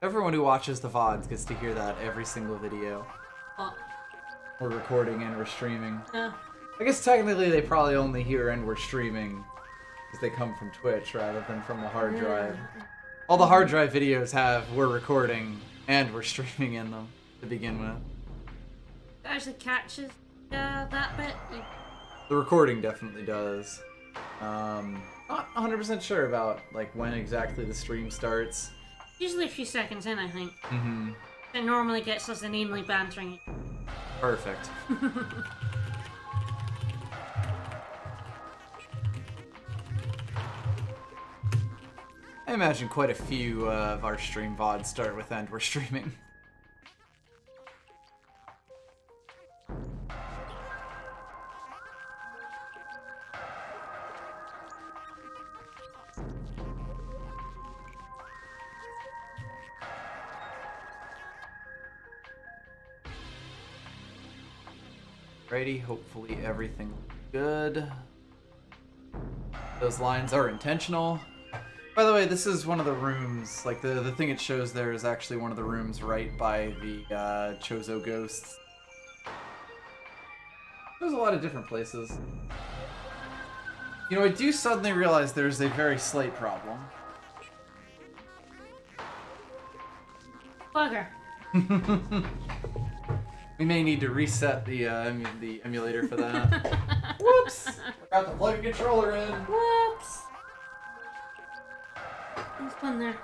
Everyone who watches the VODs gets to hear that every single video. What? We're recording and we're streaming. Yeah. I guess technically they probably only hear and we're streaming because they come from Twitch rather than from the hard drive. All the hard drive videos have we're recording and we're streaming in them to begin with. It actually catches that bit. The recording definitely does. Not 100% sure about like when exactly the stream starts. Usually a few seconds in, I think. Mm-hmm. It normally gets us inanely bantering. Perfect. I imagine quite a few of our stream VODs start with "and we're streaming." Righty, hopefully everything looks good. Those lines are intentional. By the way, this is one of the rooms, like the thing it shows there is actually one of the rooms right by the Chozo ghosts. There's a lot of different places. You know, I do suddenly realize there's a very slight problem. Bugger. We may need to reset the emulator for that. Whoops! Forgot to plug a controller in. Whoops. There's one there.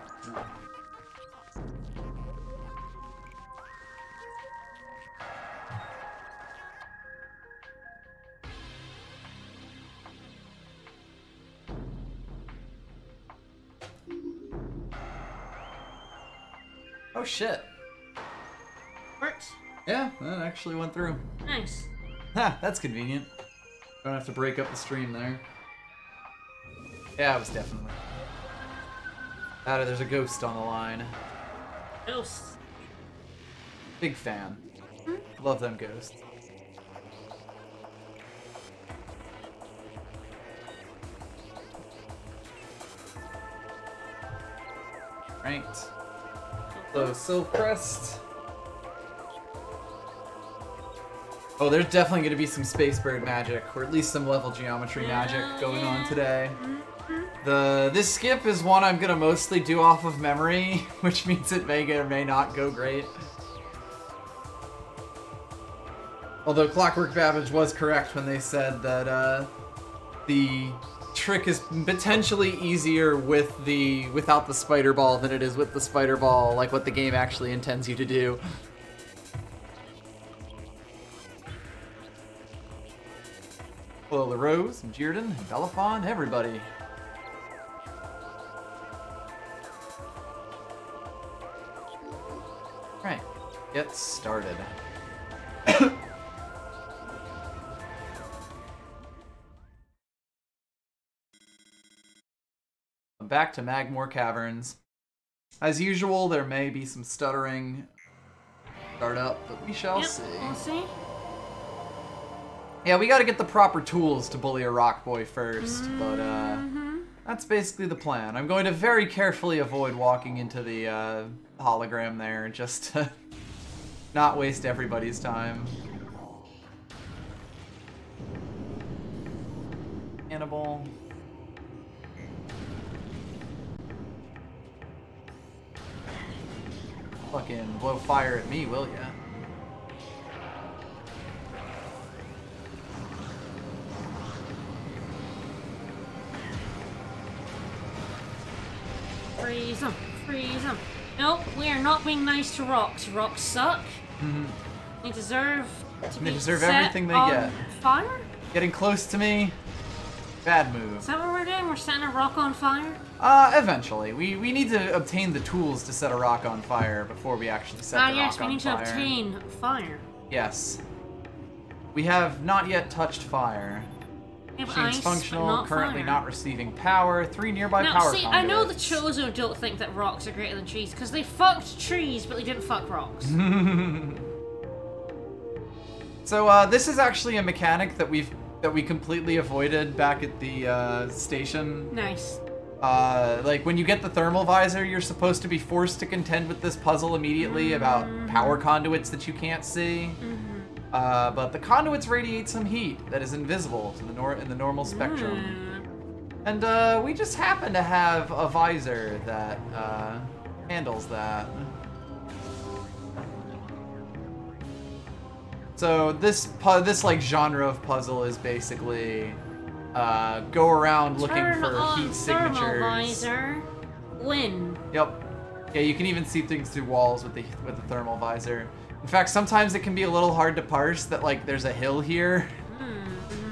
Oh shit. Works. Yeah, that actually went through. Nice. Ha, that's convenient. Don't have to break up the stream there. Yeah, it was definitely. There's a ghost on the line. Ghosts. Big fan. Love them ghosts. Right. So, Silvcrest. Oh, there's definitely going to be some Space Bird magic, or at least some level geometry magic going on today. This skip is one I'm going to mostly do off of memory, which means it may or may not go great. Although Clockwork Babbage was correct when they said that the trick is potentially easier without the spider ball than it is with the spider ball, like what the game actually intends you to do. Hello, LaRose, and Jirdan, and Belafon, everybody. Right, get started. Back to Magmoor Caverns. As usual, there may be some stuttering start up, but we shall see. We'll see. Yeah, we gotta get the proper tools to bully a rock boy first, but that's basically the plan. I'm going to very carefully avoid walking into the hologram there, just to not waste everybody's time. Cannibal. Fucking blow fire at me, will ya? Freeze them. Freeze them. Nope, we are not being nice to rocks. Rocks suck. They deserve to be set everything they on get. Fire? Getting close to me, bad move. Is that what we're doing? We're setting a rock on fire? Eventually. We need to obtain the tools to set a rock on fire before we actually set the rock on fire. Yes, we need to obtain fire. Yes. We have not yet touched fire. Machine's functional, currently not receiving power. 3 nearby power conduits. I know the Chozo don't think that rocks are greater than trees, because they fucked trees, but they didn't fuck rocks. So, this is actually a mechanic that we completely avoided back at the station. Nice. Like when you get the thermal visor, you're supposed to be forced to contend with this puzzle immediately about power conduits that you can't see. But the conduits radiate some heat that is invisible to in the normal spectrum. And we just happen to have a visor that handles that. So this like genre of puzzle is basically go around looking for heat signatures. Thermal visor. Win. Yep. Yeah, you can even see things through walls with the thermal visor. In fact, sometimes it can be a little hard to parse that like there's a hill here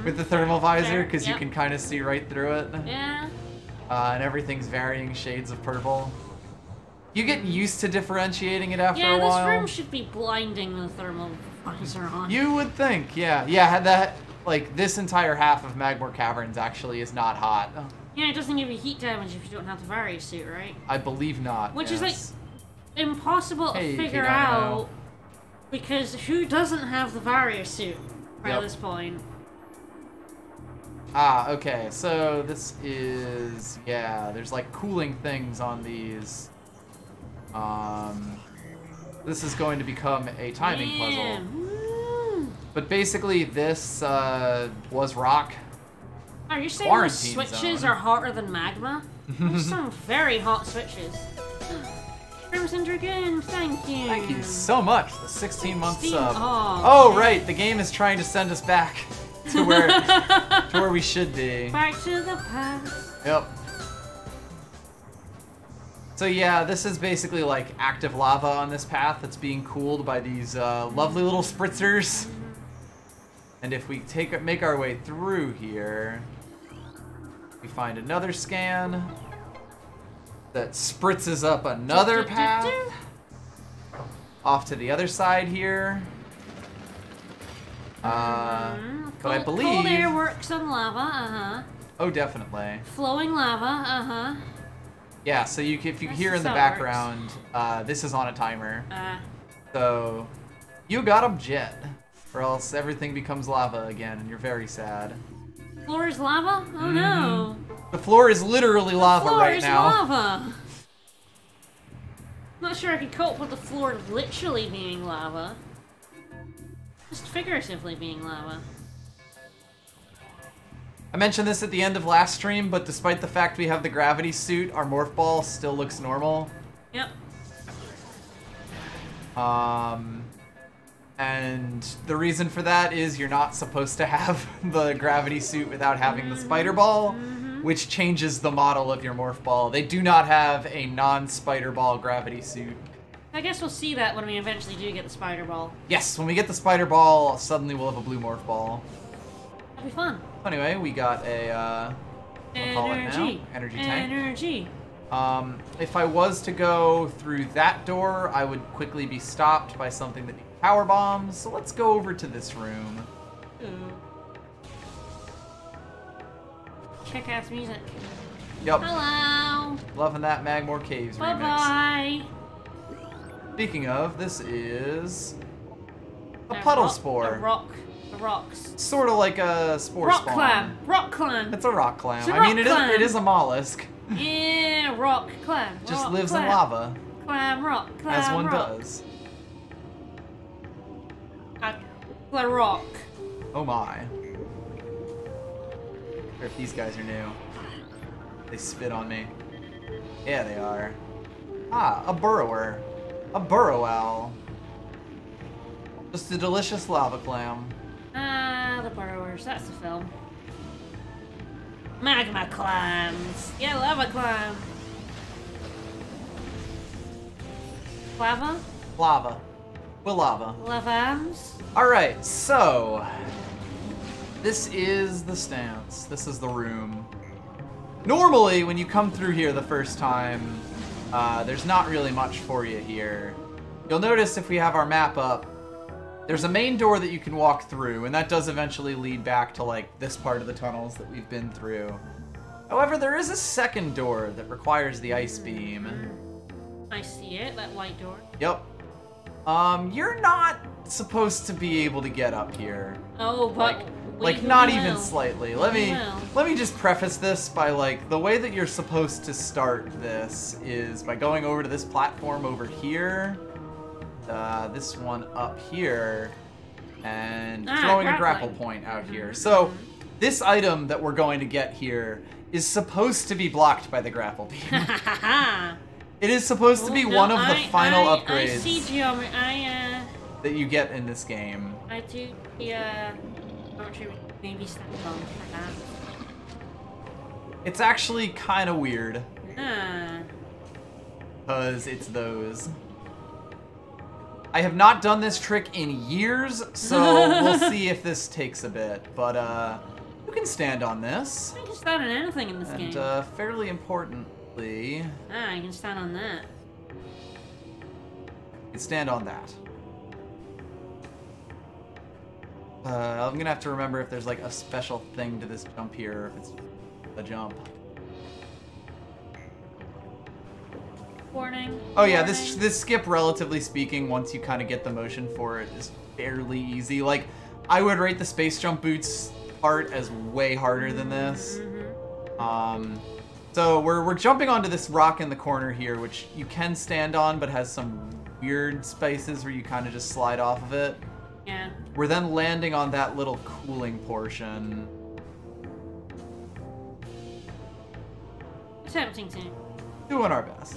with the thermal visor because you can kind of see right through it. Yeah. And everything's varying shades of purple. You get used to differentiating it after a while. Yeah, this room should be blinding with the thermal visor on. You would think, yeah. Yeah, that, like, this entire half of Magmoor Caverns actually is not hot. Yeah, it doesn't give you heat damage if you don't have the Varia suit, right? I believe not. Which is, like, impossible to figure out, because who doesn't have the Varia suit at this point? Ah, okay, so this is, yeah, there's, like, cooling things on these. This is going to become a timing puzzle. But basically, this was rock. Are you saying those switches are hotter than magma? There's some very hot switches. Crimson Dragoon, thank you. Thank you so much. The 16-month sub. Oh, right, the game is trying to send us back to where we should be. Back to the past. Yep. So yeah, this is basically like active lava on this path that's being cooled by these lovely little spritzers. And if we make our way through here, we find another scan that spritzes up another path off to the other side here. But I believe cold air works on lava. Oh, definitely. Flowing lava. Yeah, so if you hear in the background, this is on a timer. So you got a jet, or else everything becomes lava again, and you're very sad. Floor is lava? Oh no! The floor is literally lava right now. The floor is lava. Not sure I could cope with the floor literally being lava. Just figuratively being lava. I mentioned this at the end of last stream, but despite the fact we have the gravity suit, our morph ball still looks normal. Yep. And the reason for that is you're not supposed to have the gravity suit without having the spider ball, which changes the model of your morph ball. They do not have a non-spider ball gravity suit. I guess we'll see that when we eventually do get the spider ball. Yes, when we get the spider ball, suddenly we'll have a blue morph ball. That'll be fun. Anyway, we got a, we'll call it now, energy tank. Energy. If I was to go through that door, I would quickly be stopped by something that needs power bombs, so let's go over to this room. Ooh. Kick-ass music. Yep. Hello. Loving that Magmoor Caves remix. Bye-bye. Speaking of, this is a puddle spore. The rocks. Sort of like a spore rock spawn. Clam. Rock clam. It's a rock clam. It's a it is a mollusk. Yeah, rock clam. Just rock, lives clam. in lava. Clam rock. Clam as one rock. does. The rock. Oh my. Or if these guys are new. They spit on me. Yeah, they are. Ah, a burrower. A burrow owl. Just a delicious lava clam. Ah, the burrowers. That's the film. Magma clams. Yeah, lava clam. Lava? Lava. Well, lava. Lavams? Alright, so this is the stance. This is the room. Normally, when you come through here the first time, there's not really much for you here. You'll notice if we have our map up, there's a main door that you can walk through, and that does eventually lead back to like this part of the tunnels that we've been through. However, there is a second door that requires the ice beam. I see it, that white door. Yep. You're not supposed to be able to get up here. Oh, but Like, not even slightly. Let me just preface this by, like, the way that you're supposed to start this is by going over to this platform over here, this one up here, and throwing a grapple point out here. So, this item that we're going to get here is supposed to be blocked by the grapple beam. It is supposed to be one of the final upgrades. I see geometry. That you get in this game. I do maybe stand on for that. It's actually kind of weird. Because it's those. I have not done this trick in years, so we'll see if this takes a bit. But you can stand on this. I can stand on anything in this game. And fairly importantly... I can stand on that. You can stand on that. I'm gonna have to remember if there's like a special thing to this jump here, or if it's a jump. Warning. Oh yeah, this skip, relatively speaking, once you kind of get the motion for it, is fairly easy. Like, I would rate the space jump boots part as way harder than this. So we're jumping onto this rock in the corner here, which you can stand on, but has some weird spaces where you kind of just slide off of it. Yeah. We're then landing on that little cooling portion. Attempting to. Doing our best.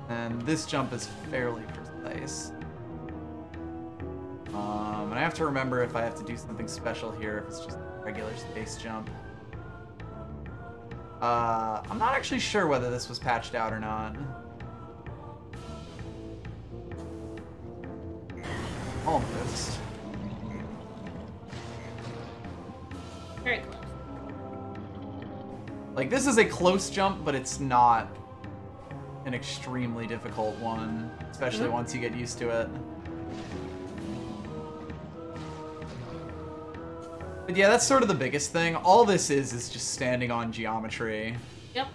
And this jump is fairly precise. And I have to remember if I have to do something special here, if it's just a regular space jump. I'm not actually sure whether this was patched out or not. Almost. Very close. Like, this is a close jump, but it's not an extremely difficult one, especially once you get used to it. But yeah, that's sort of the biggest thing. All this is just standing on geometry. Yep.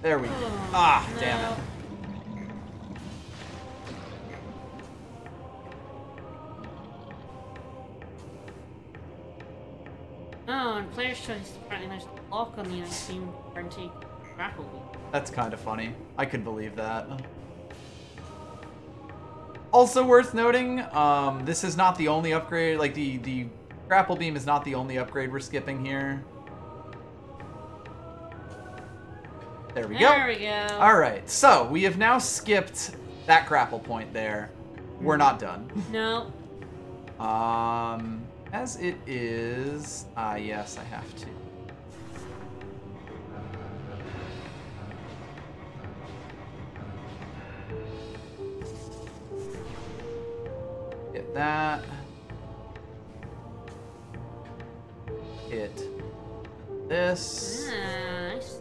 There we go. Damn it. Oh, and player's choice, apparently there's a lock on the ice beam guarantee grapple beam. That's kind of funny. I could believe that. Also worth noting, this is not the only upgrade, like the grapple beam is not the only upgrade we're skipping here. There we go. There we go. Alright, so we have now skipped that grapple point there. We're not done. No. As it is, yes, I have to. Hit that. Hit this. I see.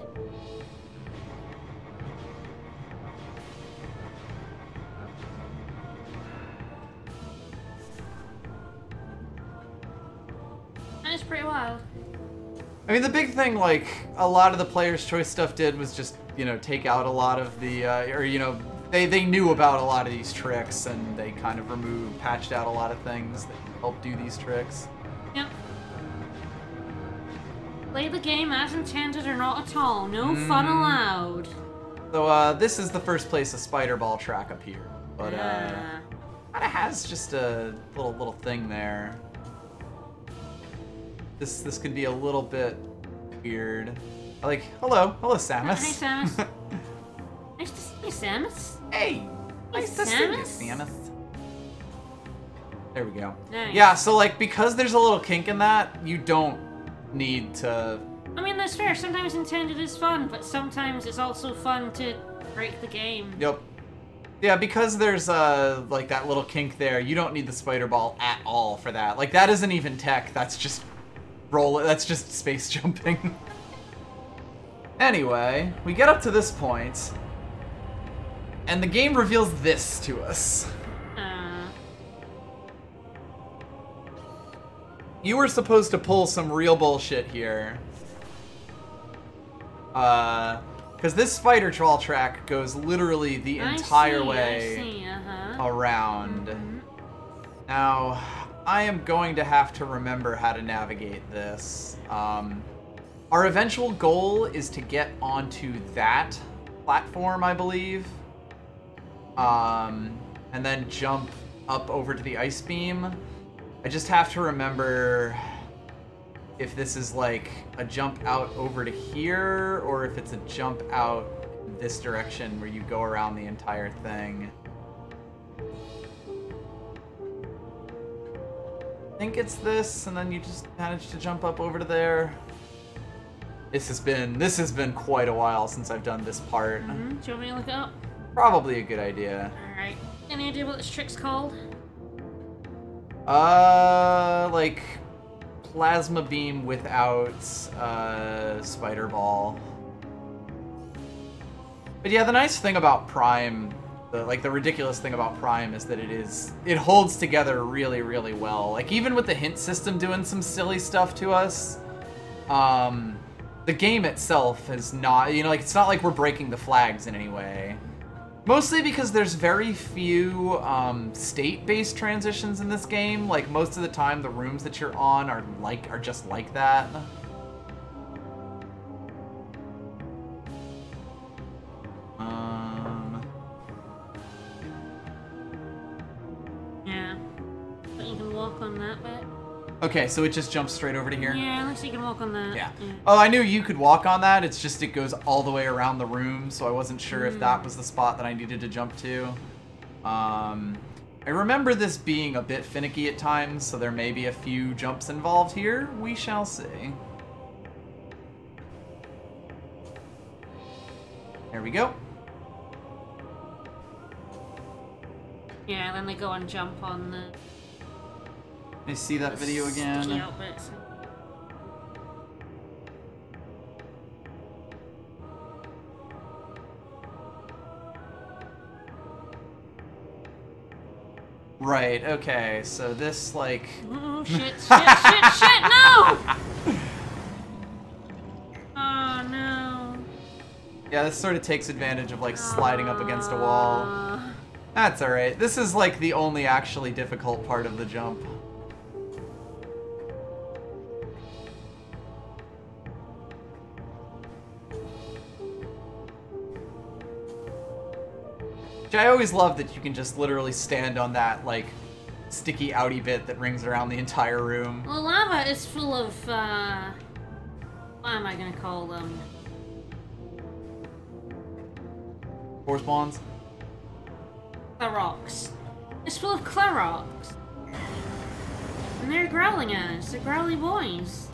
That's pretty wild. I mean, the big thing, like, a lot of the player's choice stuff did was just, you know, take out a lot of the, or, you know, they knew about a lot of these tricks, and they kind of patched out a lot of things that help do these tricks. Yep. Play the game as intended or not at all. No fun allowed. So, this is the first place a spider ball track up here. But, kind of has just a little thing there. This could be a little bit weird. Like, hello, Samus. Hi, Samus. Nice to see you, Samus. Hey, nice to see you, Samus. There we go. Nice. Yeah, so like, because there's a little kink in that, you don't need to... I mean, that's fair. Sometimes intended is fun, but sometimes it's also fun to break the game. Yep. Yeah, because there's like that little kink there, you don't need the spider ball at all for that. Like, that isn't even tech, that's just that's just space jumping. Anyway, we get up to this point, and the game reveals this to us. You were supposed to pull some real bullshit here. Because this spider trawl track goes literally the entire way around. Now, I am going to have to remember how to navigate this. Our eventual goal is to get onto that platform, I believe. And then jump up over to the ice beam. I just have to remember if this is like a jump out over to here, or if it's a jump out this direction where you go around the entire thing. I think it's this, and then you just manage to jump up over to there. This has been quite a while since I've done this part. Do you want me to look it up? Probably a good idea. Alright. Any idea what this trick's called? Like plasma beam without spider ball. But yeah, the nice thing about Prime, the ridiculous thing about Prime is that it holds together really, really well. Like even with the hint system doing some silly stuff to us, the game itself is not, like it's not like we're breaking the flags in any way. Mostly because there's very few state-based transitions in this game. Like most of the time, the rooms that you're on are just like that. Yeah, but you can walk on that bit. Okay, so it just jumps straight over to here? Yeah, unless you can walk on that. Yeah. Oh, I knew you could walk on that. It's just it goes all the way around the room, so I wasn't sure if that was the spot that I needed to jump to. I remember this being a bit finicky at times, so there may be a few jumps involved here. We shall see. There we go. Yeah, then they go and jump on the... Let me see that video again. Right, okay, so this, like... Oh, shit, no! Oh, no. Yeah, this sort of takes advantage of, like, sliding up against a wall. That's alright. This is, like, the only actually difficult part of the jump. I always love that you can just literally stand on that, like, sticky outy bit that rings around the entire room. Well, lava is full of, what am I gonna call them? Force spawns? Klaroks. It's full of Klaroks. And they're growling at us. They're growly boys.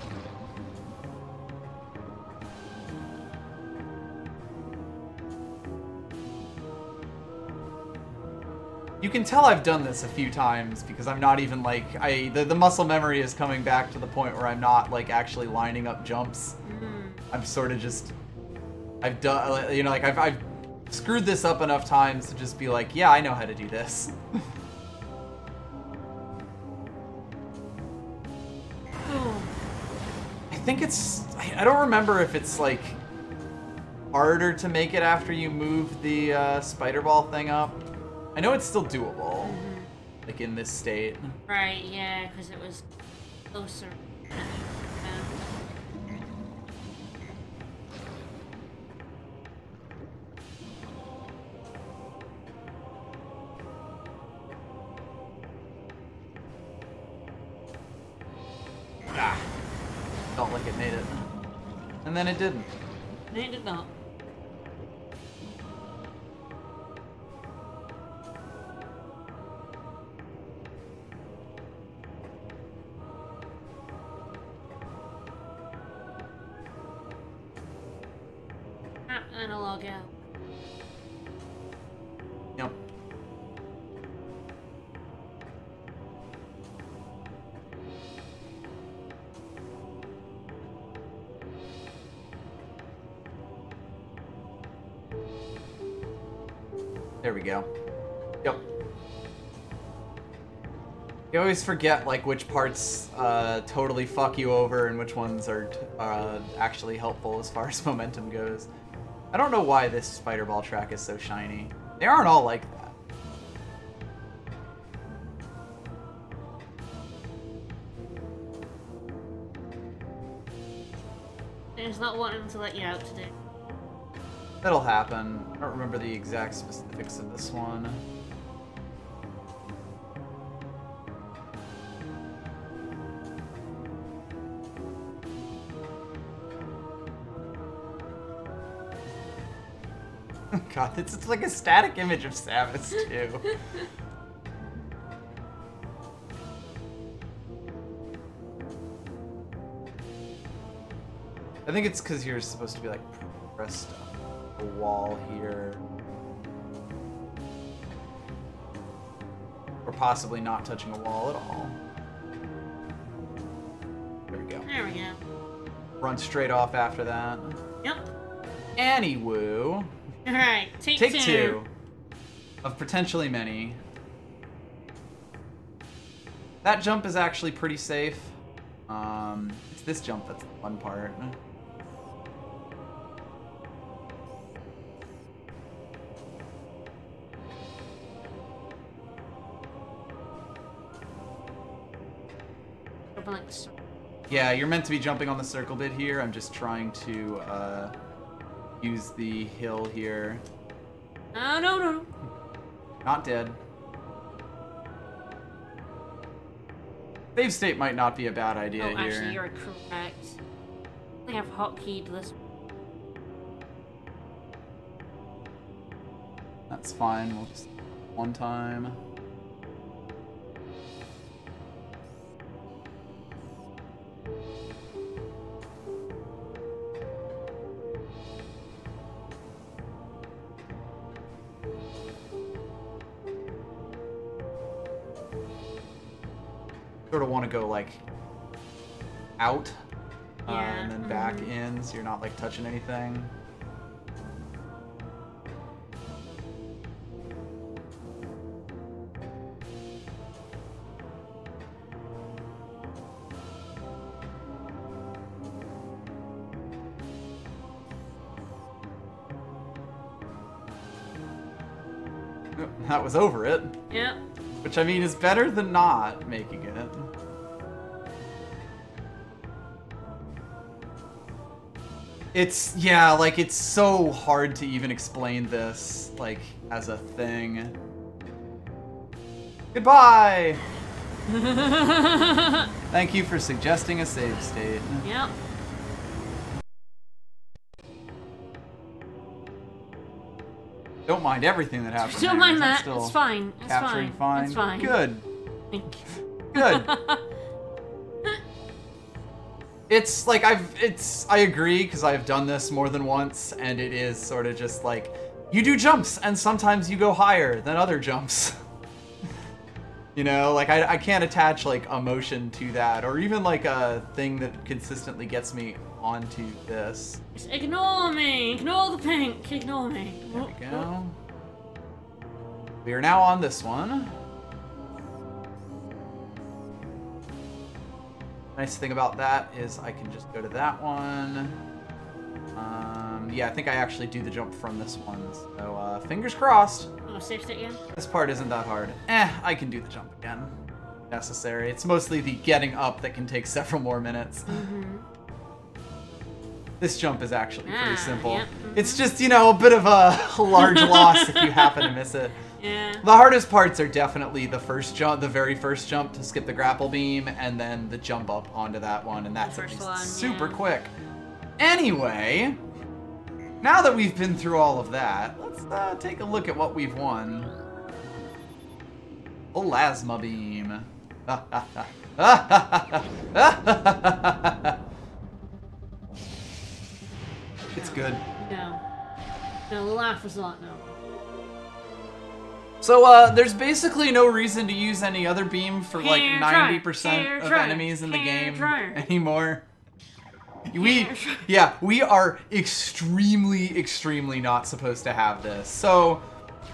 You can tell I've done this a few times because I'm not even like the muscle memory is coming back to the point where I'm not like actually lining up jumps. I'm sort of just I've done like I've screwed this up enough times to just be like, yeah, I know how to do this. I think I don't remember if it's like harder to make it after you move the spider ball thing up. I know it's still doable, like in this state. Right, yeah, because it was closer. Ah, felt like it made it. And then it didn't. It did not. Analog out. Yep. There we go. Yep. You always forget like which parts totally fuck you over and which ones are actually helpful as far as momentum goes. I don't know why this spider ball track is so shiny. They aren't all like that. It's not wanting to let you out today. That'll happen. I don't remember the exact specifics of this one. God, it's like a static image of Samus, too. I think it's because you're supposed to be, like, pressed up the wall here. Or possibly not touching a wall at all. There we go. There we go. Run straight off after that. Yep. Anywoo. Alright, take two. Of potentially many. That jump is actually pretty safe. It's this jump that's the fun part. Yeah, you're meant to be jumping on the circle bit here. I'm just trying to use the hill here. No. Not dead. Save state might not be a bad idea here. Actually, you're correct. I think I've hotkeyed this. That's fine. We'll just one time. Sort of want to go like out and then back in, so you're not like touching anything. That was over it. Yep. Which, I mean, is better than not making it. It's, yeah, like, it's so hard to even explain this, like, as a thing. Goodbye! Thank you for suggesting a save state. Yep. Don't mind everything that happened. Don't mind that. It's fine. It's capturing fine. It's fine. Good. Thank you. Good. It's like I agree because I've done this more than once, and it is sort of just like you do jumps, and sometimes you go higher than other jumps. You know, like I can't attach like emotion to that, or even like a thing that consistently gets me onto this. Just ignore me. Ignore the pink. Ignore me. There we go. We are now on this one. Nice thing about that is I can just go to that one. Yeah, I think I actually do the jump from this one. So fingers crossed. Oh, save state again? This part isn't that hard. I can do the jump again. Necessary. It's mostly the getting up that can take several more minutes. This jump is actually pretty simple. Yep. It's just, you know, a bit of a large loss if you happen to miss it. Yeah. The hardest parts are definitely the first jump, the very first jump to skip the grapple beam, and then the jump up onto that one, and that's super quick. Anyway, now that we've been through all of that, let's take a look at what we've won. Plasma beam. It's good. No. No, the laugh was not no. So, there's basically no reason to use any other beam for like 90% of enemies in the game anymore. We are extremely not supposed to have this. So,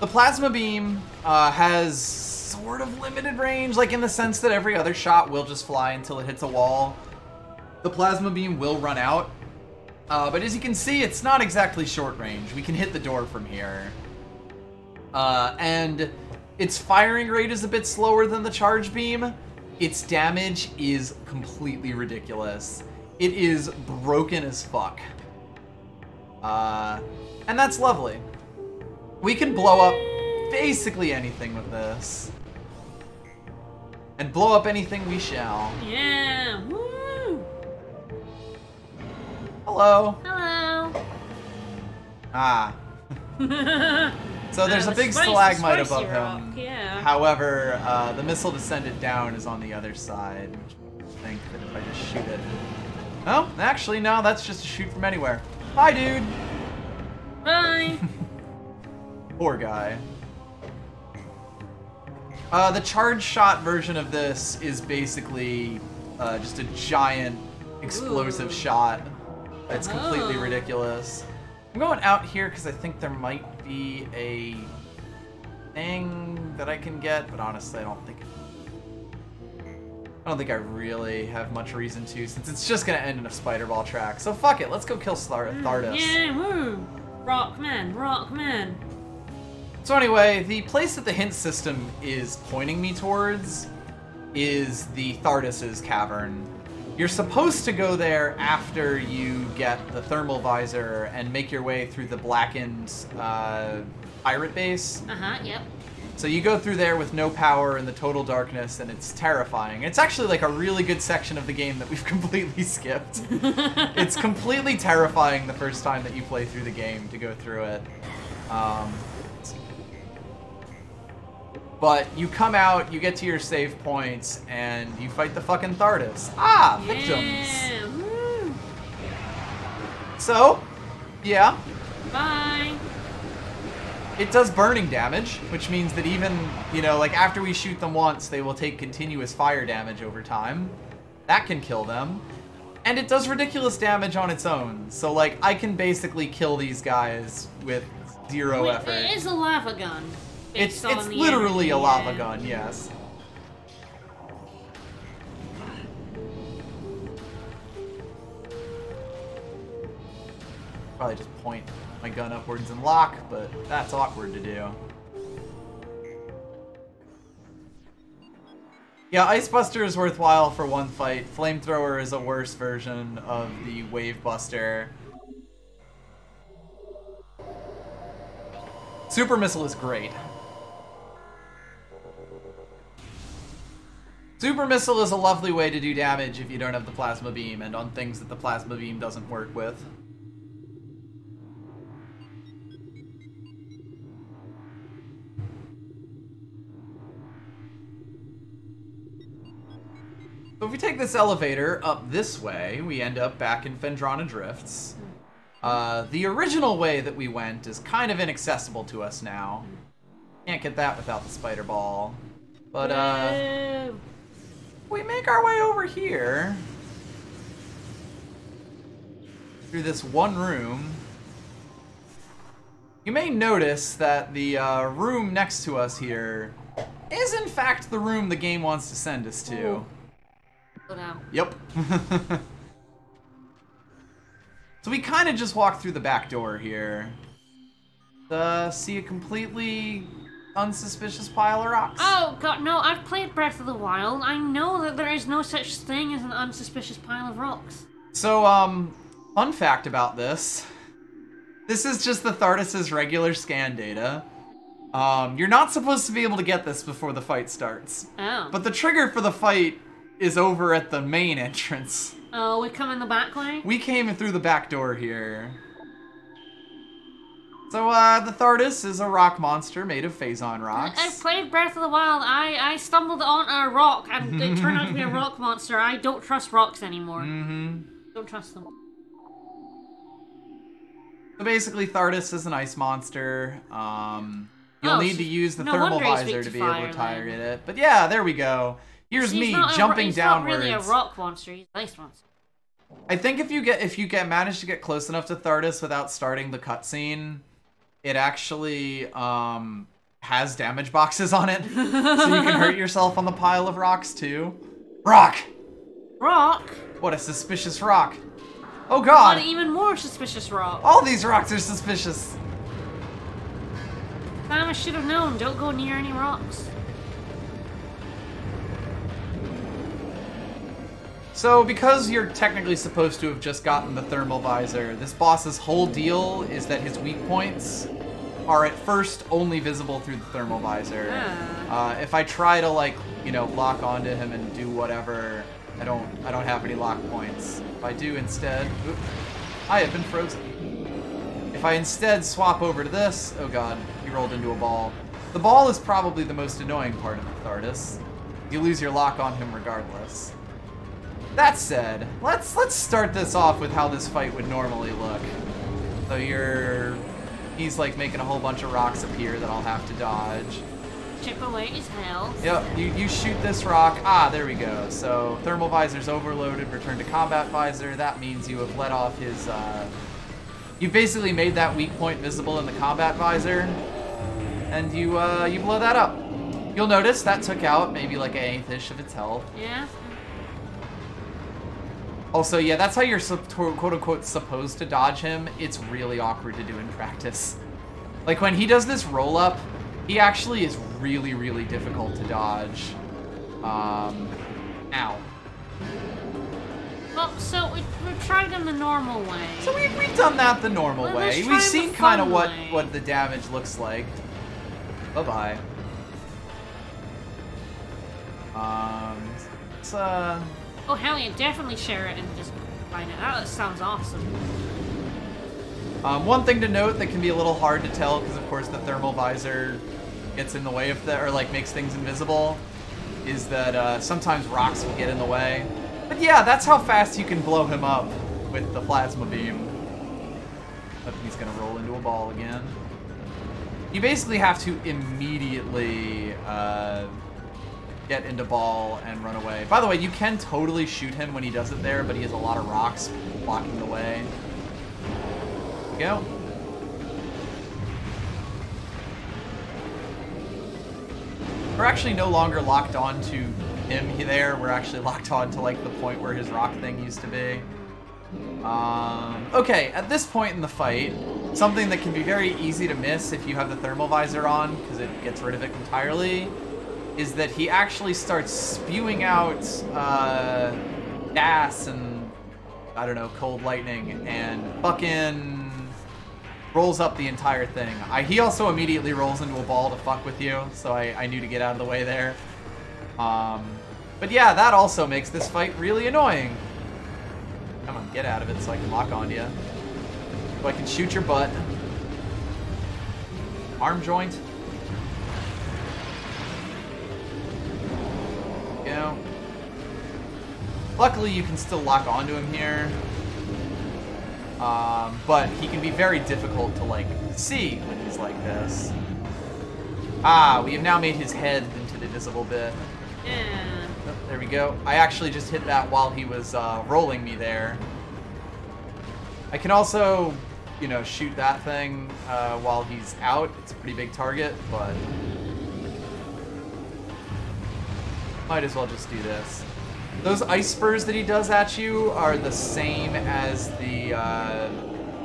the plasma beam has sort of limited range, like in the sense that every other shot will just fly until it hits a wall. The plasma beam will run out. But as you can see, it's not exactly short range. We can hit the door from here. And its firing rate is a bit slower than the charge beam. Its damage is completely ridiculous. It is broken as fuck. And that's lovely. We can blow up basically anything with this. And blow up anything we shall. Yeah, woo! Hello. Hello. Ah. So there's a big stalagmite above him. Yeah. However, the missile descended down is on the other side. Which I think that if I just shoot it... Oh, actually, no, that's just a shoot from anywhere. Bye, dude. Bye. Poor guy. The charge shot version of this is basically just a giant explosive shot. It's completely ridiculous. I'm going out here because I think there might be a thing that I can get, but honestly, I don't think I really have much reason to, since it's just gonna end in a spider ball track. So fuck it, let's go kill Thardus. Yeah, woo! Rockman, Rockman. So anyway, the place that the hint system is pointing me towards is the Thardus' cavern. You're supposed to go there after you get the thermal visor and make your way through the blackened pirate base. Yep. So you go through there with no power and the total darkness, and it's terrifying. It's actually like a really good section of the game that we've completely skipped. It's completely terrifying the first time that you play through the game to go through it. But you come out, you get to your save points, and you fight the fucking Thardus. Ah, victims! Yeah, woo! So, yeah. Bye! It does burning damage, which means that even, you know, like after we shoot them once, they will take continuous fire damage over time. That can kill them. And it does ridiculous damage on its own. So, like, I can basically kill these guys with zero effort. It is a lava gun. It's literally a lava gun, yes. Probably just point my gun upwards and lock, but that's awkward to do. Yeah, Ice Buster is worthwhile for one fight. Flamethrower is a worse version of the Wave Buster. Super Missile is great. Super Missile is a lovely way to do damage if you don't have the Plasma Beam and on things that the Plasma Beam doesn't work with. So if we take this elevator up this way, we end up back in Phendrana Drifts. The original way that we went is kind of inaccessible to us now. Can't get that without the spider ball. But, we make our way over here through this one room. You may notice that the room next to us here is in fact the room the game wants to send us to. Go down. Yep. So we kind of just walk through the back door here. See a completely unsuspicious pile of rocks. Oh god, no, I've played Breath of the Wild. I know that there is no such thing as an unsuspicious pile of rocks. So, fun fact about this. This is just the Thardus' regular scan data. You're not supposed to be able to get this before the fight starts. Oh. But the trigger for the fight is over at the main entrance. Oh, we come in the back way? We came in through the back door here. So, the Thardus is a rock monster made of Phazon rocks. I've played Breath of the Wild. I stumbled on a rock and it turned out to be a rock monster. I don't trust rocks anymore. Don't trust them. So basically, Thardus is an ice monster. You'll need to use the thermal visor to be able to target it. But yeah, there we go. Here's me jumping downwards. He's not really a rock monster. He's an ice monster. I think if you manage to get close enough to Thardus without starting the cutscene, it actually has damage boxes on it, so you can hurt yourself on the pile of rocks too. Rock! Rock? What a suspicious rock. Oh god! An even more suspicious rock. All these rocks are suspicious. Damn, I should have known. Don't go near any rocks. So, because you're technically supposed to have just gotten the thermal visor, this boss's whole deal is that his weak points are at first only visible through the thermal visor. If I try to, like, you know, lock onto him and do whatever, I don't have any lock points. If I do instead, oops, I have been frozen. If I instead swap over to this, oh god, he rolled into a ball. The ball is probably the most annoying part of the Thardus. You lose your lock on him regardless. That said, let's start this off with how this fight would normally look. So he's like making a whole bunch of rocks appear that I'll have to dodge. Chip away his health. Yep, you shoot this rock. Ah, there we go. So thermal visor's overloaded, return to combat visor. That means you have let off his, you've basically made that weak point visible in the combat visor. And you blow that up. You'll notice that took out maybe like an eighth-ish of its health. Yeah. Also, yeah, that's how you're quote-unquote supposed to dodge him. It's really awkward to do in practice. Like, when he does this roll-up, he actually is really, really difficult to dodge. Ow. Well, so we've tried him the normal way. So we've done that the normal way. We've seen kind of what the damage looks like. Bye-bye. It's, Oh, hell yeah, definitely share it and just find it out. That sounds awesome. One thing to note that can be a little hard to tell, because of course the thermal visor gets in the way of or like makes things invisible, is that sometimes rocks will get in the way. But yeah, that's how fast you can blow him up with the plasma beam. But he's gonna roll into a ball again. You basically have to immediately get into ball and run away. By the way, you can totally shoot him when he does it there, but he has a lot of rocks blocking the way. There we go. We're actually no longer locked on to him there. We're actually locked on to like the point where his rock thing used to be. Okay, at this point in the fight, something that can be very easy to miss if you have the thermal visor on, because it gets rid of it entirely, is that he actually starts spewing out gas and, I don't know, cold lightning, and fucking rolls up the entire thing. He also immediately rolls into a ball to fuck with you, so I knew to get out of the way there. But yeah, that also makes this fight really annoying. Come on, get out of it so I can lock onto you. So I can shoot your butt. Arm joint. You know. Luckily, you can still lock onto him here. But he can be very difficult to, like, see when he's like this. Ah, we have now made his head into the visible bit. Yeah. Oh, there we go. I actually just hit that while he was rolling me there. I can also, you know, shoot that thing while he's out. It's a pretty big target, but might as well just do this. Those ice spurs that he does at you are the same as the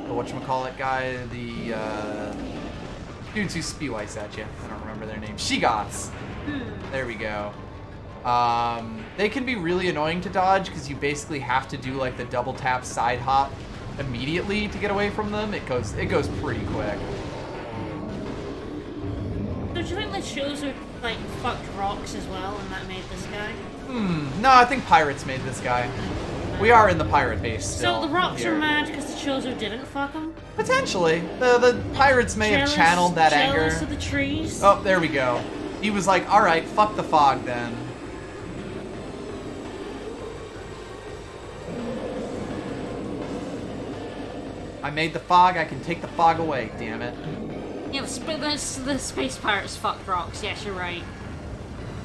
whatchamacallit guy, the dudes who spew ice at you. I don't remember their name. Shigoths. There we go. They can be really annoying to dodge because you basically have to do like the double tap side hop immediately to get away from them. It goes pretty quick. Don't you think the Chozo like fucked rocks as well and that made this guy? No, I think pirates made this guy. We are in the pirate base still. So the rocks here. are mad because the Chozo didn't fuck them? Potentially. The pirates may have channeled that anger. Jealous of the trees? Oh, there we go. He was like, alright, fuck the fog then. I made the fog, I can take the fog away, damn it. Yeah, the space pirates fucked rocks, yes, you're right.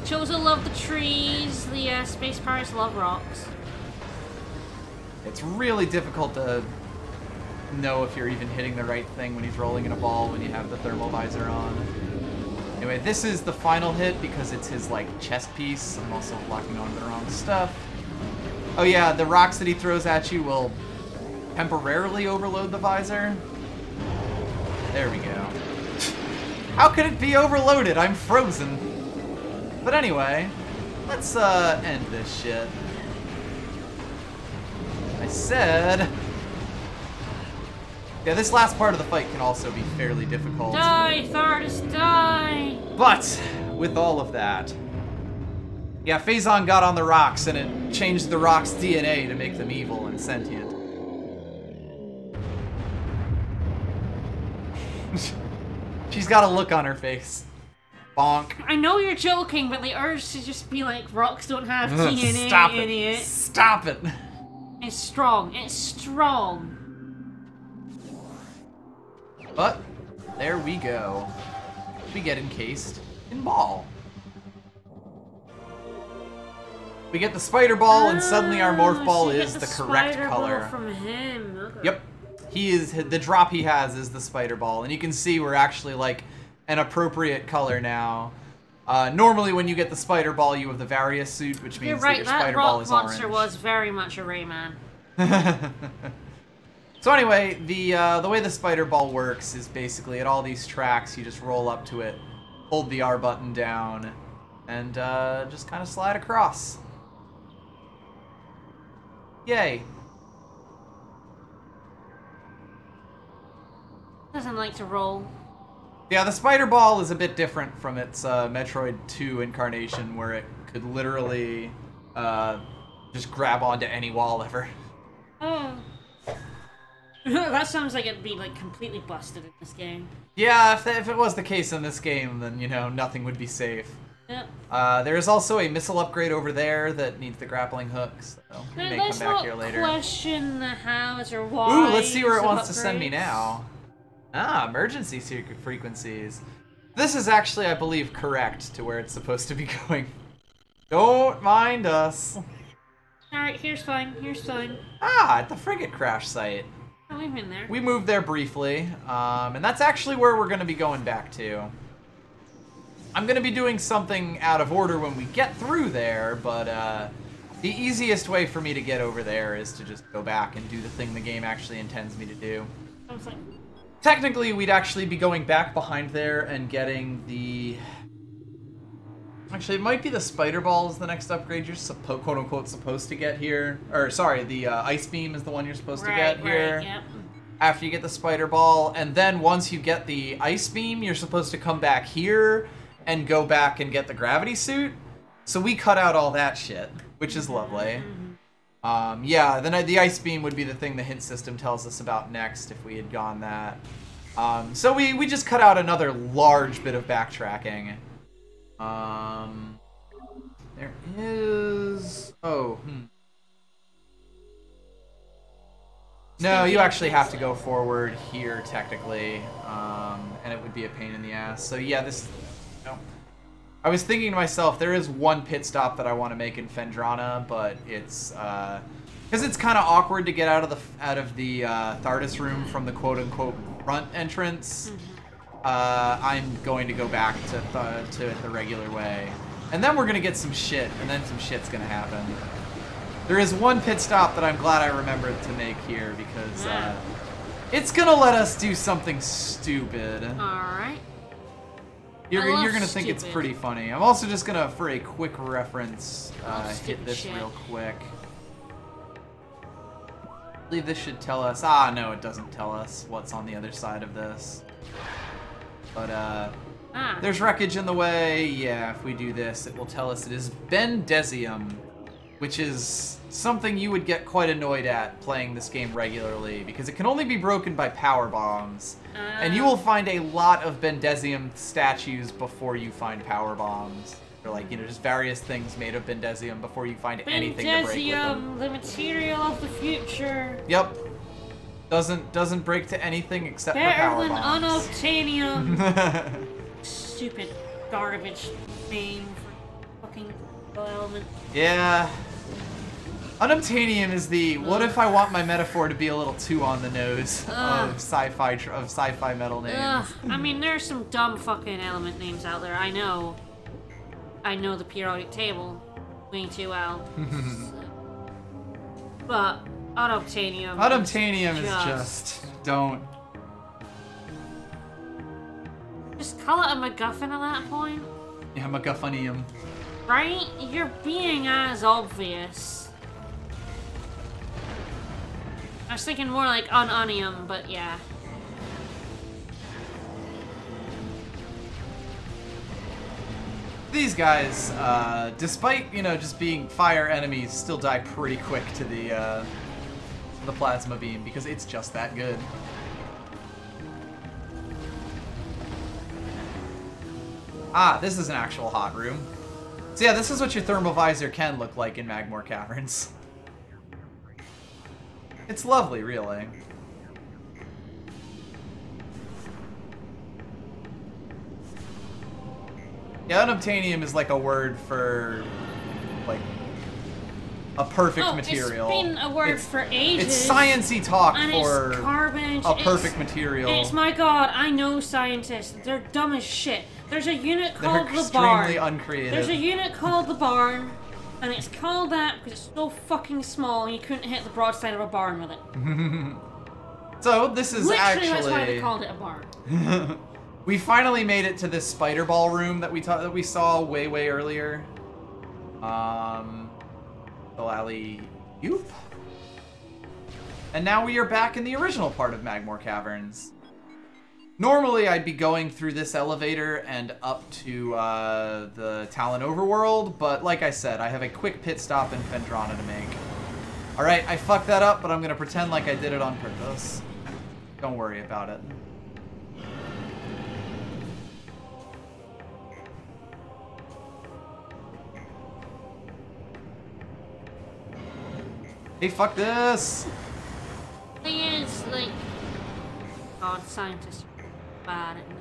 Chozo love the trees, the space pirates love rocks. It's really difficult to know if you're even hitting the right thing when he's rolling in a ball when you have the thermal visor on. Anyway, this is the final hit because it's his, like, chest piece. I'm also locking on to the wrong stuff. Oh yeah, the rocks that he throws at you will temporarily overload the visor. There we go. How could it be overloaded? I'm frozen. But anyway, let's end this shit. I said... Yeah, this last part of the fight can also be fairly difficult. Die, Thardus, die! But, with all of that... Yeah, Phazon got on the rocks and it changed the rock's DNA to make them evil and sentient. She's got a look on her face. Bonk. I know you're joking, but the urge to just be like, rocks don't have DNA, Stop it. idiot. Stop it. It's strong. It's strong. But, there we go. We get encased in ball. We get the spider ball, and suddenly our morph ball is the correct color. Ball from him. Okay. Yep. The drop he has is the spider ball, and you can see we're actually like an appropriate color now. Normally when you get the spider ball, you have the various suit, which means that your spider ball is orange. That rock monster was very much a Rayman. So anyway, the way the spider ball works is basically at all these tracks, you just roll up to it, hold the R button down, and just kind of slide across. Yay. Doesn't like to roll. Yeah, the spider ball is a bit different from its Metroid 2 incarnation, where it could literally just grab onto any wall ever. Oh. That sounds like it'd be like completely busted in this game. Yeah, if it was the case in this game, then, you know, nothing would be safe. Yep. There is also a missile upgrade over there that needs the grappling hook, so we may come back here later. Let's not question the hows or why. Ooh, let's see where it wants to send me now. Ah, emergency frequencies. This is actually, I believe, correct to where it's supposed to be going. Don't mind us. Alright, here's fine, here's fine. Ah, at the Frigate crash site. Oh, we've been there. We moved there briefly, and that's actually where we're going to be going back to. I'm going to be doing something out of order when we get through there, but the easiest way for me to get over there is to just go back and do the thing the game actually intends me to do. Sounds like... Technically, we'd actually be going back behind there and getting the... Actually, it might be the spider ball is the next upgrade you're quote-unquote supposed to get here. Or, sorry, the ice beam is the one you're supposed to get here. Right, yep. After you get the spider ball, and then once you get the ice beam, you're supposed to come back here and go back and get the gravity suit. So we cut out all that shit, which is lovely. Yeah, then the ice beam would be the thing the hint system tells us about next if we had gone that. So we just cut out another large bit of backtracking. There is... Oh, No, you actually have to go forward here, technically, and it would be a pain in the ass. So yeah, this... No. I was thinking to myself, there is one pit stop that I want to make in Phendrana, but it's... Because it's kind of awkward to get out of the Thardus room from the quote-unquote front entrance. I'm going to go back to the regular way. And then we're going to get some shit, and then some shit's going to happen. There is one pit stop that I'm glad I remembered to make here, because it's going to let us do something stupid. Alright. You're going to think it's pretty funny. I'm also just going to, for a quick reference, hit this real quick. I believe this should tell us... Ah, no, it doesn't tell us what's on the other side of this. But, there's wreckage in the way. Yeah, if we do this, it will tell us it is Bendesium, which is something you would get quite annoyed at playing this game regularly, because it can only be broken by power bombs. And you will find a lot of Bendesium statues before you find power bombs. Or like, you know, just various things made of Bendesium before you find anything to break with them. Bendesium, the material of the future. Yep. Doesn't break to anything except for power bombs. Better than unobtainium. Stupid garbage name for fucking element. Yeah. Unobtainium is the what if I want my metaphor to be a little too on the nose of sci-fi metal names. I mean, there's some dumb fucking element names out there. I know the periodic table way too well. But Unobtainium. Unobtainium is just... Don't. Just call it a MacGuffin at that point. Yeah, MacGuffinium. Right? You're being as obvious. I was thinking more like ununium, but yeah. These guys, despite, you know, just being fire enemies, still die pretty quick to the plasma beam because it's just that good. Ah, this is an actual hot room. So yeah, this is what your thermal visor can look like in Magmoor Caverns. It's lovely, really. Yeah, unobtainium is like a word for, like, a perfect material. It's been a word for ages. It's science-y talk and for it's garbage. A perfect material. It's my god, I know scientists. They're dumb as shit. There's a unit called the barn. They're extremely uncreative. There's a unit called the barn, and it's called that because it's so fucking small you couldn't hit the broadside of a barn with it. So this is literally that's why they called it a barn. We finally made it to this spider ball room that we saw way earlier. Alley Yoop. And now we are back in the original part of Magmoor Caverns. Normally I'd be going through this elevator and up to the Talon Overworld, but like I said, I have a quick pit stop in Phendrana to make. Alright, I fucked that up, but I'm gonna pretend like I did it on purpose. Don't worry about it. Hey, fuck this! Thing is, like, God, scientists are bad at me.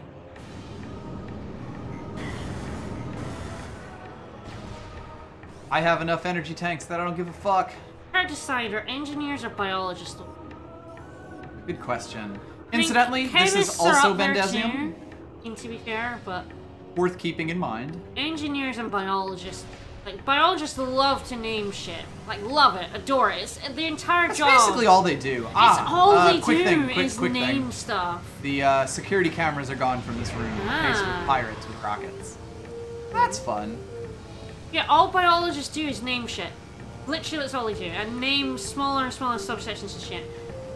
I have enough energy tanks that I don't give a fuck. Hard to decide, are engineers or biologists? Good question. I mean, incidentally, this is also Vendesium. To be fair, but worth keeping in mind. Engineers and biologists. Like, biologists love to name shit. Like, love it, adore it. It's the entire job. That's basically all they do. It's all they quick do thing, is name stuff. The security cameras are gone from this room. Replaced with pirates with rockets. That's fun. Yeah, all biologists do is name shit. Literally, that's all they do. And name smaller and smaller subsections of shit.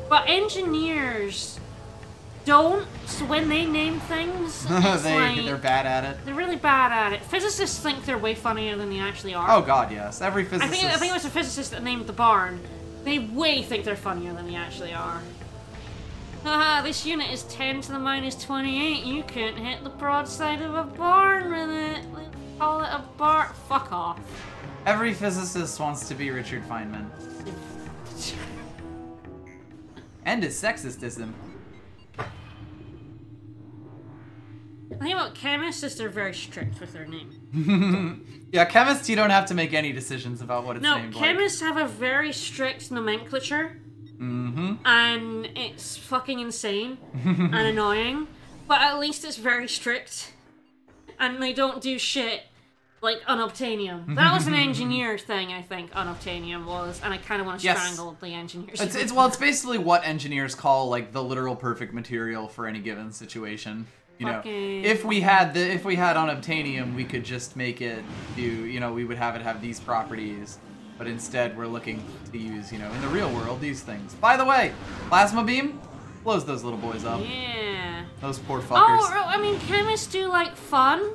But engineers don't, so when they name things, they're bad at it. They're really bad at it. Physicists think they're way funnier than they actually are. Oh god, yes. Every physicist... I think it was a physicist that named the barn. They way think they're funnier than they actually are. Haha, this unit is 10 to the minus 28. You couldn't hit the broadside of a barn with it. Let's call it a barn. Fuck off. Every physicist wants to be Richard Feynman. And his sexistism. The thing about chemists is they're very strict with their name. Yeah, chemists, you don't have to make any decisions about what it's named like. No, chemists have a very strict nomenclature. And it's fucking insane and annoying. But at least it's very strict. And they don't do shit like unobtainium. That was an engineer thing, I think, unobtainium was. And I kind of want to strangle the engineers. It's basically what engineers call, like, the literal perfect material for any given situation. You know, if we had unobtainium, we could just make it do, you know, we would have it have these properties. But instead, we're looking to use, you know, in the real world, these things. By the way, plasma beam blows those little boys up. Yeah. Those poor fuckers. Oh, I mean, chemists do like fun.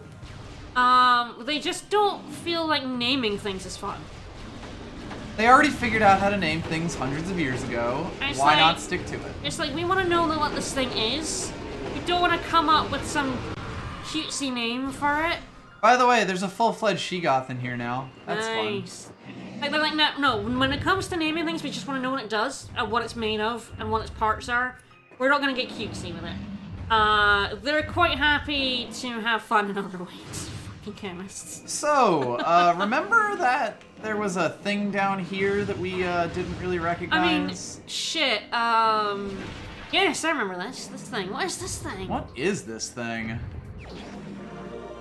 They just don't feel like naming things is fun. They already figured out how to name things hundreds of years ago. Why not stick to it? It's like, we want to know what this thing is. We don't want to come up with some cutesy name for it. By the way, there's a full-fledged Shegoth in here now. That's nice. Fun. Like, they're like, no, when it comes to naming things, we just want to know what it does, and what it's made of, and what its parts are. We're not going to get cutesy with it. They're quite happy to have fun in other ways. Fucking chemists. So, remember that there was a thing down here that we didn't really recognize? I mean, shit, yes, I remember this. This thing. What is this thing? What is this thing?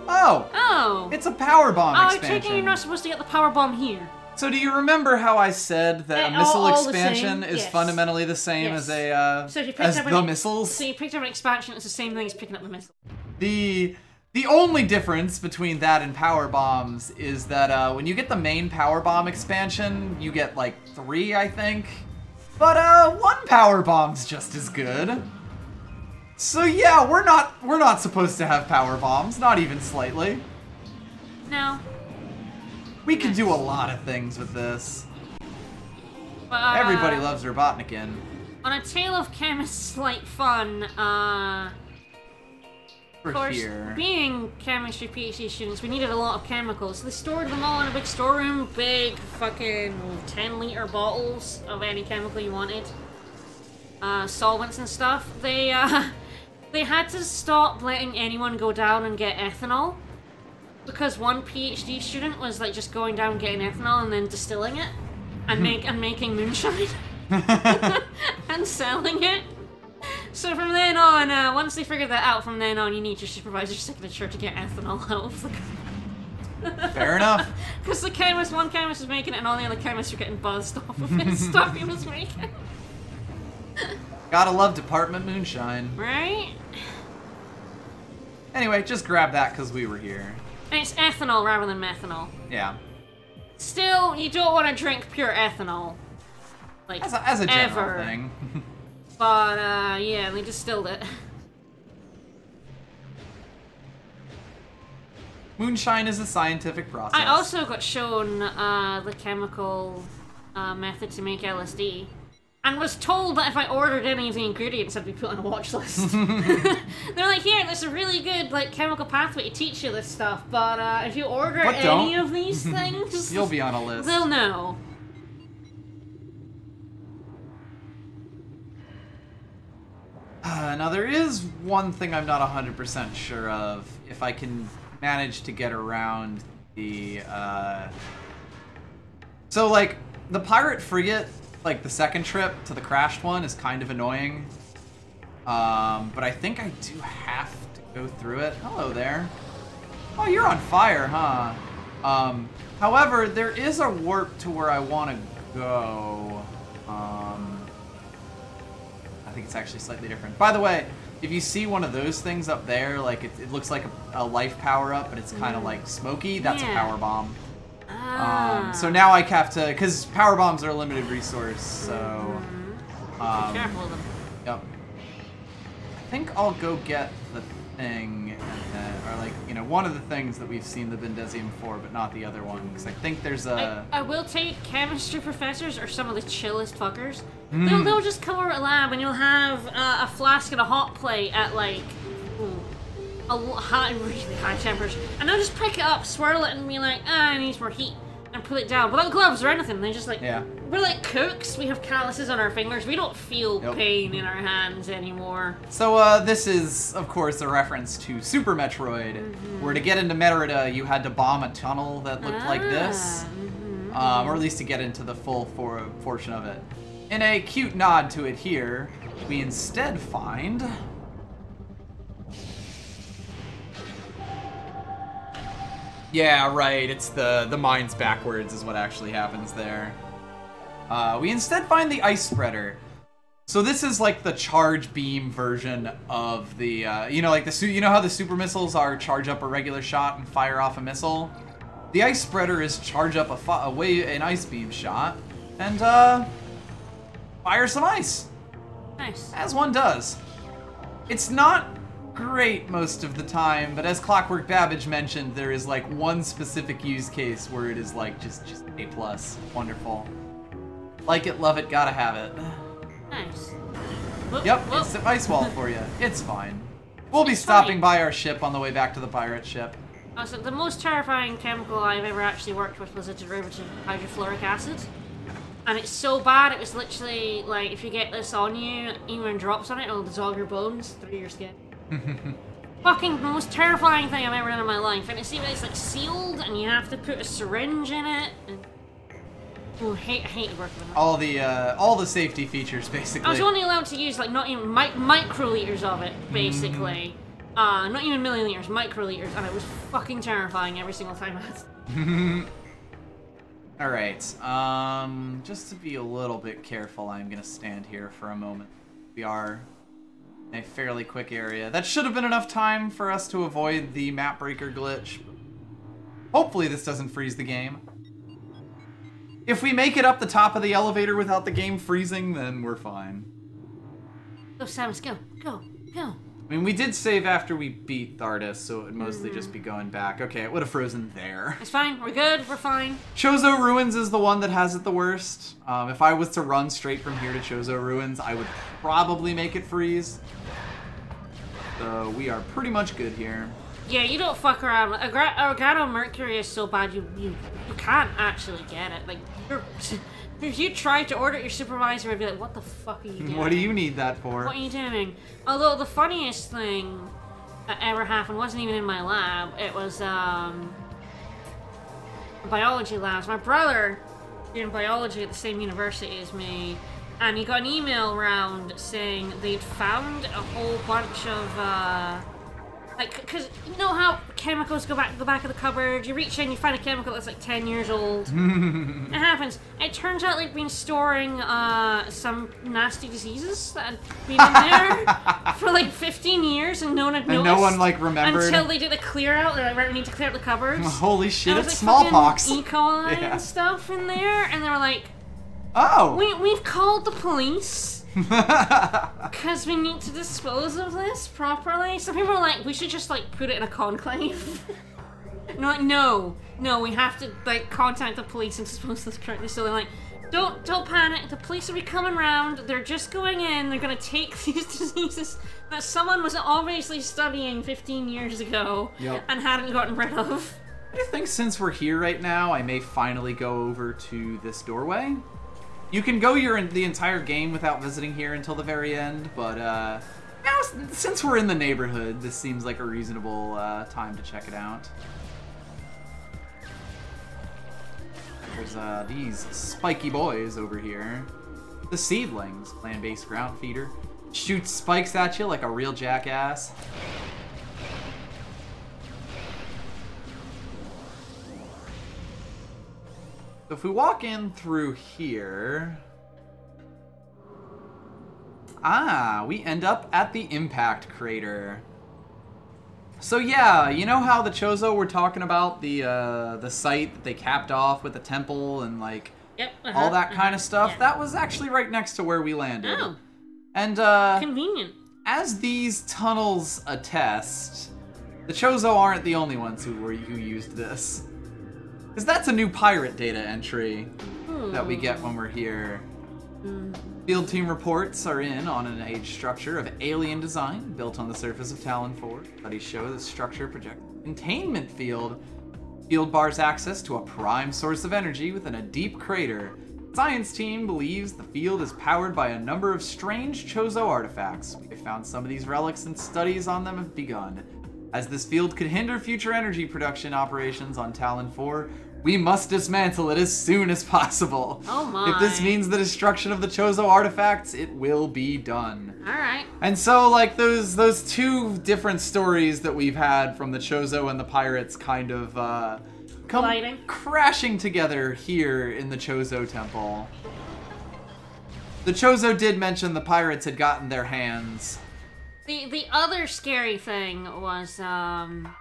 Oh! Oh! It's a power bomb expansion. I'm taking you're not supposed to get the power bomb here. So do you remember how I said that a missile expansion is fundamentally the same as a so if you as the missiles? So you picked up an expansion, it's the same thing as picking up the missile. The only difference between that and power bombs is that when you get the main power bomb expansion, you get like 3, I think. But 1 power bomb's just as good. So yeah, we're not supposed to have power bombs, not even slightly. No. We can do a lot of things with this. But, everybody loves Robotnikin. On a tale of chemists like fun, of course, being chemistry PhD students, we needed a lot of chemicals. So they stored them all in a big storeroom, big fucking 10-liter bottles of any chemical you wanted. Solvents and stuff. They had to stop letting anyone go down and get ethanol. Because one PhD student was like just going down getting ethanol and then distilling it and making moonshine and selling it. So from then on, once they figured that out, from then on you need your supervisor's signature to get ethanol out of the Fair enough. Because one chemist was making it and all the other chemists were getting buzzed off of his stuff he was making. Gotta love Department Moonshine. Right? Anyway, just grab that because we were here. And it's ethanol rather than methanol. Yeah. Still, you don't want to drink pure ethanol. Like, as a general thing. But, yeah, they distilled it. Moonshine is a scientific process. I also got shown the chemical method to make LSD. And was told that if I ordered any of the ingredients, I'd be put on a watch list. They're like, here, there's a really good like chemical pathway to teach you this stuff, but if you order any of these things, you'll be on a list. They'll know. Now there is one thing I'm not 100% sure of. If I can manage to get around the, So like, the pirate frigate, like the second trip to the crashed one is kind of annoying. But I think I do have to go through it. Hello there. Oh, you're on fire, huh? However, there is a warp to where I want to go. I think it's actually slightly different. By the way, if you see one of those things up there, like it looks like a life power-up, but it's kind of like smoky, that's a power bomb. So now I have to, because power bombs are a limited resource, so... Be careful of them. Yep. I think I'll go get the thing, or like, you know, one of the things that we've seen the Bendesium for, but not the other one, because I think there's a... I will take chemistry professors are some of the chillest fuckers. They'll just come over at lab and you'll have a flask and a hot plate at like... really high temperature, and they'll just pick it up, swirl it, and be like, I need more heat, and put it down without gloves or anything. They just like, we're like cooks. We have calluses on our fingers. We don't feel pain in our hands anymore. So this is, of course, a reference to Super Metroid, where to get into Merida, you had to bomb a tunnel that looked like this, or at least to get into the full portion of it. In a cute nod to it here, we instead find... Yeah, right, it's the mines backwards is what actually happens there. We instead find the ice spreader. So this is like the charge beam version of the, you know, like you know how the super missiles are charge up a regular shot and fire off a missile? The ice spreader is charge up an ice beam shot and fire some ice. Nice. As one does. It's not great most of the time, but as Clockwork Babbage mentioned, there is like one specific use case where it is like just A+. Wonderful. Like it, love it, gotta have it. Nice. Yep, instant ice wall for you. It's fine. We'll be stopping by our ship on the way back to the pirate ship. So the most terrifying chemical I've ever actually worked with was a derivative of hydrofluoric acid. And it's so bad, it was literally like, if you get this on you, even drops on it, it'll dissolve your bones through your skin. Fucking the most terrifying thing I've ever done in my life. And it's like sealed, and you have to put a syringe in it. And... I hate working with them. All the safety features, basically. I was only allowed to use like not even microliters of it, basically. Not even milliliters, microliters, and it was fucking terrifying every single time I had to. Alright, just to be a little bit careful, I'm gonna stand here for a moment. We are in a fairly quick area. That should have been enough time for us to avoid the map breaker glitch. Hopefully this doesn't freeze the game. If we make it up the top of the elevator without the game freezing, then we're fine. Go, Samus, go, go, go. I mean, we did save after we beat Thardus, so it would mostly just be going back. Okay, it would have frozen there. It's fine. We're good. We're fine. Chozo Ruins is the one that has it the worst. If I was to run straight from here to Chozo Ruins, I would probably make it freeze. So we are pretty much good here. Yeah, you don't fuck around. Organo Mercury is so bad you can't actually get it. Like, if you tried to order it, your supervisor would be like, what the fuck are you doing? What do you need that for? What are you doing? Although the funniest thing that ever happened wasn't even in my lab. It was biology labs. My brother doing biology at the same university as me, and he got an email around saying they'd found a whole bunch of like, cause you know how chemicals go back to the back of the cupboard. You reach in, you find a chemical that's like 10 years old. It happens. It turns out they've been storing some nasty diseases that had been in there for like 15 years, and no one had noticed. And no one like remembered until they did a clear out. They're like, right, we need to clear out the cupboards. Holy shit! It's like smallpox. E. coli and stuff in there, and they were like, "Oh, we've called the police." Because we need to dispose of this properly. Some people are like, we should just like put it in a conclave. And like, no, we have to like contact the police and dispose of this correctly. So they're like, don't panic. The police will be coming round. They're just going in. They're gonna take these diseases that someone was obviously studying 15 years ago and hadn't gotten rid of. I think since we're here right now, I may finally go over to this doorway. You can go the entire game without visiting here until the very end, but now, since we're in the neighborhood, this seems like a reasonable time to check it out. There's these spiky boys over here. The seedlings, land-based ground feeder. Shoots spikes at you like a real jackass. So if we walk in through here... we end up at the impact crater. So yeah, you know how the Chozo were talking about the site that they capped off with the temple and like all that kind of stuff? Yeah. That was actually right next to where we landed. Oh. And convenient. As these tunnels attest, the Chozo aren't the only ones who used this. Because that's a new pirate data entry that we get when we're here. Field team reports are in on an age structure of alien design built on the surface of Talon 4. Studies show this structure projects a containment field. Field bars access to a prime source of energy within a deep crater. Science team believes the field is powered by a number of strange Chozo artifacts. We have found some of these relics and studies on them have begun. As this field could hinder future energy production operations on Talon 4, we must dismantle it as soon as possible. Oh my. If this means the destruction of the Chozo artifacts, it will be done. Alright. And so, like, those two different stories that we've had from the Chozo and the pirates kind of come crashing together here in the Chozo Temple. The Chozo did mention the pirates had gotten their hands. The other scary thing was one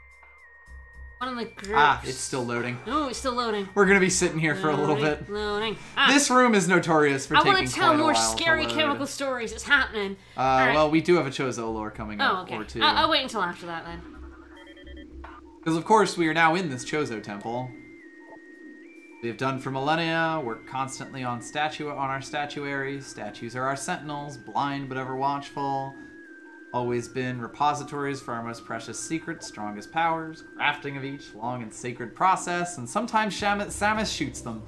of the groups. It's still loading. Oh, it's still loading. We're gonna be sitting here for a little bit. Loading. This room is notorious for taking quite a while. I want to tell more scary chemical stories. It's happening. Right. Well, we do have a Chozo lore coming up, or two. I'll wait until after that then. Because of course we are now in this Chozo Temple. We have done for millennia. We're constantly on our statuaries. Statues are our sentinels, blind but ever watchful. Always been repositories for our most precious secrets, strongest powers, crafting of each, long and sacred process, and sometimes Samus shoots them.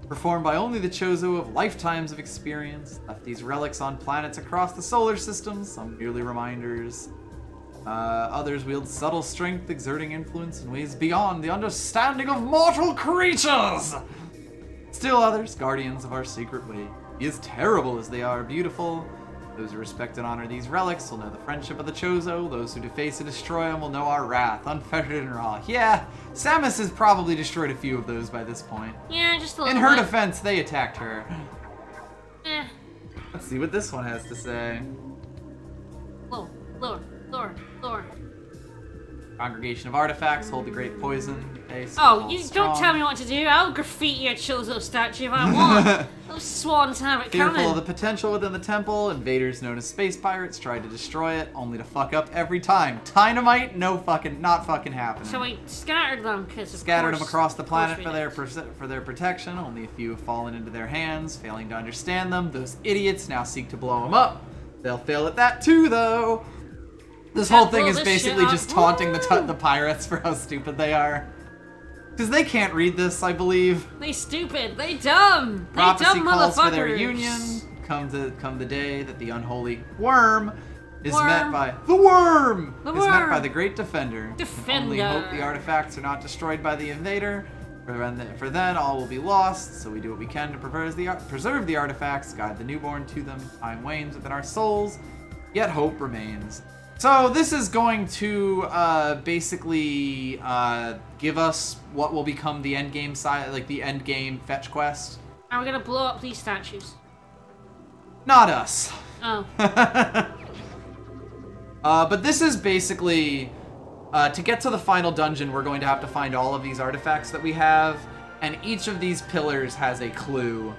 Performed by only the Chozo of lifetimes of experience, left these relics on planets across the solar system, some merely reminders. Others wield subtle strength, exerting influence in ways beyond the understanding of mortal creatures! Still others, guardians of our secret way. Be as terrible as they are beautiful. Those who respect and honor these relics will know the friendship of the Chozo. Those who deface and destroy them will know our wrath, unfettered and raw. Yeah, Samus has probably destroyed a few of those by this point. Yeah, just a little In her bit. defense, they attacked her. Eh. Let's see what this one has to say. Lower. Congregation of Artifacts hold the great poison. Oh, you don't tell me what to do. I'll graffiti a Chozo statue if I want. Those swans have it Fearful coming. of the potential within the temple, invaders known as space pirates tried to destroy it, only to fuck up every time. Dynamite, not fucking happening. So we scattered them because Scattered them across the planet for their protection. Only a few have fallen into their hands, failing to understand them. Those idiots now seek to blow them up. They'll fail at that too, though. This whole thing is basically just taunting the pirates for how stupid they are. Because they can't read this, I believe. They stupid. They dumb. Prophecy they dumb calls motherfuckers. for their union. Come the day that the unholy worm is met by the worm. Met by the great defender. Only hope the artifacts are not destroyed by the invader. For then all will be lost. So we do what we can to preserve the artifacts, guide the newborn to them. Time wanes within our souls, yet hope remains. So this is going to basically give us what will become the end game the end game fetch quest. Are we gonna blow up these statues? Not us. Oh. But this is basically to get to the final dungeon. We're going to have to find all of these artifacts that we have, and each of these pillars has a clue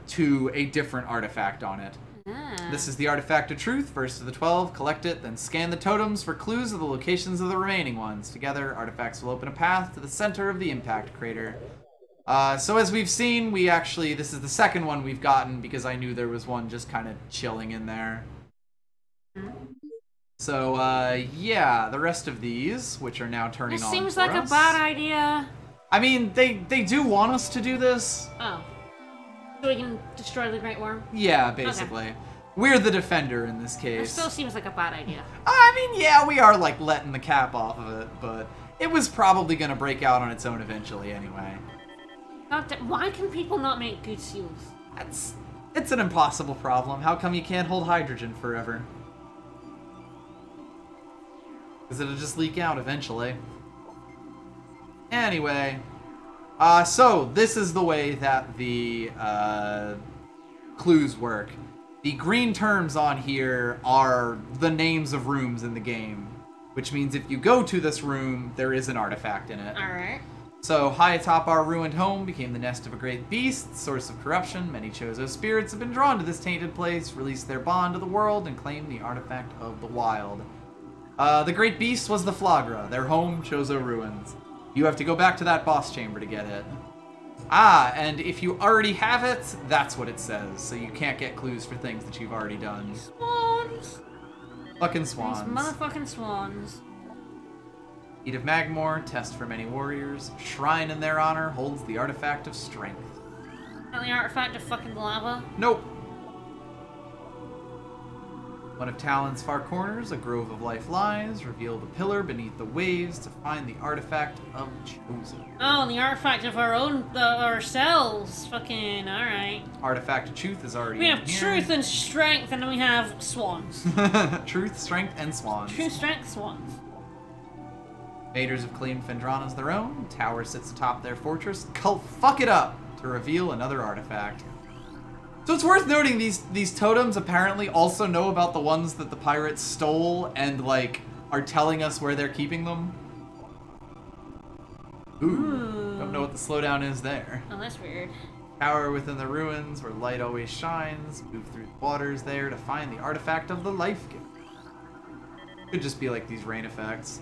to a different artifact on it. This is the Artifact of Truth, first of the 12. Collect it, then scan the totems for clues of the locations of the remaining ones. Together, artifacts will open a path to the center of the impact crater. So as we've seen, this is the second one we've gotten because I knew there was one just kind of chilling in there. So, yeah, the rest of these, which are now turning on for us. This seems like a bad idea. I mean, they do want us to do this. Oh. So we can destroy the Great Worm? Yeah, basically. Okay. We're the defender in this case. It still seems like a bad idea. I mean, yeah, we are, like, letting the cap off of it, but it was probably going to break out on its own eventually anyway. Why can people not make good seals? It's an impossible problem. How come you can't hold hydrogen forever? Because it'll just leak out eventually. Anyway... so this is the way that the clues work. The green terms on here are the names of rooms in the game, which means if you go to this room, there is an artifact in it. Alright. So, high atop our ruined home became the nest of a great beast, source of corruption. Many Chozo spirits have been drawn to this tainted place, released their bond to the world, and claimed the artifact of the wild. The great beast was the Flagra, their home, Chozo Ruins. You have to go back to that boss chamber to get it. And if you already have it, that's what it says. So you can't get clues for things that you've already done. Swans! Fucking swans. These motherfucking swans. Seed of Magmoor, test for many warriors. Shrine in their honor holds the artifact of strength. Not the artifact of fucking lava? Nope. One of Talon's far corners, a grove of life lies. Reveal the pillar beneath the waves to find the artifact of Chozo. Oh, the artifact of ourselves. Fucking, alright. Artifact of truth is already We have in here. truth and strength, and then we have swans. Truth, strength, and swans. Truth, strength, swans. Invaders have claimed Phendrana as their own. Tower sits atop their fortress. Fuck it up to reveal another artifact. So it's worth noting these totems apparently also know about the ones that the pirates stole and, like, are telling us where they're keeping them. Ooh. Don't know what the slowdown is there. Oh, that's weird. Tower within the ruins where light always shines. Move through the waters there to find the artifact of the life giver. Could just be like these rain effects.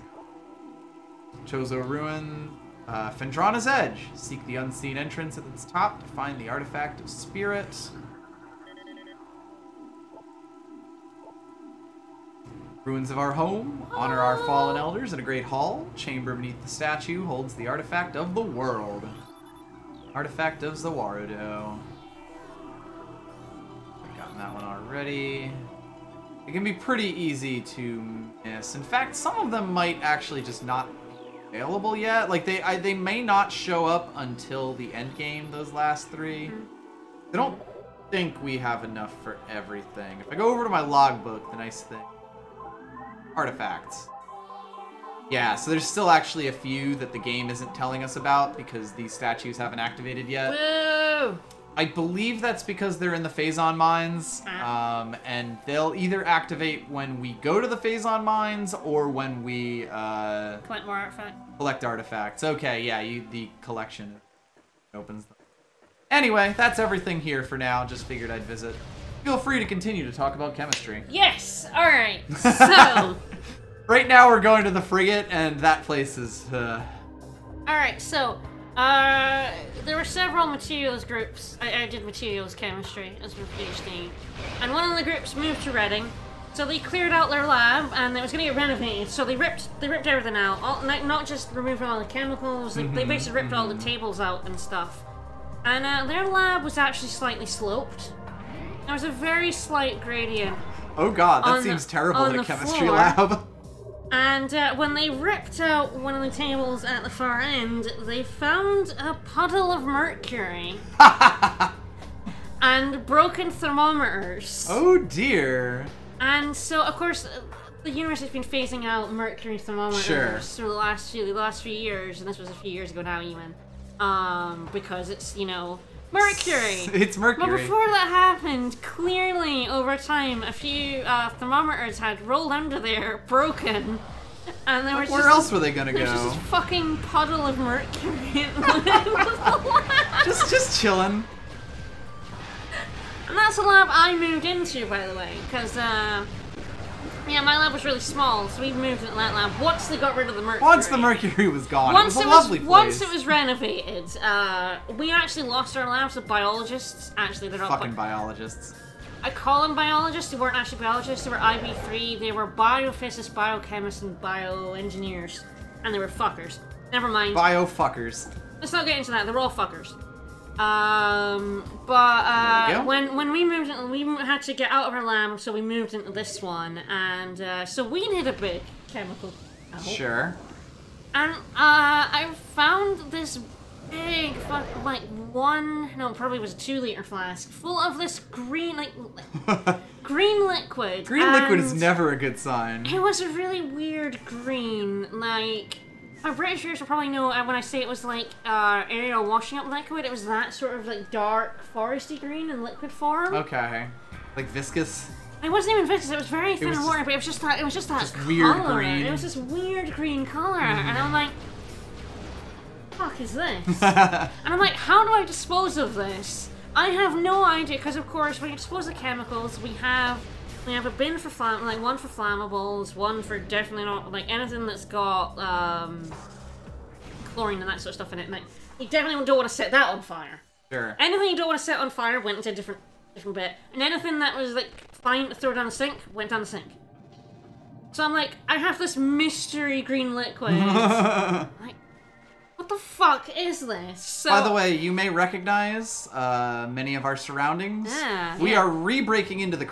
Chozo Ruin. Phendrana's Edge. Seek the unseen entrance at its top to find the artifact of spirit. Ruins of our home. Honor our fallen elders in a great hall. Chamber beneath the statue holds the artifact of the world. Artifact of Zawarudo. I've gotten that one already. It can be pretty easy to miss. In fact, some of them might actually just not be available yet. Like, they may not show up until the end game, those last three. They think we have enough for everything. If I go over to my logbook, the nice thing. Artifacts. Yeah, so there's still actually a few that the game isn't telling us about because these statues haven't activated yet. Woo! I believe that's because they're in the Phazon Mines, and they'll either activate when we go to the Phazon Mines or when we Collect more artifacts. collect artifacts. Okay, yeah, the collection opens them. Anyway, that's everything here for now. Just figured I'd visit. Feel free to continue to talk about chemistry. Yes! Alright, so... Right now we're going to the Frigate, and that place is... Alright, so... there were several materials groups. I did materials chemistry as my PhD. And one of the groups moved to Reading. So they cleared out their lab, and it was going to get renovated. So they ripped everything out. Not just removing all the chemicals, they basically ripped all the tables out and stuff. And their lab was actually slightly sloped. There was a very slight gradient. Oh god, that seems terrible in a chemistry floor. lab. And when they ripped out one of the tables at the far end, they found a puddle of mercury. And broken thermometers. Oh dear. And so, of course, the university's been phasing out mercury thermometers through the last few years, and this was a few years ago now even. Because it's, you know, mercury. It's mercury. But before that happened, clearly over time, a few thermometers had rolled under there, broken, and there was where else were they gonna go? There's just this fucking puddle of mercury. just chilling. And that's the lab I moved into, by the way, because yeah, my lab was really small, so we moved into that lab once they got rid of the mercury. Once the mercury was gone, it was a lovely place. Once it was renovated, we actually lost our labs with biologists. Actually, they're not fucking biologists. I call them biologists. They weren't actually biologists. They were IB3. They were biophysicists, biochemists, and bioengineers, and they were fuckers. Never mind. Biofuckers. Let's not get into that. They're all fuckers. When we moved in, we had to get out of our lab, so we moved into this one, and so we did a big chemical out. Sure. And I found this big, probably was a 2-liter flask full of this green, green liquid. Green liquid is never a good sign. It was a really weird green, like. I'm pretty sure you'll probably know when I say it was like aerial washing up liquid, it was that sort of like dark foresty green in liquid form. Okay. Like viscous? It wasn't even viscous, it was very thin and water, but it was just that color. Weird green. It was this weird green color, and I'm like, fuck is this? And I'm like, how do I dispose of this? I have no idea, because of course when you dispose of chemicals, we have a bin for one for flammables, one for definitely not anything that's got chlorine and that sort of stuff in it. Like, you definitely don't want to set that on fire. Sure. Anything you don't want to set on fire went into a different bit, and anything that was fine to throw down the sink went down the sink. So I'm like, I have this mystery green liquid. What the fuck is this? So, by the way, you may recognize many of our surroundings. We are re-breaking into the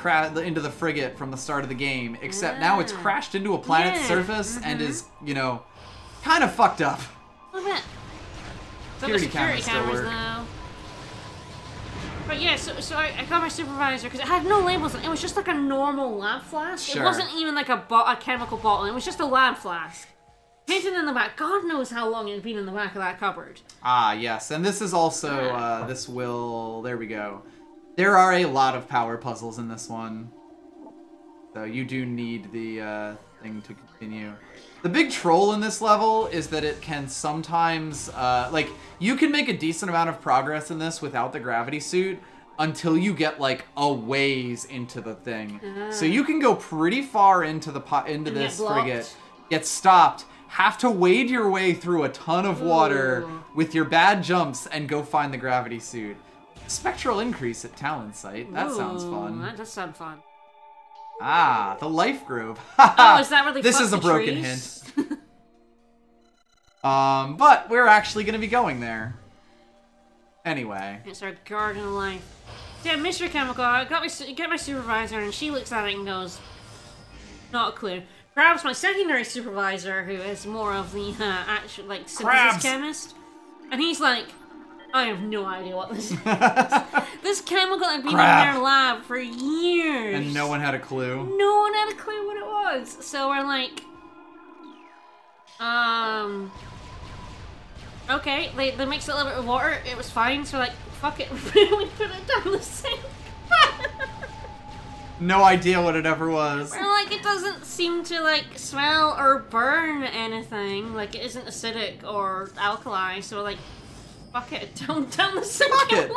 frigate from the start of the game, except now it's crashed into a planet's surface and is, kind of fucked up. A little bit. Security cameras though. But yeah, so I got my supervisor, because it had no labels. It was just like a normal lab flask. Sure. It wasn't even like a chemical bottle. It was just a lab flask. Painted in the back. God knows how long it had been in the back of that cupboard. Ah, yes. And this is also, there we go. There are a lot of power puzzles in this one. So you do need the thing to continue. The big troll in this level is that it can sometimes, you can make a decent amount of progress in this without the gravity suit until you get, a ways into the thing. So you can go pretty far into this frigate, get stopped, have to wade your way through a ton of water with your bad jumps and go find the gravity suit. Spectral increase at Talon Site. That sounds fun. That does sound fun. Ah, the life grove. Oh, is that where they This is a broken hint. But we're actually going to be going there. Anyway. It's our garden of life. Yeah, Mr. Chemical, I get my supervisor, and she looks at it and goes, not a clue. Grabs my secondary supervisor, who is more of the actual synthesis chemist, and he's like, I have no idea what this is. This chemical had been in their lab for years. And no one had a clue. No one had a clue what it was. So we're like, okay, they mixed a little bit of water. It was fine. So we're like, fuck it. We put it down the sink. No idea what it ever was. We're like, it doesn't seem to like smell or burn anything. Like it isn't acidic or alkali. So we're like, fuck it, down the sink. Fuck it.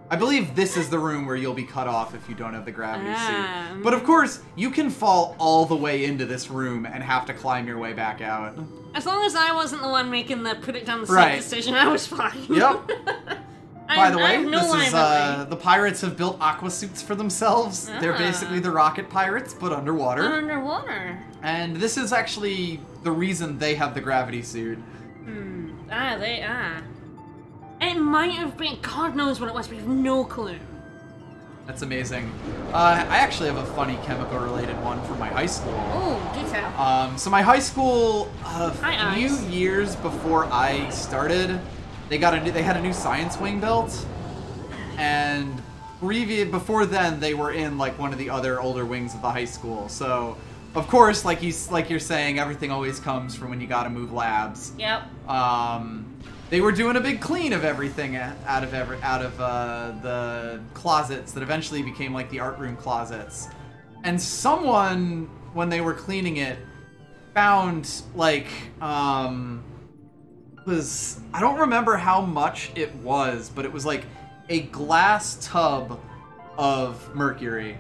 I believe this is the room where you'll be cut off if you don't have the gravity suit. But of course, you can fall all the way into this room and have to climb your way back out. As long as I wasn't the one making the put it down the sink decision, I was fine. Yep. By the way, this is, the pirates have built aqua suits for themselves. They're basically the rocket pirates, but underwater. Underwater. And this is actually the reason they have the gravity suit. It might have been, God knows what it was, we have no clue. That's amazing. I actually have a funny chemical related one from my high school. Oh, do tell. So my high school, a few years before I started, they had a new science wing built, and before then they were in like one of the other older wings of the high school. So, of course, like you're saying, everything always comes from when you gotta move labs. Yep. They were doing a big clean of everything out of the closets that eventually became like the art room closets, and someone, when they were cleaning it, found like I don't remember how much it was, but it was like a glass tub of mercury,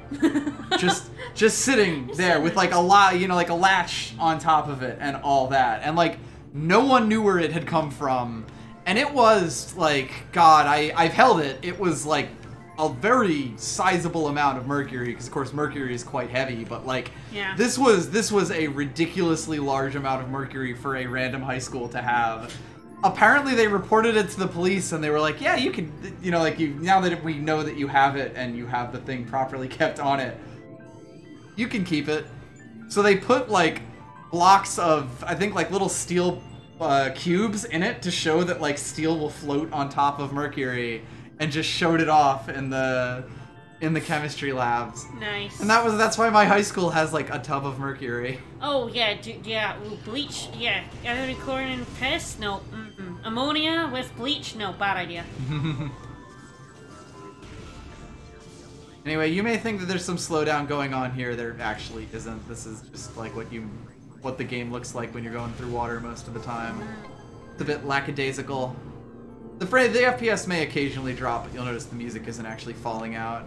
just sitting there with like a like a latch on top of it and all that, and like no one knew where it had come from, and it was like, God, I've held it. It was like a very sizable amount of mercury, because of course mercury is quite heavy, but like this was a ridiculously large amount of mercury for a random high school to have. Apparently they reported it to the police, and they were like, yeah, you can, now that we know that you have it and you have the thing properly kept on it, you can keep it. So they put like blocks of, I think, like little steel cubes in it to show that like steel will float on top of mercury, and just showed it off in the chemistry labs. Nice. And that's why my high school has like a tub of mercury. Oh yeah, bleach. Yeah, iodine, chlorine, and piss. No. Ammonia with bleach. No, bad idea. Anyway, you may think that there's some slowdown going on here. There actually isn't. This is just like what the game looks like when you're going through water most of the time. It's a bit lackadaisical. The FPS may occasionally drop, but you'll notice the music isn't actually falling out.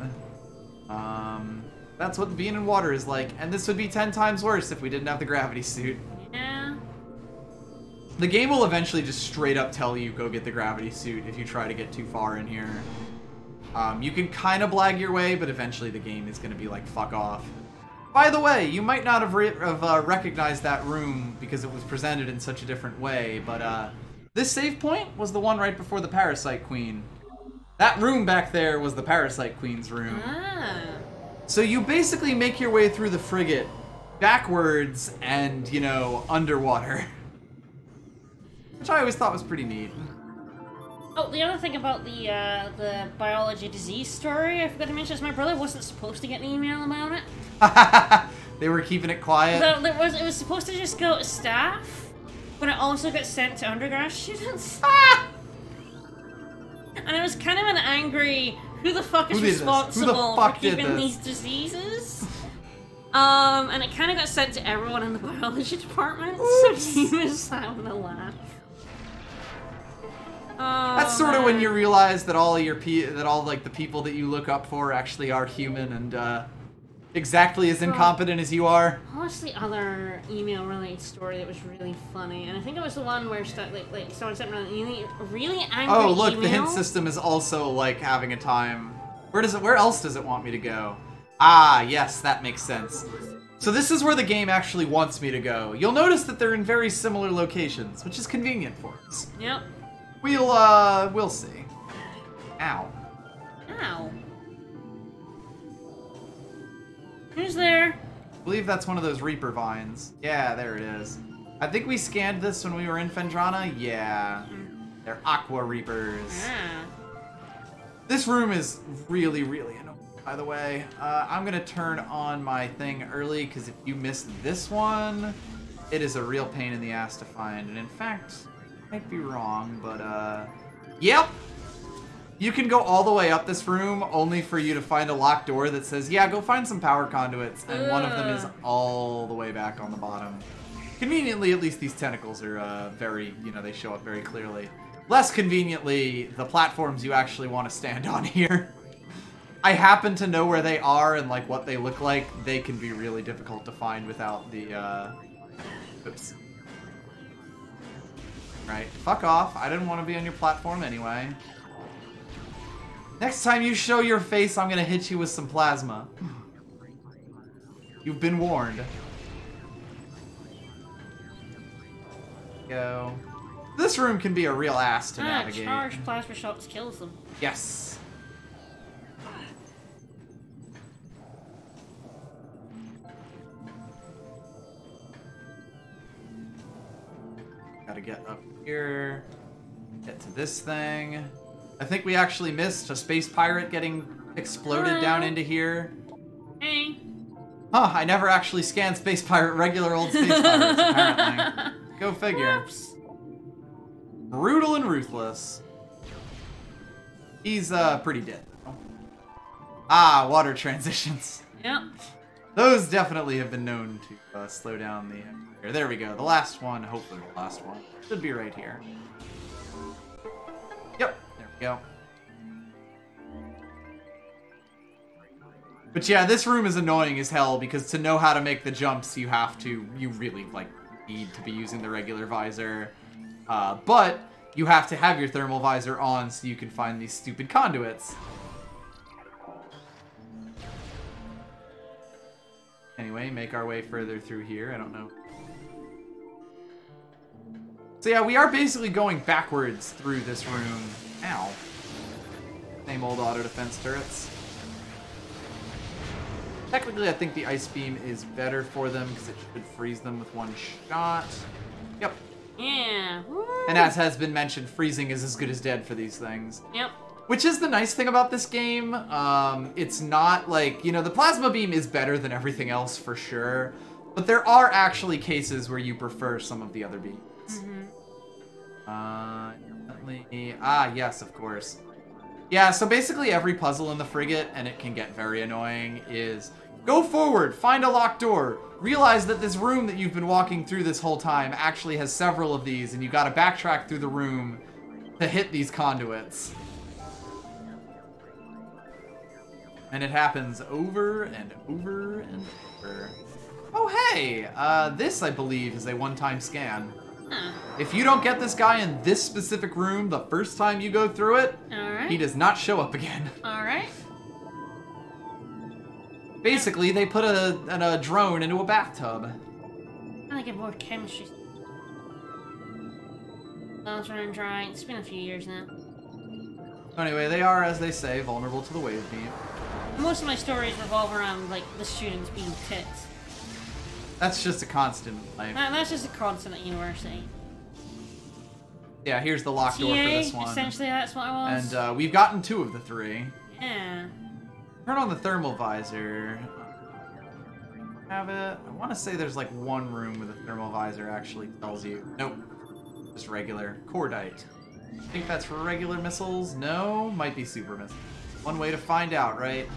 That's what being in water is like, and this would be 10 times worse if we didn't have the gravity suit. Yeah. The game will eventually just straight up tell you, go get the gravity suit if you try to get too far in here. You can kind of blag your way, but eventually the game is going to be like, fuck off. By the way, you might not have recognized that room because it was presented in such a different way, but this save point was the one right before the Parasite Queen. That room back there was the Parasite Queen's room. So you basically make your way through the frigate backwards and, underwater. Which I always thought was pretty neat. Oh, the other thing about the biology disease story I forgot to mention is my brother wasn't supposed to get an email about it. They were keeping it quiet? It was supposed to just go to staff, but it also got sent to undergrad students. And it was kind of an angry, who the fuck is responsible for keeping these diseases? And it kind of got sent to everyone in the biology department, so he was having a laugh. That's sort of when you realize that all the people that you look up for actually are human and exactly as incompetent as you are. What was the other email-related story that was really funny? And I think it was the one where someone sent me a really angry Oh, look, email. the hint system is also like having a time. Where else does it want me to go? Ah, yes, that makes sense. So this is where the game actually wants me to go. You'll notice that they're in very similar locations, which is convenient for us. Yep. We'll see. Ow. Ow. Who's there? I believe that's one of those Reaper vines. Yeah, there it is. I think we scanned this when we were in Fendrana. Yeah. They're Aqua Reapers. Ah. This room is really, really annoying, by the way. I'm gonna turn on my thing early, because if you miss this one, it is a real pain in the ass to find. And in fact, I might be wrong, but yep! You can go all the way up this room only for you to find a locked door that says, yeah, go find some power conduits, and one of them is all the way back on the bottom. Conveniently, at least these tentacles are very, you know, they show up very clearly. Less conveniently, the platforms you actually want to stand on here. I happen to know where they are and like what they look like. They can be really difficult to find without the, oops. Right, fuck off. I didn't want to be on your platform anyway. Next time you show your face, I'm gonna hit you with some plasma. You've been warned. Go. This room can be a real ass to navigate. Charged plasma shots kills them. Yes. Gotta get up here. Get to this thing. I think we actually missed a space pirate getting exploded down into here. Hey. Huh, I never actually scanned space pirate, regular old space pirates, apparently. Go figure. Whoops. Brutal and ruthless. He's, pretty dead, though. Ah, water transitions. Yep. Those definitely have been known to slow down the... There we go, the last one, hopefully the last one. Should be right here. Yep, there we go. But yeah, this room is annoying as hell because to know how to make the jumps, you really, like, need to be using the regular visor. But you have to have your thermal visor on so you can find these stupid conduits. Anyway, make our way further through here. I don't know. So yeah, we are basically going backwards through this room. Ow. Same old auto defense turrets. Technically, I think the ice beam is better for them because it should freeze them with one shot. Yep. Yeah. Woo. And as has been mentioned, freezing is as good as dead for these things. Yep. Which is the nice thing about this game. It's not like, you know, the plasma beam is better than everything else for sure. But there are actually cases where you prefer some of the other beams. Yes, of course. Yeah, so basically every puzzle in the Frigate, and it can get very annoying, is go forward, find a locked door, realize that this room that you've been walking through this whole time actually has several of these, and you gotta backtrack through the room to hit these conduits. And it happens over and over and over. Oh hey, this I believe is a one-time scan. If you don't get this guy in this specific room the first time you go through it, he does not show up again. Alright. Basically, they put a drone into a bathtub. I get more chemistry. Bones running dry. It's been a few years now. Anyway, they are, as they say, vulnerable to the wave beam. Most of my stories revolve around, like, the students being tits. That's just a constant in life. That's just a constant at university. Yeah, here's the locked door for this one. Essentially, that's what it was. And we've gotten 2 of the 3. Yeah. Turn on the thermal visor. Have it. I want to say there's like one room where the thermal visor actually tells you. Nope. Just regular. Cordite. I think that's for regular missiles. No, might be super missiles. One way to find out, right?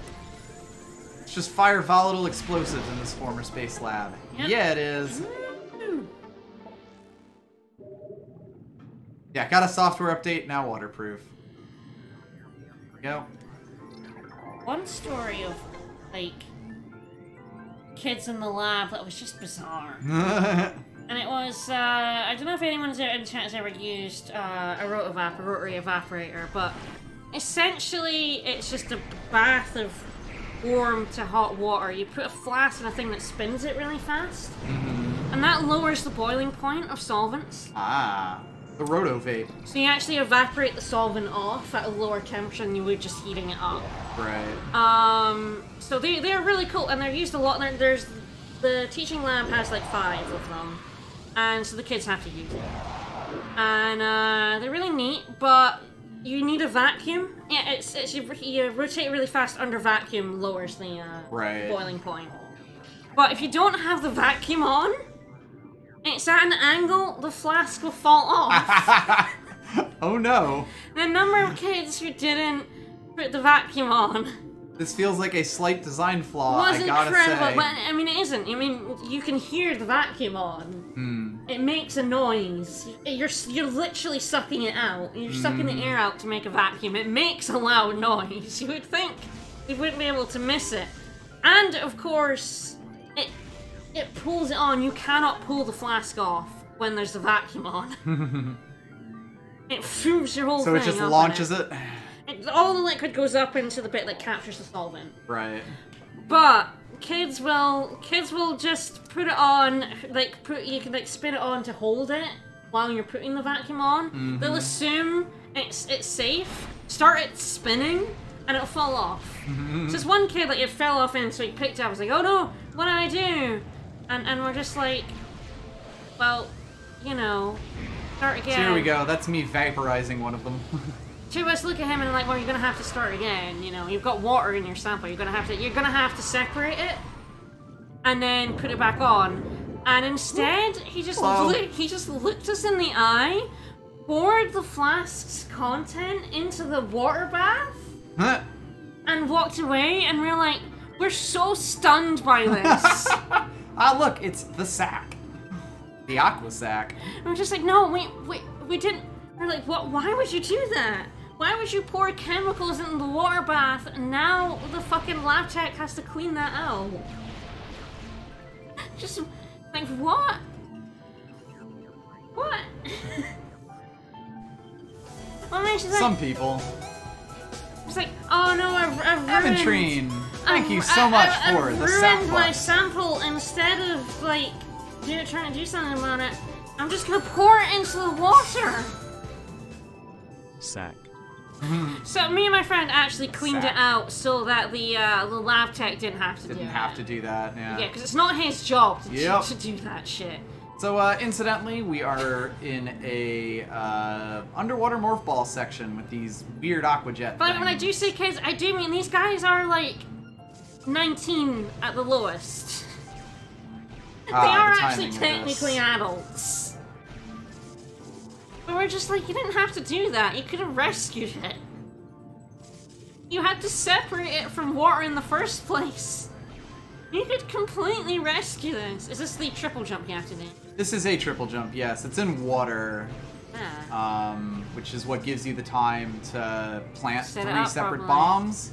It's just fire volatile explosives in this former space lab. Yep. Yeah, it is. Yeah, got a software update, now waterproof. There we go. One story of, like, kids in the lab that was just bizarre. And it was, I don't know if anyone in chat has ever used a rotary evaporator, but essentially it's just a bath of warm to hot water. You put a flask in a thing that spins it really fast, and that lowers the boiling point of solvents. Ah, the roto-vape. So you actually evaporate the solvent off at a lower temperature than you would just heating it up. Right. So they're really cool, and they're used a lot. There's the teaching lab has like 5 of them, and so the kids have to use it. And they're really neat, but you need a vacuum. Yeah, you rotate really fast under vacuum, lowers the boiling point. But if you don't have the vacuum on, it's at an angle, the flask will fall off. Oh no. The number of kids who didn't put the vacuum on. This feels like a slight design flaw, I gotta incredible, say. but I mean it isn't. I mean, you can hear the vacuum on. It makes a noise. You're literally sucking it out. You're sucking the air out to make a vacuum. It makes a loud noise. You would think you wouldn't be able to miss it. And of course, it pulls it on. You cannot pull the flask off when there's the vacuum on. It fools your whole thing. So it just launches it? All the liquid goes up into the bit that captures the solvent. Right. But kids will just put it on, you can like spin it on to hold it while you're putting the vacuum on. They'll assume it's safe, start it spinning, and it'll fall off. So this one kid, like, it fell off in, so he picked it up. I was like, oh no, what do I do? And we're just like, well, you know, start again. So here we go. That's me vaporizing one of them. Two of us look at him and like, well, you're gonna have to start again. You know, you've got water in your sample. You're gonna have to separate it, and then put it back on. And instead, he just looked us in the eye, poured the flask's content into the water bath, and walked away. And we're like, we're so stunned by this. Ah, look, it's the sack, the aqua sack. And we're just like, no, we didn't. We're like, what? Why would you do that? Why would you pour chemicals in the water bath and now the fucking lab tech has to clean that out? Just, like, what? What? What makes you think? Some people. It's like, oh no, I've ruined... Evantrine, thank you so much for the sack ruined my sample. Instead of, like, trying to do something about it, I'm just gonna pour it into the water. Sack. So me and my friend actually cleaned it out so that the lab tech didn't have to do that, yeah. Yeah, because it's not his job to do that shit. So, incidentally, we are in a underwater morph ball section with these weird aqua jet But things. when I do say kids, I do mean these guys are like 19 at the lowest. They are actually technically adults. But we're just like, you didn't have to do that. You could have rescued it. You had to separate it from water in the first place. You could completely rescue this. Is this the triple jump you have to do? This is a triple jump, yes. It's in water, which is what gives you the time to plant 3 separate bombs.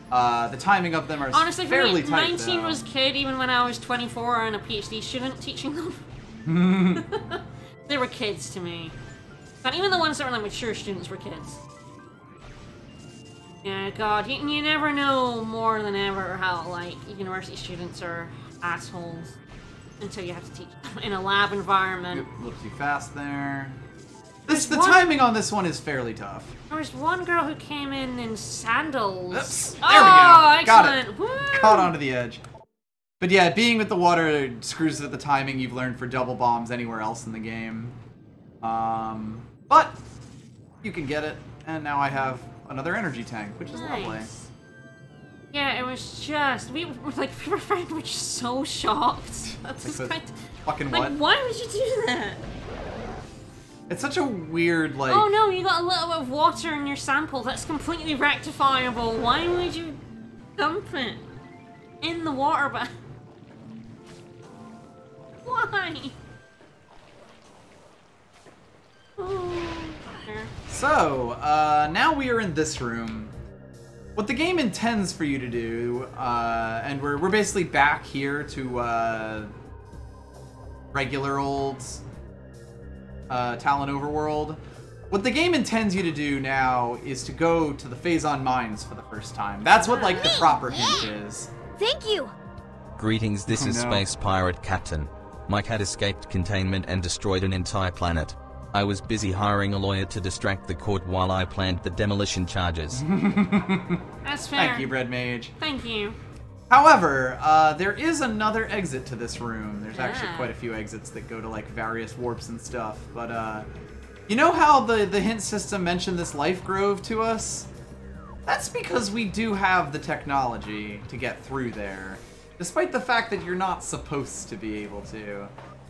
The timing of them are fairly tight, 19 was kid even when I was 24 and a PhD student teaching them. They were kids to me. But even the ones that were like mature students were kids. Yeah, God, you never know more than ever how, like, university students are assholes until you have to teach them in a lab environment. A little too fast there. The timing on this one is fairly tough. There was one girl who came in sandals. Oops, there we go. Excellent. Got it. Woo! Caught onto the edge. But yeah, being with the water screws with the timing you've learned for double bombs anywhere else in the game. But you can get it, and now I have another energy tank, which is lovely. Yeah, it was just we were just so shocked. That's like kind of, fucking like, what? Why would you do that? It's such a weird, like... Oh no, you got a little bit of water in your sample. That's completely rectifiable. Why would you dump it in the water bath? Why? Oh, so, now we are in this room. What the game intends for you to do, and we're basically back here to regular old Talon Overworld. What the game intends you to do now is to go to the Phazon Mines for the first time. That's what, like, the proper hint is. Thank you! Greetings, this is Space Pirate Captain. My cat escaped containment and destroyed an entire planet. I was busy hiring a lawyer to distract the court while I planned the demolition charges. That's fair. Thank you, Bread Mage. Thank you. However, there is another exit to this room. There's actually quite a few exits that go to like various warps and stuff. But you know how the hint system mentioned this life grove to us? That's because we do have the technology to get through there, despite the fact that you're not supposed to be able to.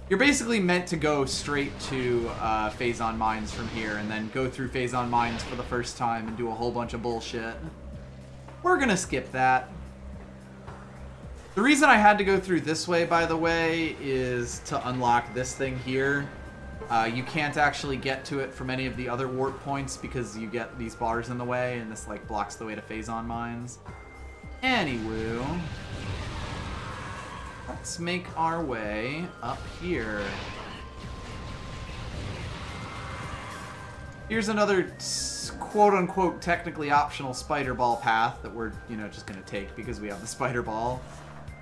You're basically meant to go straight to Phazon Mines from here, and then go through Phazon Mines for the first time and do a whole bunch of bullshit. We're gonna skip that. The reason I had to go through this way, by the way, is to unlock this thing here. You can't actually get to it from any of the other warp points because you get these bars in the way, and this like blocks the way to Phazon Mines. Anywho, let's make our way up here. Here's another quote-unquote technically optional spider ball path that we're, you know, just gonna take because we have the spider ball.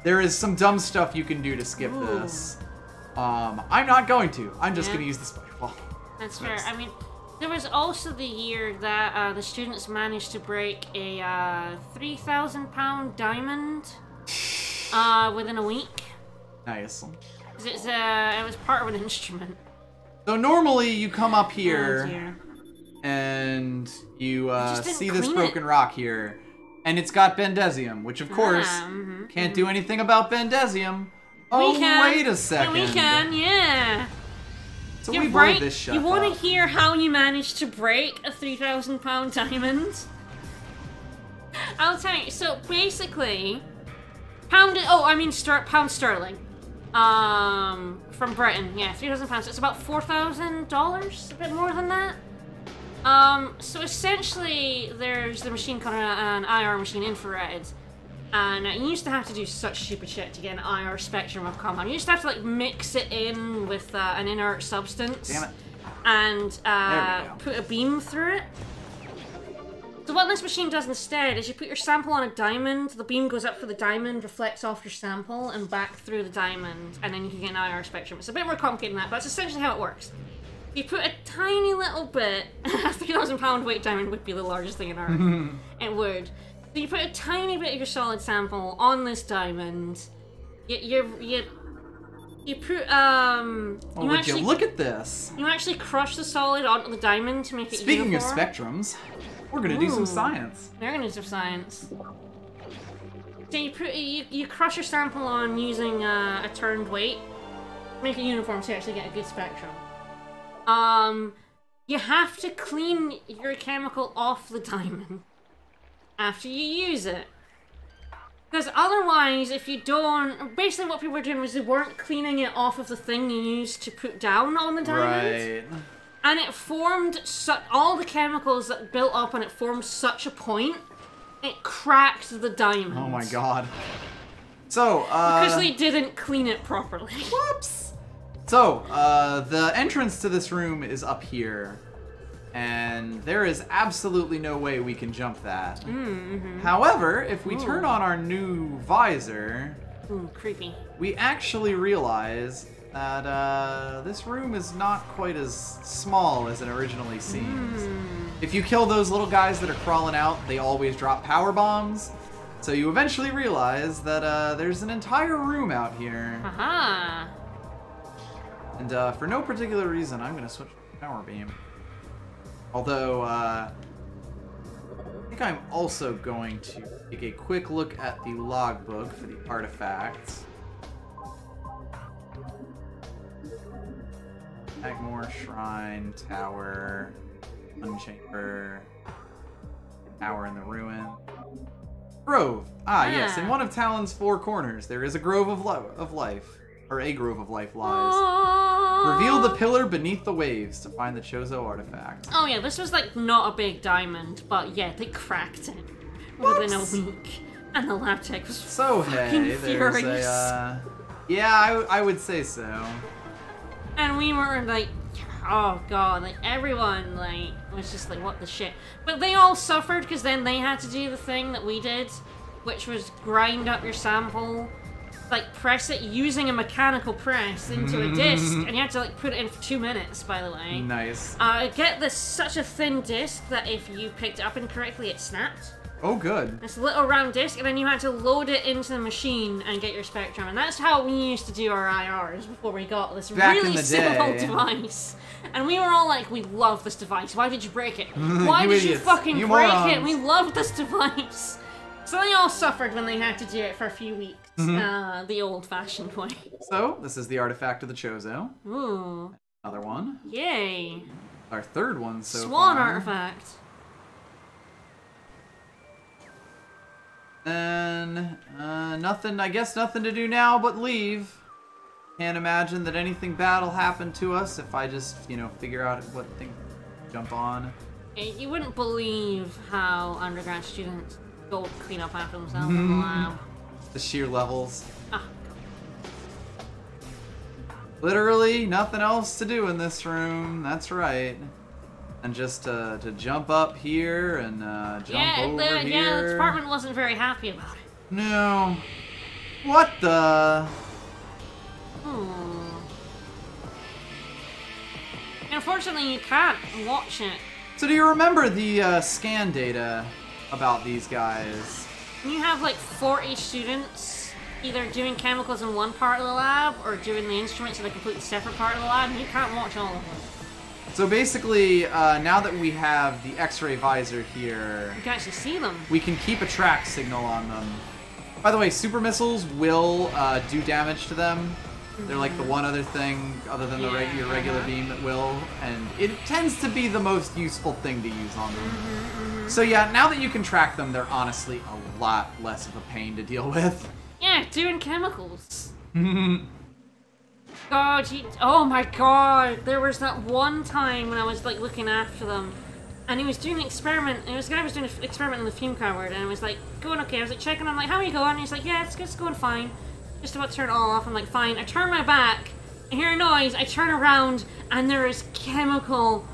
There is some dumb stuff you can do to skip this. I'm not going to. I'm just gonna use the spider ball. That's fair. I mean, there was also the year that the students managed to break a 3,000-pound diamond within a week. Nice. It was part of an instrument. So normally you come up here and you see this broken rock here, and it's got Bendesium, which of course can't do anything about Bendesium. Oh, wait a second. Yeah, we can, yeah. So we blow this shit up. You want to hear how you managed to break a 3,000-pound diamond? I'll tell you. So basically, pound sterling. From Britain, yeah, 3,000 pounds. It's about $4,000, a bit more than that. So essentially, there's the machine called an IR machine, infrared, and you used to have to do such stupid shit to get an IR spectrum of compound. You used to have to like mix it in with an inert substance, and put a beam through it. So what this machine does instead is you put your sample on a diamond, the beam goes up for the diamond, reflects off your sample, and back through the diamond, and then you can get an IR spectrum. It's a bit more complicated than that, but that's essentially how it works. You put a tiny little bit, a 3,000-pound weight diamond would be the largest thing in Earth. It would. So you put a tiny bit of your solid sample on this diamond, you put, would you look at this? You actually crush the solid onto the diamond to make it Speaking uniform. of spectrums, we're gonna do some science. We're gonna do some science. So you crush your sample on using a turned weight, make it uniform so you actually get a good spectrum. You have to clean your chemical off the diamond after you use it. Because otherwise, if you don't... Basically what people were doing was they weren't cleaning it off of the thing you used to put down on the diamond. Right. And it formed all the chemicals that built up and it formed such a point, it cracked the diamond. Oh my god. So, because they didn't clean it properly. Whoops! So, the entrance to this room is up here, and there is absolutely no way we can jump that. However, if we turn on our new visor, creepy. We actually realize that this room is not quite as small as it originally seems. If you kill those little guys that are crawling out, they always drop power bombs. So you eventually realize that there's an entire room out here. Aha! And for no particular reason, I'm going to switch to the power beam. Although, I think I'm also going to take a quick look at the logbook for the artifacts. Magmoor Shrine, Tower, Unchamber, Tower in the Ruin. Grove! Yes, in one of Talon's 4 corners, there is a Grove of Life. Or a Grove of Life lies. Reveal the pillar beneath the waves to find the Chozo artifact. Oh yeah, this was like not a big diamond, but yeah, they cracked it within a week. And the lab tech was fucking furious. Yeah, I would say so. And we were like, oh god, like everyone like was just like, what the shit. But they all suffered because then they had to do the thing that we did, which was grind up your sample, like press it using a mechanical press into a disc, and you had to like put it in for 2 minutes, by the way. Nice. Get this such a thin disc that if you picked it up incorrectly, it snapped. Oh, good. This little round disc, and then you had to load it into the machine and get your spectrum. And that's how we used to do our IRs before we got this really simple device. And we were all like, we love this device. Why did you break it? Why did you fucking break it? We love this device. So they all suffered when they had to do it for a few weeks. The old-fashioned way. So, this is the artifact of the Chozo. Ooh. Another one. Yay. Our third one so Swan far. artifact. And nothing, I guess nothing to do now but leave. Can't imagine that anything bad will happen to us if I just, you know, figure out what thing to jump on. You wouldn't believe how undergrad students go clean up after themselves in the lab. The sheer levels. Ah. Literally nothing else to do in this room, that's right. And just to jump up here and jump over here. Yeah, the department wasn't very happy about it. No. What the? Unfortunately, you can't watch it. So do you remember the scan data about these guys? You have like 40 students either doing chemicals in one part of the lab or doing the instruments in a completely separate part of the lab, and you can't watch all of them. So basically, now that we have the X-ray visor here, You can actually see them. we can keep a track signal on them. By the way, super missiles will do damage to them. They're like the one other thing, other than your regular beam, that will, and it tends to be the most useful thing to use on them. So yeah, now that you can track them, they're honestly a lot less of a pain to deal with. Yeah, doing chemicals. God, oh my god, there was that one time when I was like looking after them, and he was doing an experiment, and this guy was doing an experiment in the fume cupboard, and I was like, going okay, I was like checking, I'm like, how are you going? And he's like, yeah, it's going fine. Just about to turn it all off, I'm like, fine. I turn my back, I hear a noise, I turn around, and there is chemical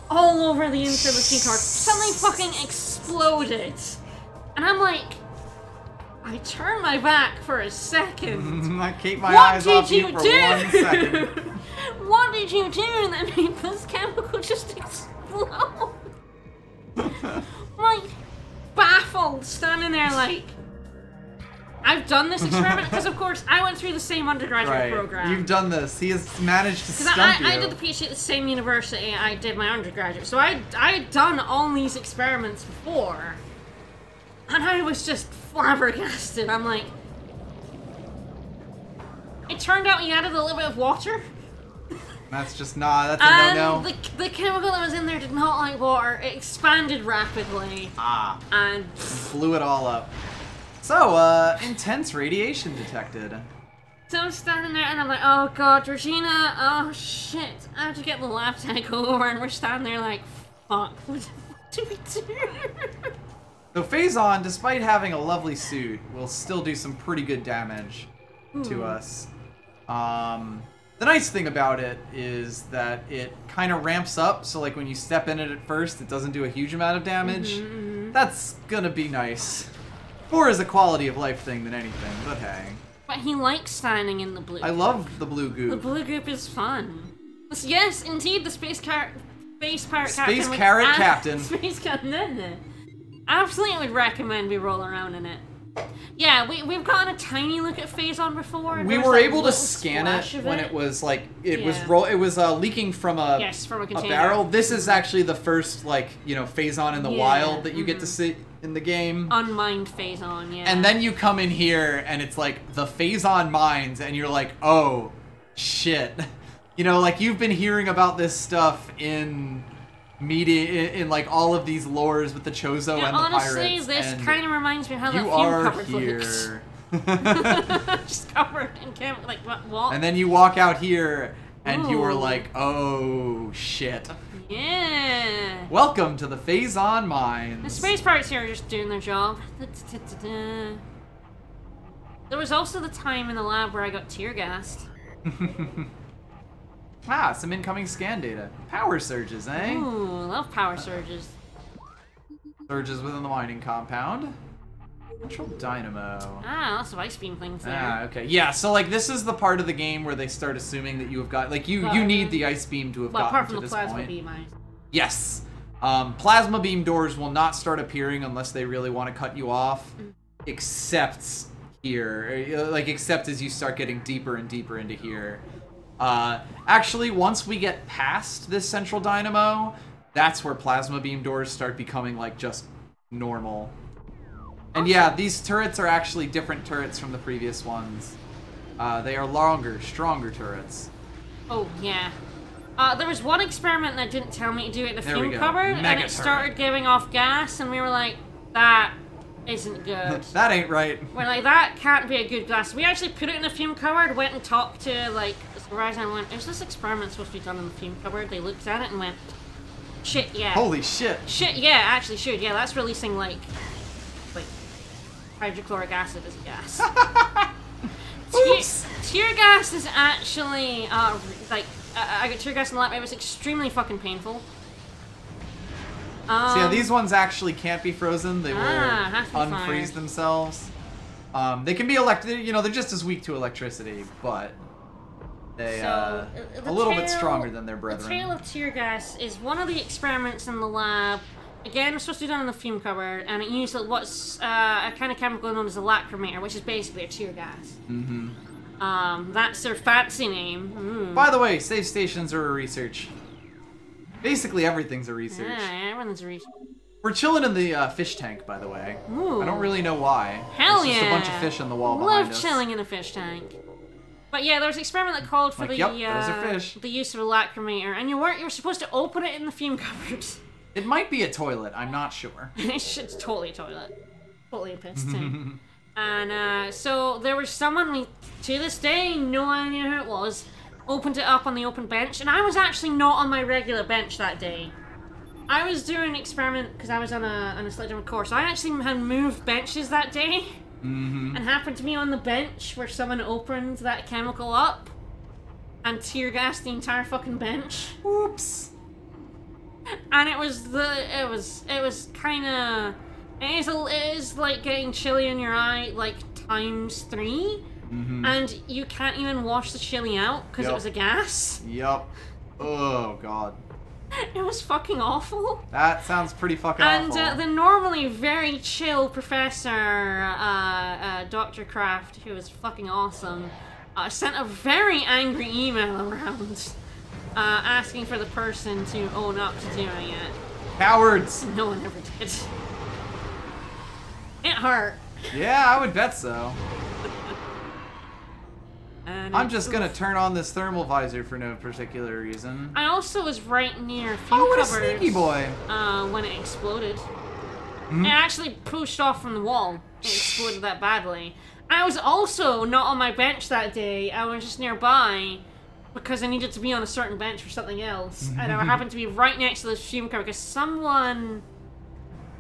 all over the inside of the fume cupboard. Something fucking exploded. And I'm like, I turned my back for a second. I keep my eyes off you for 1 second. What did you do that made this chemical just explode? Like, baffled, standing there like, I've done this experiment, because of course I went through the same undergraduate program. You've done this. He has managed to stump you. I did the PhD at the same university I did my undergraduate, so I had done all these experiments before. And I was just flabbergasted. I'm like, it turned out he added a little bit of water. That's just not, that's a no-no. The chemical that was in there did not like water. It expanded rapidly. And blew it all up. So, intense radiation detected. So I'm standing there and I'm like, oh god, Regina, oh shit. I have to get the lab tech over, and we're standing there like, fuck, what do we do? So Phazon, despite having a lovely suit, will still do some pretty good damage to us. The nice thing about it is that it kind of ramps up, so like when you step in it at first, it doesn't do a huge amount of damage. That's gonna be nice. More as a quality of life thing than anything, but hey. But he likes standing in the blue. I love the blue goop. The blue goop is fun. Yes, indeed, the space pirate Space carrot captain. Space captain. Absolutely would recommend we roll around in it. Yeah, we've gotten a tiny look at Phazon before. We were able to scan it when it was like it was leaking from a container. barrel. This is actually the first like Phazon in the wild that you get to see in the game. Unmined Phazon, yeah. And then you come in here and it's like the Phazon Mines, and you're like, oh shit, like you've been hearing about this stuff in media, in like all of these lores with the Chozo and the honestly, pirates. This kind of reminds me of how that fume cupboard looks. Just covered in like what? And then you walk out here and you are like, oh shit. Yeah. Welcome to the Phazon Mines. The space pirates here are just doing their job. There was also the time in the lab where I got tear gassed. Some incoming scan data. Power surges, eh? Ooh, love power surges. Surges within the mining compound. Central dynamo. Lots of ice beam things there. Okay. Yeah, so like this is the part of the game where they start assuming that you have got, like you need the ice beam to have gotten to this point. Apart from the plasma beam eyes. Yes. Plasma beam doors will not start appearing unless they really want to cut you off, except here, like except as you start getting deeper and deeper into here. Actually, once we get past this central dynamo, that's where plasma beam doors start becoming like just normal. And yeah, these turrets are actually different turrets from the previous ones. They are longer, stronger turrets. Oh, yeah. There was one experiment that didn't tell me to do it in the fume cupboard, and it started giving off gas, and we were like, that isn't good. That ain't right. We're like, that can't be a good gas. We actually put it in the fume cupboard, went and talked to, like, the supervisor, and went, is this experiment supposed to be done in the fume cupboard? They looked at it and went, shit, yeah. Holy shit. Shit, yeah, actually should. Yeah, that's releasing, like hydrochloric acid as a gas. Tear gas is actually, I got tear gas in the lab. It was extremely fucking painful. So yeah, these ones actually can't be frozen. They will unfreeze fired. themselves. They can be they're just as weak to electricity, but they a little bit stronger than their brethren. The tail of tear gas is one of the experiments in the lab. Again, it's supposed to be done in the fume cupboard, and it used what's a kind of chemical known as a lacrimator, which is basically a tear gas. That's their fancy name. By the way, save stations are a research. Basically, everything's a research. Yeah, everything's a research. We're chilling in the fish tank, by the way. Ooh. I don't really know why. Hell There's just a bunch of fish in the wall behind us. Love chilling in a fish tank. But yeah, there was an experiment that called for those are fish. the use of a lacrimator, and you were supposed to open it in the fume cupboard. It might be a toilet. I'm not sure. It's totally a toilet. Totally a piss tank. And so there was someone, we to this day, no idea who it was, opened it up on the open bench, and I was actually not on my regular bench that day. I was doing an experiment because I was on a slightly different course. I actually had moved benches that day, and happened to be on the bench where someone opened that chemical up and tear gassed the entire fucking bench. Oops. And it was kind of, it is like getting chili in your eye like ×3, and you can't even wash the chili out because it was a gas. Yep. Oh god. It was fucking awful. That sounds pretty fucking awful. And the normally very chill professor, Dr. Kraft, who was fucking awesome, sent a very angry email around. Asking for the person to own up to doing it. Cowards! No one ever did. It hurt. Yeah, I would bet so. I'm just gonna turn on this thermal visor for no particular reason. I also was right near fume what a cupboards, sneaky boy! When it exploded. It actually pushed off from the wall. It exploded that badly. I was also not on my bench that day. I was just nearby, because I needed to be on a certain bench for something else, and I happened to be right next to the fume cupboard because someone...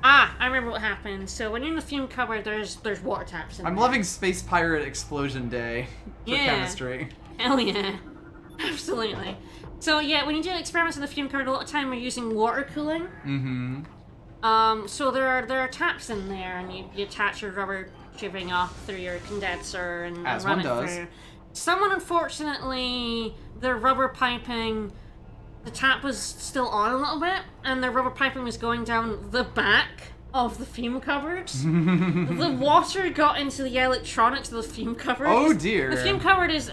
I remember what happened. So when you're in the fume cupboard, there's water taps in there. I'm loving Space Pirate Explosion Day for chemistry. Hell yeah. Absolutely. So yeah, when you do experiments in the fume cupboard, a lot of time we're using water cooling. So there are taps in there, and you attach your rubber tubing up through your condenser and run it through. Someone, unfortunately, their rubber piping, the tap was still on a little bit, and their rubber piping was going down the back of the fume cupboard. The water got into the electronics of the fume cupboard. Oh dear. The fume cupboard is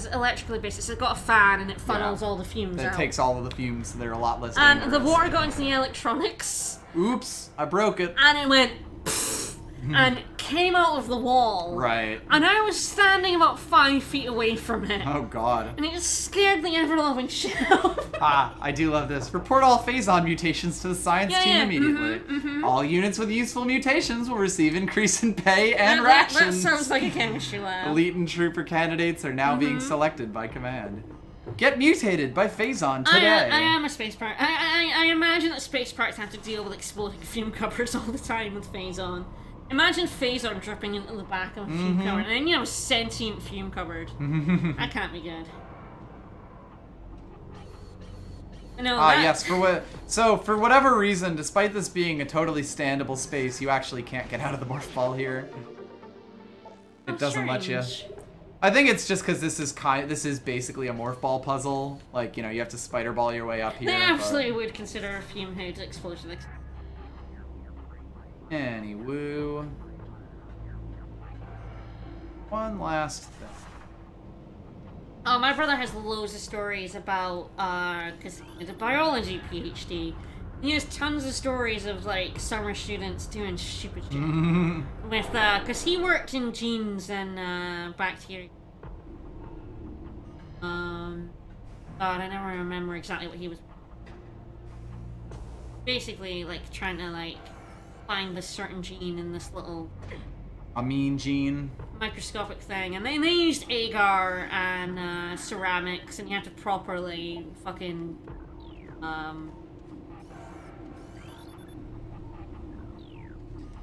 electrically based. It's got a fan, and it funnels all the fumes out. It takes all of the fumes, so they're a lot less dangerous. dangerous. And the water got into the electronics. Oops, I broke it. And it went... and came out of the wall. Right. And I was standing about 5 feet away from it. Oh god. And it just scared the ever-loving shit out. I do love this. Report all Phazon mutations to the science team immediately. All units with useful mutations will receive increase in pay and rations. That sounds like a chemistry lab. Elite and trooper candidates are now being selected by command. Get mutated by Phazon today. I am a space pirate. I imagine that space pirates have to deal with exploding fume cupboards all the time with Phazon. Imagine Phazon dripping into the back of a fume cupboard, and then you have a sentient fume cupboard. That can't be good. No, yes, for whatever reason, despite this being a totally standable space, you actually can't get out of the morph ball here. It doesn't let you. I think it's just because this is basically a morph ball puzzle. Like, you know, you have to spider ball your way up here. They absolutely would consider a fume hood explosion. Anywoo. One last thing. Oh, my brother has loads of stories about, because he's a biology PhD. He has tons of stories of, like, summer students doing stupid shit. With, because he worked in genes and, bacteria. God, I never remember exactly what he was... Basically, like, trying to, like, find this certain gene in this little... amine gene. Microscopic thing, and they used agar and ceramics, and you have to properly fucking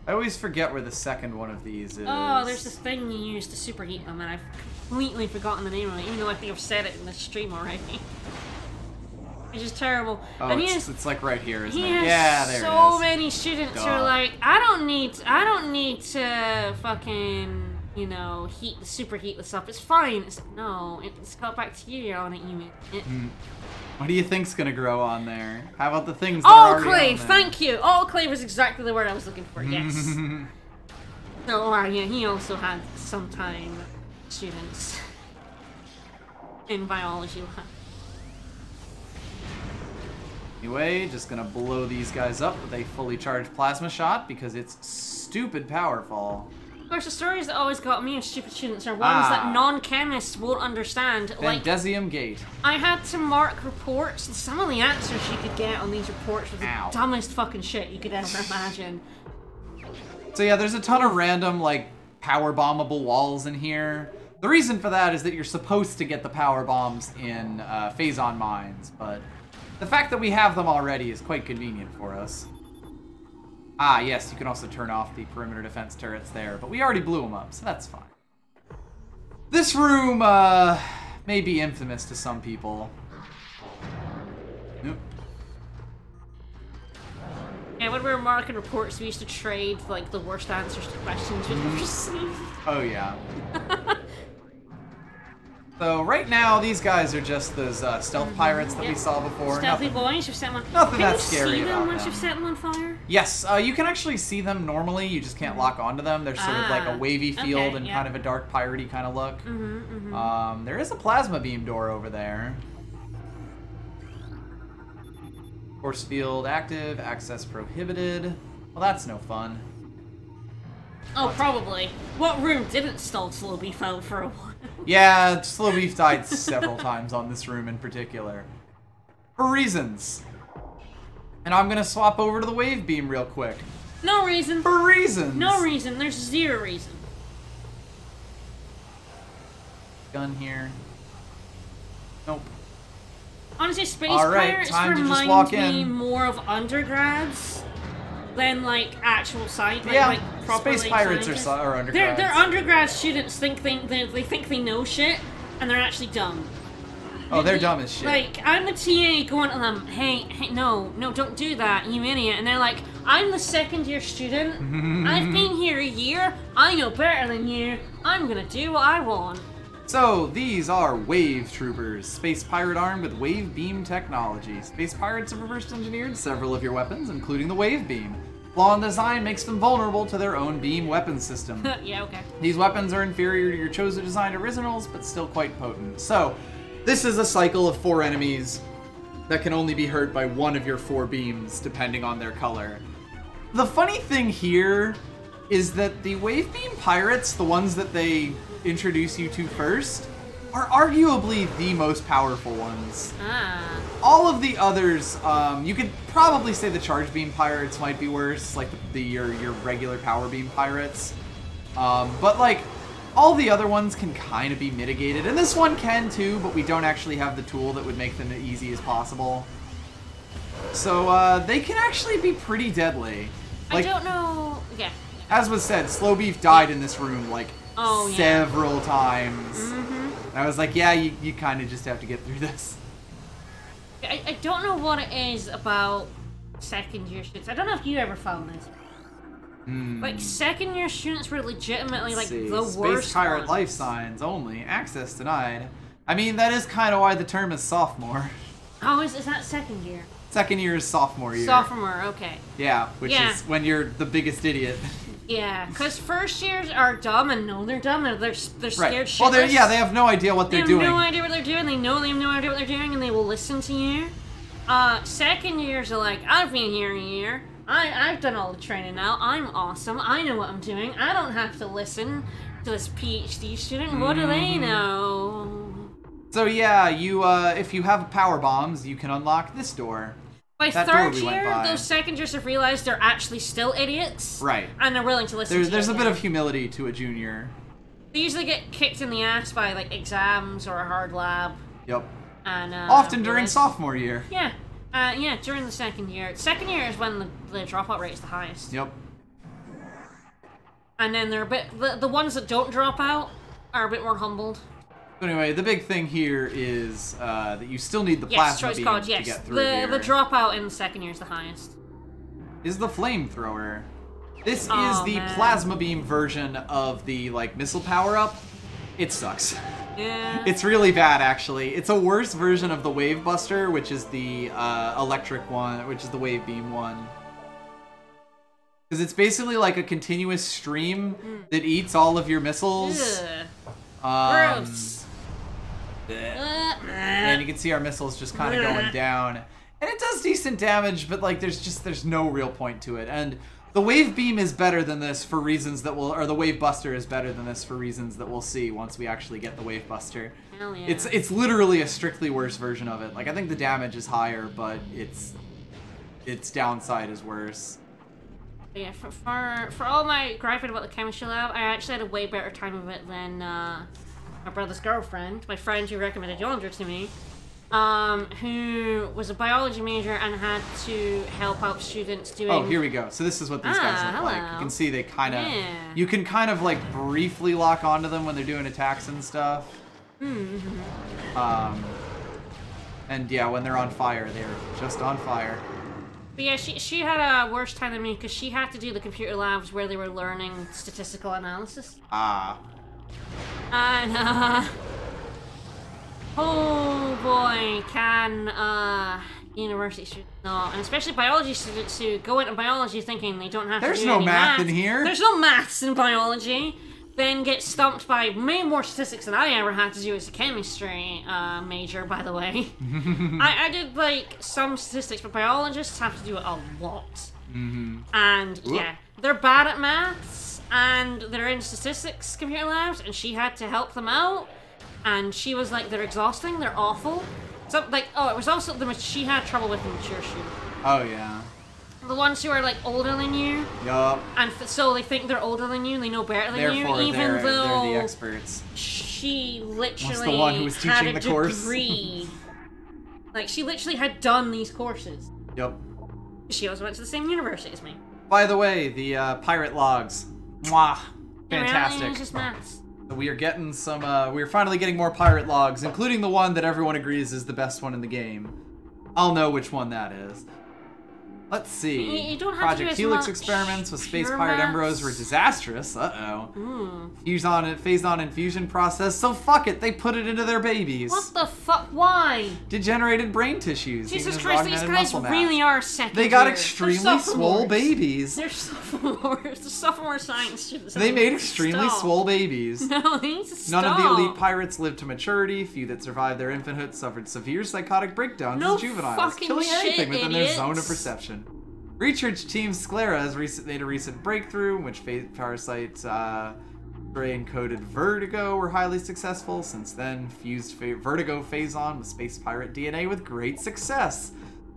I always forget where the second one of these is. Oh, there's this thing you use to superheat them, and I've completely forgotten the name of it, even though I think I've said it in the stream already. Which is terrible. Oh, and it's like right here, isn't it? Yeah, there so many students who are Duh. like, I don't need to fucking, you know, superheat this up. It's fine. It's like, no, it's got bacteria on it, you idiot. What do you think's gonna grow on there? How about the things that are already Autoclave, on there? thank you. Autoclave is exactly the word I was looking for. Yes. So, yeah, he also had some time students in biology lab. Anyway, just gonna blow these guys up with a fully charged plasma shot because it's stupid powerful. Of course, the stories that always got me of stupid students are ones that non-chemists won't understand. Like, Vandesium Gate. I had to mark reports, and some of the answers you could get on these reports was the dumbest fucking shit you could ever imagine. So yeah, there's a ton of random, like, power bombable walls in here. The reason for that is that you're supposed to get the power bombs in Phazon Mines, but the fact that we have them already is quite convenient for us. Ah, yes, you can also turn off the perimeter defense turrets there, but we already blew them up, so that's fine. This room, may be infamous to some people. Nope. Yeah, when we were marking reports, we used to trade, like, the worst answers to questions we'd received. Oh, yeah. So, right now, these guys are just those stealth pirates that we saw before. Stealthy boys, you've set one. Nothing that's scary Can you see them about once them. you've set them on fire? Yes, you can actually see them normally, you just can't lock onto them. They're sort of like a wavy field and kind of a dark piratey kind of look. There is a plasma beam door over there. Force field active, access prohibited. Well, that's no fun. Oh, probably. What room didn't stall slow beef out for a while? Yeah, Slow Beef died several times on this room in particular. For reasons. And I'm gonna swap over to the wave beam real quick. No reason. For reasons. No reason. There's zero reason. Gun here. Nope. Honestly, Space Alright, Pirates time to just walk remind me in. more of undergrads than, like, actual science. Yeah, like proper, Space Pirates are undergrads. They're undergrad students think they think they know shit, and they're actually dumb. Oh, they're dumb as shit. Like, I'm the TA going to them, hey, no, don't do that, you idiot. And they're like, I'm the second year student. I've been here a year. I know better than you. I'm gonna do what I want. So, these are Wave Troopers, Space Pirate armed with Wave Beam technology. Space Pirates have reverse engineered several of your weapons, including the Wave Beam. Flaw in design makes them vulnerable to their own beam weapon system. Yeah, okay. These weapons are inferior to your Chozo designed originals, but still quite potent. So, this is a cycle of 4 enemies that can only be hurt by one of your 4 beams, depending on their color. The funny thing here is that the Wave Beam Pirates, the ones that they introduce you to first, are arguably the most powerful ones. All of the others, you could probably say the Charge Beam Pirates might be worse, like your regular Power Beam Pirates. But like, all the other ones can kind of be mitigated, and this one can too, but we don't actually have the tool that would make them as easy as possible. So they can actually be pretty deadly. Like, I don't know. Yeah. As was said, Slow Beef died in this room like several times. And I was like, yeah, you kind of just have to get through this. I don't know what it is about second year students. I don't know if you ever found this. Like, second-year students were legitimately, like, the worst Space pirate ones. life signs only. Access denied. I mean, that is kind of why the term is sophomore. Oh, is that second year? Second year is sophomore year. Sophomore, okay. Yeah, which is when you're the biggest idiot. Yeah, because first years are dumb and know they're dumb. They're scared shitless. Well, they have no idea what they're doing. They have no idea what they're doing. They know they have no idea what they're doing, and they will listen to you. Second years are like, I've been here a year. I've done all the training now. I'm awesome. I know what I'm doing. I don't have to listen to this PhD student. What do they know? So yeah, you if you have power bombs, you can unlock this door. By third year, those second years have realized they're actually still idiots. Right. And they're willing to listen to you. There's a bit of humility to a junior. They usually get kicked in the ass by, like, exams or a hard lab. Yep. And often during sophomore year. Yeah. Yeah, during the second year. Second year is when the dropout rate is the highest. Yep. And then they're a bit... The ones that don't drop out are a bit more humbled. So anyway, the big thing here is that you still need the plasma beam to get through here. The dropout in the second year is the highest. Is the flamethrower. This is the plasma beam version of the, like, missile power-up. It sucks. Yeah. It's really bad, actually. It's a worse version of the Wave Buster, which is the electric one, which is the wave beam one. Because it's basically like a continuous stream that eats all of your missiles. Gross. And you can see our missiles just kind of going down. And it does decent damage, but like there's no real point to it. And the wave beam is better than this for reasons that or the wave buster is better than this for reasons that we'll see once we actually get the wave buster. Hell yeah. It's literally a strictly worse version of it. Like, I think the damage is higher, but its downside is worse. Yeah, for all my griping about the chemistry lab, I actually had a way better time of it than my brother's girlfriend, my friend who recommended Yonder to me, who was a biology major and had to help out students doing... Oh, here we go. So this is what these guys look like. You can see they kind of... Yeah. You can kind of, like, briefly lock onto them when they're doing attacks and stuff. And, yeah, when they're on fire, they're just on fire. But yeah, she had a worse time than me because she had to do the computer labs where they were learning statistical analysis. And, oh boy, can university students not, and especially biology students who go into biology thinking they don't have to do any math. There's no math in here. There's no maths in biology. Then get stumped by way more statistics than I ever had to do as a chemistry major, by the way. I did, like, some statistics, but biologists have to do it a lot. And, yeah, they're bad at maths, and they're in statistics computer labs, and she had to help them out. And she was like, they're exhausting, they're awful. So, like, it was also, she had trouble with the mature students. Oh, yeah. The ones who are, like, older than you. Yup. And so they think they're older than you, and they know better than you, even though they're the experts. She literally was the one who was teaching had a the course. degree. Like, she literally had done these courses. Yup. She also went to the same university as me. By the way, the pirate logs. Mwah. Fantastic. Yeah, it's just maths. We are getting some, we're finally getting more pirate logs, including the one that everyone agrees is the best one in the game. I'll know which one that is. Let's see. You don't have Project to do Helix as experiments with space pure pirate maths. embryos were disastrous. Phazon infusion process. So fuck it, they put it into their babies. What the fuck? Why? Degenerated brain tissues. Jesus Christ, these guys really are second They got year. extremely swole babies. They're sophomores. They're sophomore science students. They made extremely swole babies. No, they need to stop. None of the elite pirates lived to maturity. Few that survived their infanthood suffered severe psychotic breakdowns as juveniles, killing anything within their zone of perception. Research team Sclera has made a recent breakthrough in which parasites brain-coded Vertigo were highly successful. Since then, fused Vertigo Phazon with space pirate DNA with great success.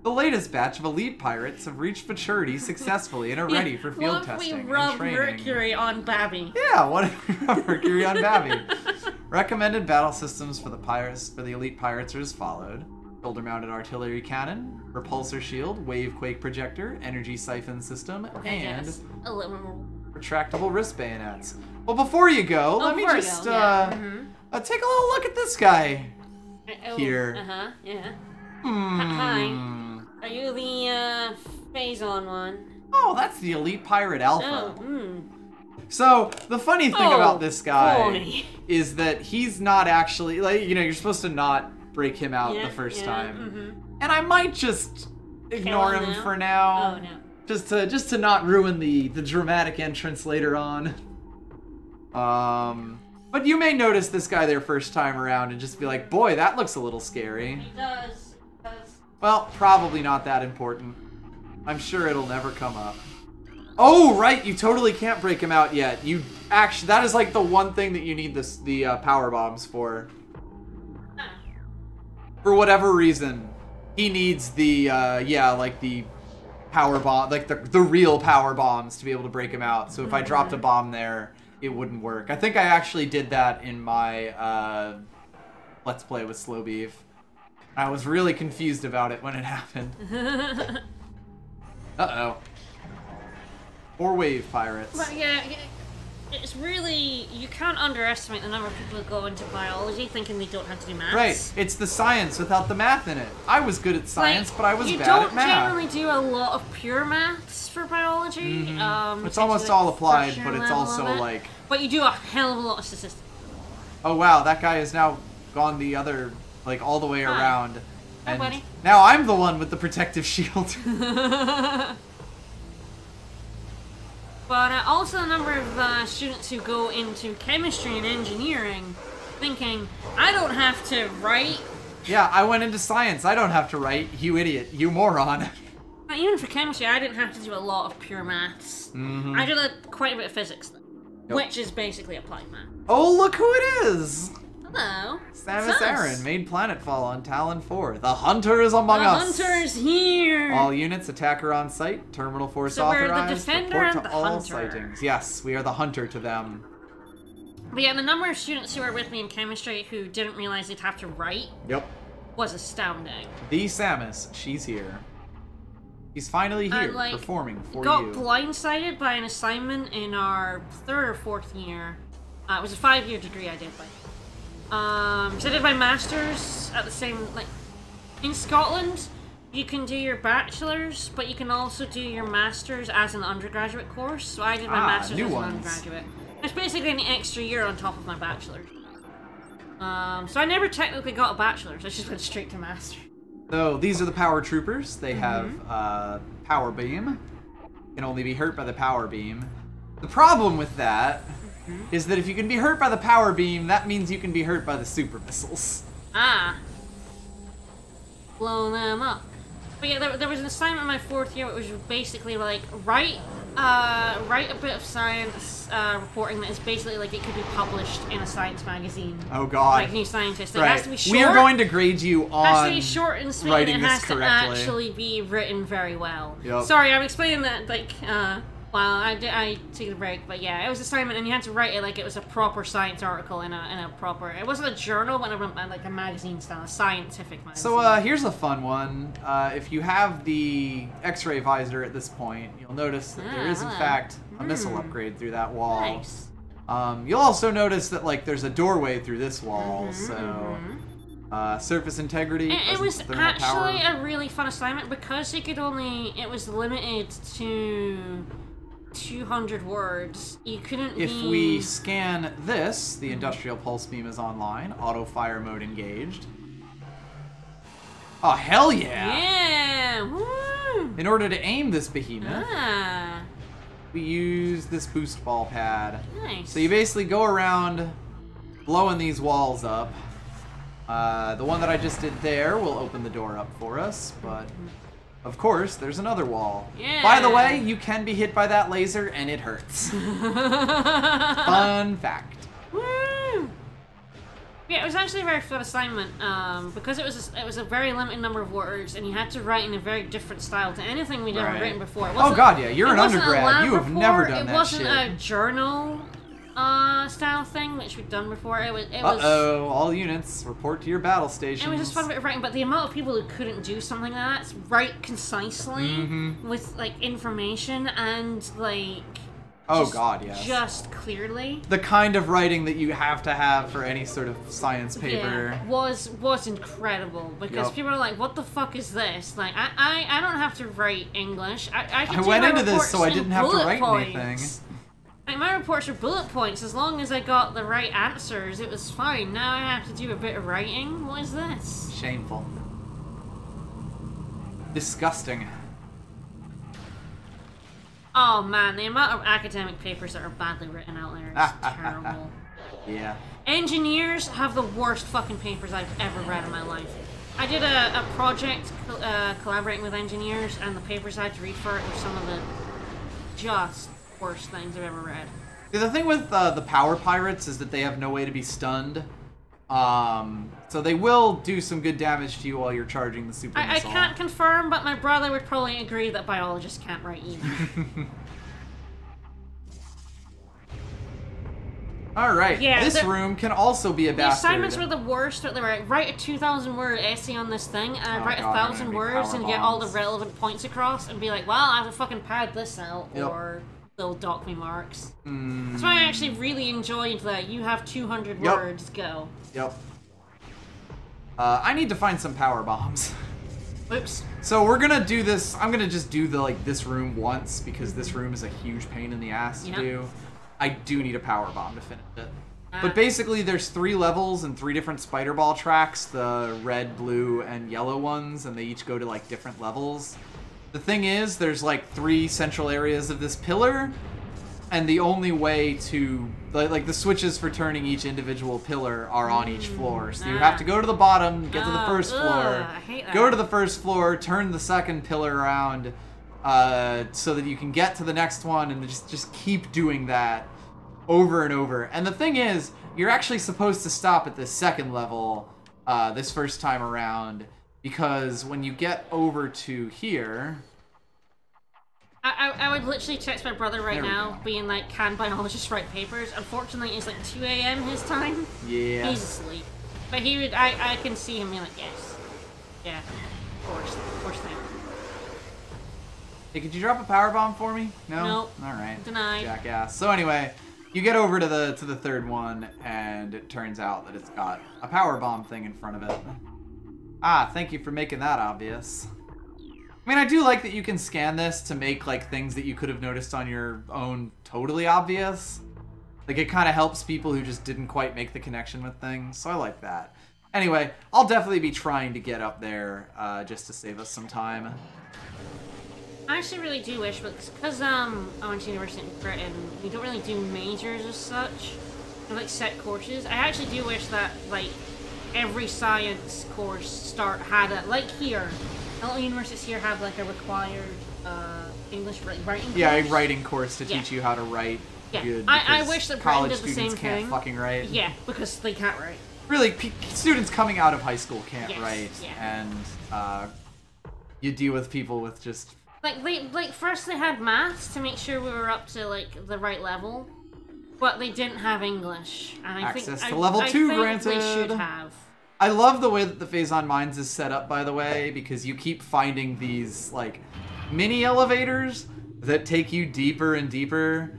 The latest batch of elite pirates have reached maturity successfully and are ready for field testing and training. What if we rub Mercury on Babby? Yeah, what if we rub Mercury on Babby? Recommended battle systems for the elite pirates are as followed. Shoulder-mounted artillery cannon, repulsor shield, wave-quake projector, energy siphon system, and retractable wrist bayonets. Well, before you go, let me just take a little look at this guy here. Yeah. Hi. Are you the Phazon one? Oh, that's the Elite Pirate Alpha. Oh, So, the funny thing about this guy boy. is that he's not actually, like, you know, you're supposed to not break him out the first time. And I might just ignore him for now. Oh, no. Just to not ruin the dramatic entrance later on. But you may notice this guy their first time around and just be like, boy, that looks a little scary. It does. Well, probably not that important. I'm sure it'll never come up. Oh, right, you totally can't break him out yet. You actually, that is like the one thing that you need the power bombs for. For whatever reason, he needs the, like the power bomb, like the real power bombs to be able to break him out. So if I dropped a bomb there, it wouldn't work. I think I actually did that in my Let's Play with Slow Beef. I was really confused about it when it happened. Uh-oh. 4-wave pirates. But yeah, it's really, you can't underestimate the number of people who go into biology thinking they don't have to do maths. Right, it's the science without the math in it. I was good at science, but I was bad at math. You don't generally do a lot of pure maths for biology. It's almost all applied, but it's also like... But you do a hell of a lot of statistics. Oh wow, that guy has now gone the other, like all the way around. Hi, and buddy. now I'm the one with the protective shield. But also the number of students who go into chemistry and engineering thinking, I don't have to write. Yeah, I went into science. I don't have to write. You idiot. You moron. But even for chemistry, I didn't have to do a lot of pure maths. I did quite a bit of physics, though, which is basically applied math. Oh, look who it is. Hello. Samus Aran made planetfall on Talon 4. The Hunter is among us. The Hunter's here. All units, attacker on site, terminal force So we're the authorized, defender report and to the all hunter. sightings. Yes, we are the Hunter to them. But yeah, the number of students who were with me in chemistry who didn't realize they'd have to write was astounding. The Samus, she's here. She's finally here, performing for you. Got blindsided by an assignment in our 3rd or 4th year. It was a 5-year degree I did by. So I did my master's at the same, like, in Scotland, you can do your bachelor's, but you can also do your master's as an undergraduate course. So I did my master's as an undergraduate. It's basically an extra year on top of my bachelor's. So I never technically got a bachelor's, I just went straight to master's. So these are the power troopers. They have power beam. Can only be hurt by the power beam. The problem with that is that if you can be hurt by the power beam, that means you can be hurt by the super missiles. Blow them up. But yeah, there was an assignment in my 4th year which was basically like, write a bit of science reporting that is basically like it could be published in a science magazine. Oh god. Like New Scientist. It has to be short. We are going to grade you on it has to be short and sweet, and it has to correctly. actually be written very well. Yep. Sorry, I'm explaining that like while I took a break, but yeah, it was an assignment, and you had to write it like it was a proper science article in a proper. It wasn't a journal, but like a magazine style, a scientific magazine. So here's a fun one. If you have the X-ray visor at this point, you'll notice that there is in fact a missile upgrade through that wall. Nice. You'll also notice that like there's a doorway through this wall. Surface integrity. It was actually a really fun assignment because it was limited to 200 words. You couldn't If we scan this, the industrial pulse beam is online. Auto fire mode engaged. Oh, hell yeah! Yeah! Woo! In order to aim this behemoth, we use this boost ball pad. Nice. So you basically go around blowing these walls up. The one that I just did there will open the door up for us, but of course, there's another wall. Yeah. By the way, you can be hit by that laser and it hurts. Fun fact. Woo! Yeah, it was actually a very fun assignment because it was a very limited number of words, and you had to write in a very different style to anything we'd ever written before. Oh god, yeah, you're an undergrad. You have never done that shit. It wasn't a journal style thing, which we'd done before. It was. Uh-oh, all units, report to your battle stations. It was just fun bit of writing, but the amount of people who couldn't do something like that, write concisely with like information and like Oh god, yes. Just clearly. The kind of writing that you have to have for any sort of science paper. Yeah, was incredible because people are like, "What the fuck is this?" Like, I don't have to write English. I went into this so I didn't have to write anything. Like, my reports are bullet points. As long as I got the right answers, it was fine. Now I have to do a bit of writing. What is this? Shameful. Disgusting. Oh man, the amount of academic papers that are badly written out there is terrible. Yeah. Engineers have the worst fucking papers I've ever read in my life. I did a project collaborating with engineers, and the papers I had to read for it were some of the just worst things I've ever read. Yeah, the thing with the power pirates is that they have no way to be stunned. So they will do some good damage to you while you're charging the super missile. I can't confirm, but my brother would probably agree that biologists can't write either. Alright, yeah, this room can also be a bastard. The assignments were the worst. They were like, write a 2,000-word essay on this thing, and write 1,000 words and get all the relevant points across, and be like, well, I have to fucking pad this out, or they'll dock me marks. That's why I actually really enjoyed that. You have 200 words, go. Yep. I need to find some power bombs. Oops. So we're gonna do this. I'm gonna just do this room once because this room is a huge pain in the ass to do. I do need a power bomb to finish it. But basically, there's 3 levels and 3 different spider ball tracks: the red, blue, and yellow ones, and they each go to like different levels. The thing is, there's like 3 central areas of this pillar, and the only way to like the switches for turning each individual pillar are on each floor. So you have to go to the bottom, get to the first floor, I hate that. go to the first floor, turn the second pillar around, so that you can get to the next one, and just keep doing that over and over. And the thing is, you're actually supposed to stop at this second level this first time around, because when you get over to here... I would literally text my brother right now, being like, can biologists write papers? Unfortunately, it's like 2 a.m. his time. Yeah. He's asleep. But he would, I can see him being like, yes. Yeah, of course thing. Hey, could you drop a power bomb for me? No? Nope. Alright. Denied. Jackass. So anyway, you get over to the third one, and it turns out that it's got a power bomb thing in front of it. Ah, thank you for making that obvious. I mean, I do like that you can scan this to make, like, things that you could have noticed on your own totally obvious. Like, it kind of helps people who just didn't quite make the connection with things, so I like that. Anyway, I'll definitely be trying to get up there, just to save us some time. I actually really do wish, because I went to university in Britain, we don't really do majors as such, or, like, set courses. I actually do wish that, like, every science course had a, like here, a lot of universities here have like a required English writing course. Yeah, a writing course to teach you how to write good. I wish that Britain did the same thing. Can't fucking write. Yeah, because they can't write. Really, students coming out of high school can't write, and you deal with people with just... Like first they had maths to make sure we were up to like the right level, but they didn't have English. And I Access think to level 2 granted. They should have. I love the way that the Phazon Mines is set up, by the way, because you keep finding these, like, mini elevators that take you deeper and deeper.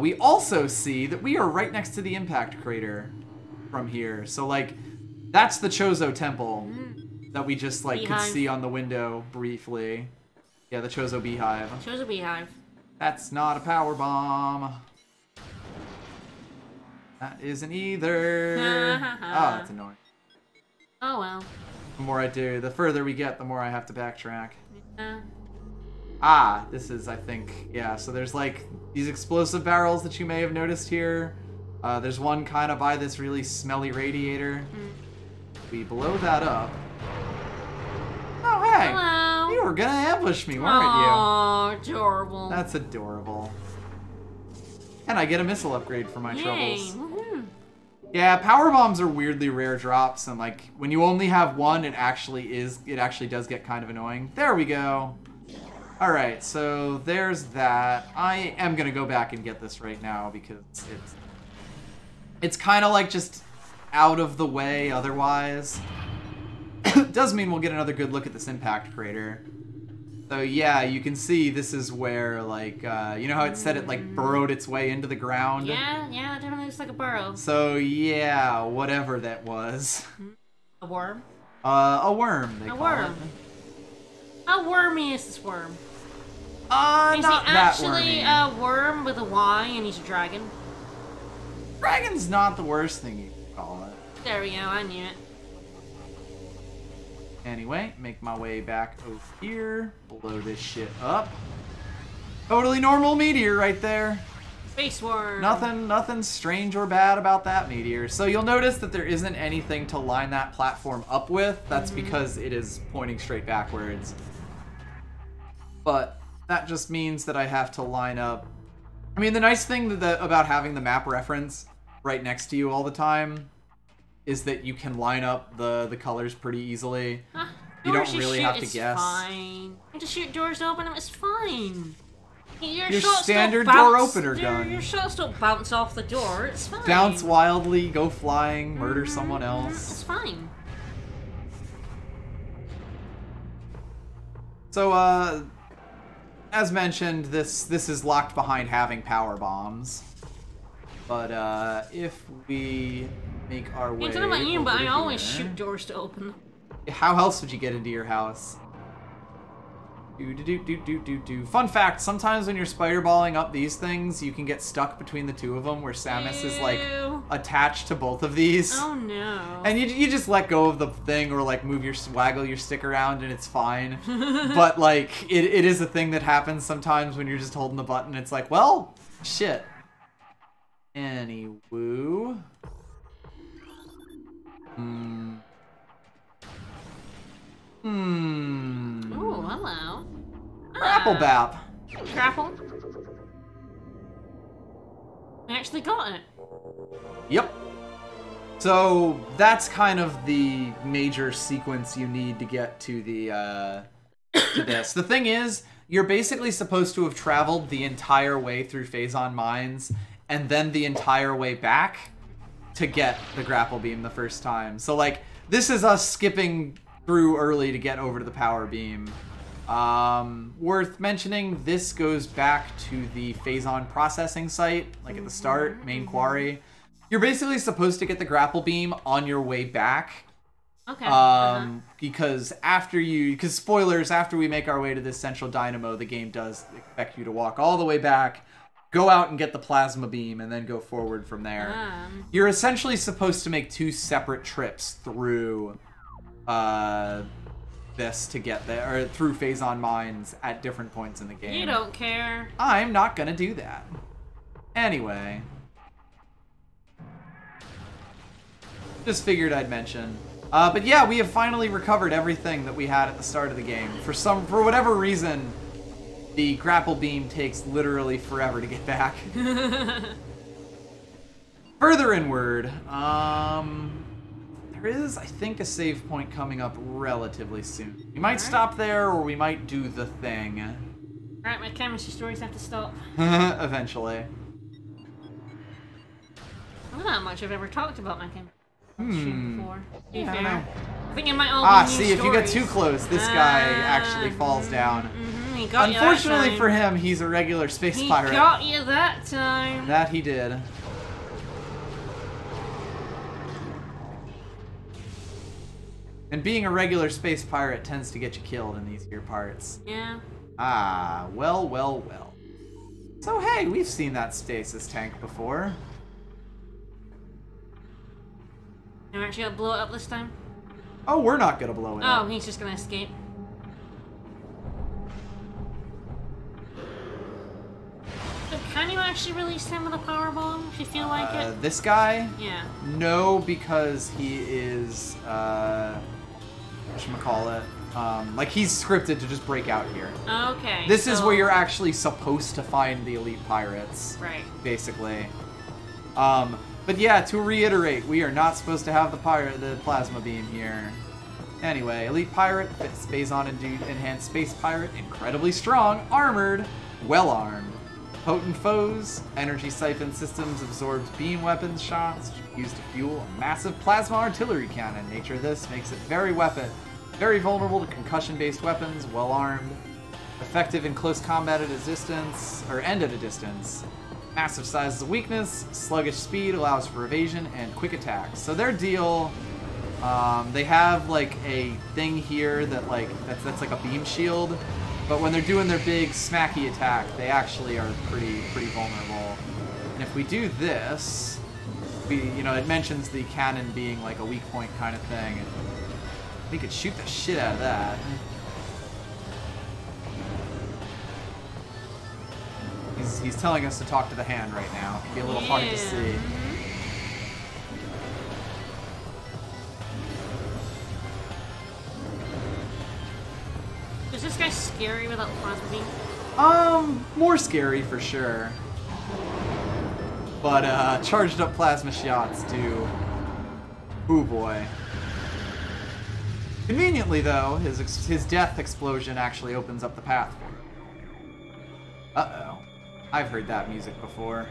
We also see that we are right next to the impact crater from here. So, like, that's the Chozo Temple that we just, like, could see on the window briefly. Yeah, the Chozo Beehive. Chozo Beehive. That's not a power bomb. That isn't either. Oh, that's annoying. Oh well. The more I do, the further we get, the more I have to backtrack. Yeah. Ah, this is, I think, yeah, so there's like these explosive barrels that you may have noticed here. There's one kind of by this really smelly radiator. We blow that up. Oh, hey! Hello! You were gonna ambush me, weren't you? Oh, adorable. That's adorable. And I get a missile upgrade for my troubles. Woohoo. Yeah, power bombs are weirdly rare drops, and like when you only have one, it actually does get kind of annoying. There we go. All right, so there's that. I am gonna go back and get this right now because it's kind of like just out of the way otherwise. It does mean we'll get another good look at this impact crater. So yeah, you can see this is where, like, you know how it said it, like, burrowed its way into the ground? Yeah, that definitely looks like a burrow. So yeah, whatever that was. A worm? A worm, they call it. How wormy is this worm? Is not he that actually wormy. a worm with a Y and he's a dragon? Dragon's not the worst thing you can call it. There we go, I knew it. Anyway, make my way back over here, blow this shit up. Totally normal meteor right there. Space worm. Nothing strange or bad about that meteor. So you'll notice that there isn't anything to line that platform up with. That's because it is pointing straight backwards. But that just means that I have to line up. I mean, the nice thing about having the map reference right next to you all the time is that you can line up the colors pretty easily. You don't really have to guess. Fine. You just shoot doors open and it's fine. Your standard door opener gun. Your shots don't bounce off the door. It's fine. Bounce wildly, go flying, murder someone else. It's fine. So, as mentioned, this is locked behind having power bombs. But if we make our way, I don't know about you, but I always here, shoot doors to open. How else would you get into your house? Fun fact, sometimes when you're spider balling up these things, you can get stuck between the two of them where Samus is like attached to both of these. Oh no. And you just let go of the thing or like waggle your stick around and it's fine. But like it is a thing that happens sometimes when you're just holding the button. It's like, well, shit. Anywoo. Oh, hello. Grapple bap. Grapple? I actually got it. Yep. So that's kind of the major sequence you need to get to the to this. The thing is, you're basically supposed to have traveled the entire way through Phazon Mines and then the entire way back to get the grapple beam the first time. So like, this is us skipping through early to get over to the power beam. Worth mentioning, this goes back to the Phazon processing site, like at the start, main quarry. You're basically supposed to get the grapple beam on your way back. Okay. Because spoilers, after we make our way to this central dynamo, the game does expect you to walk all the way back, go out and get the plasma beam, and then go forward from there. You're essentially supposed to make 2 separate trips through this to get there, or through Phazon Mines at different points in the game. You don't care. I'm not gonna do that. Anyway. Just figured I'd mention. But yeah, we have finally recovered everything that we had at the start of the game. For whatever reason, the grapple beam takes literally forever to get back. Further inward, there is, I think, a save point coming up relatively soon. We might stop there, or we might do the thing. Alright, my chemistry stories have to stop. Eventually. I don't know how much I've ever talked about my chemistry before. Yeah, I don't know. I think it might all be new see, if you get stories. too close, this guy actually falls down. He got Unfortunately you that for time. him, he's a regular space He pirate. got you that time. That he did. And being a regular space pirate tends to get you killed in these here parts. Yeah. Ah, well, well, well. So hey, we've seen that stasis tank before. You're actually gonna blow it up this time? Oh, we're not gonna blow it up. Oh, he's just gonna escape. So can you actually release him with a power bomb if you feel like it? This guy? Yeah. No, because he is, whatchamacallit, like he's scripted to just break out here. Okay. This is where you're actually supposed to find the elite pirates. Right. Basically. But yeah, to reiterate, we are not supposed to have the plasma beam here. Anyway, elite pirate, fits Phazon enhanced space pirate, incredibly strong, armored, well armed. Potent foes, energy siphon systems absorbs beam weapons shots, used to fuel a massive plasma artillery cannon. Nature of this makes it very vulnerable to concussion-based weapons, well armed. Effective in close combat at a distance, or and at a distance. Massive size is a weakness. Sluggish speed allows for evasion and quick attacks. So their deal, they have like a thing here that like that's like a beam shield, but when they're doing their big smacky attack, they actually are pretty vulnerable. And if we do this, it mentions the cannon being like a weak point kind of thing. We could shoot the shit out of that. He's telling us to talk to the hand right now. It can be a little hard to see. Is this guy scary without plasma beam? More scary for sure. But charged up plasma shots do. Ooh boy. Conveniently though, his death explosion actually opens up the path for him. Uh-oh. I've heard that music before.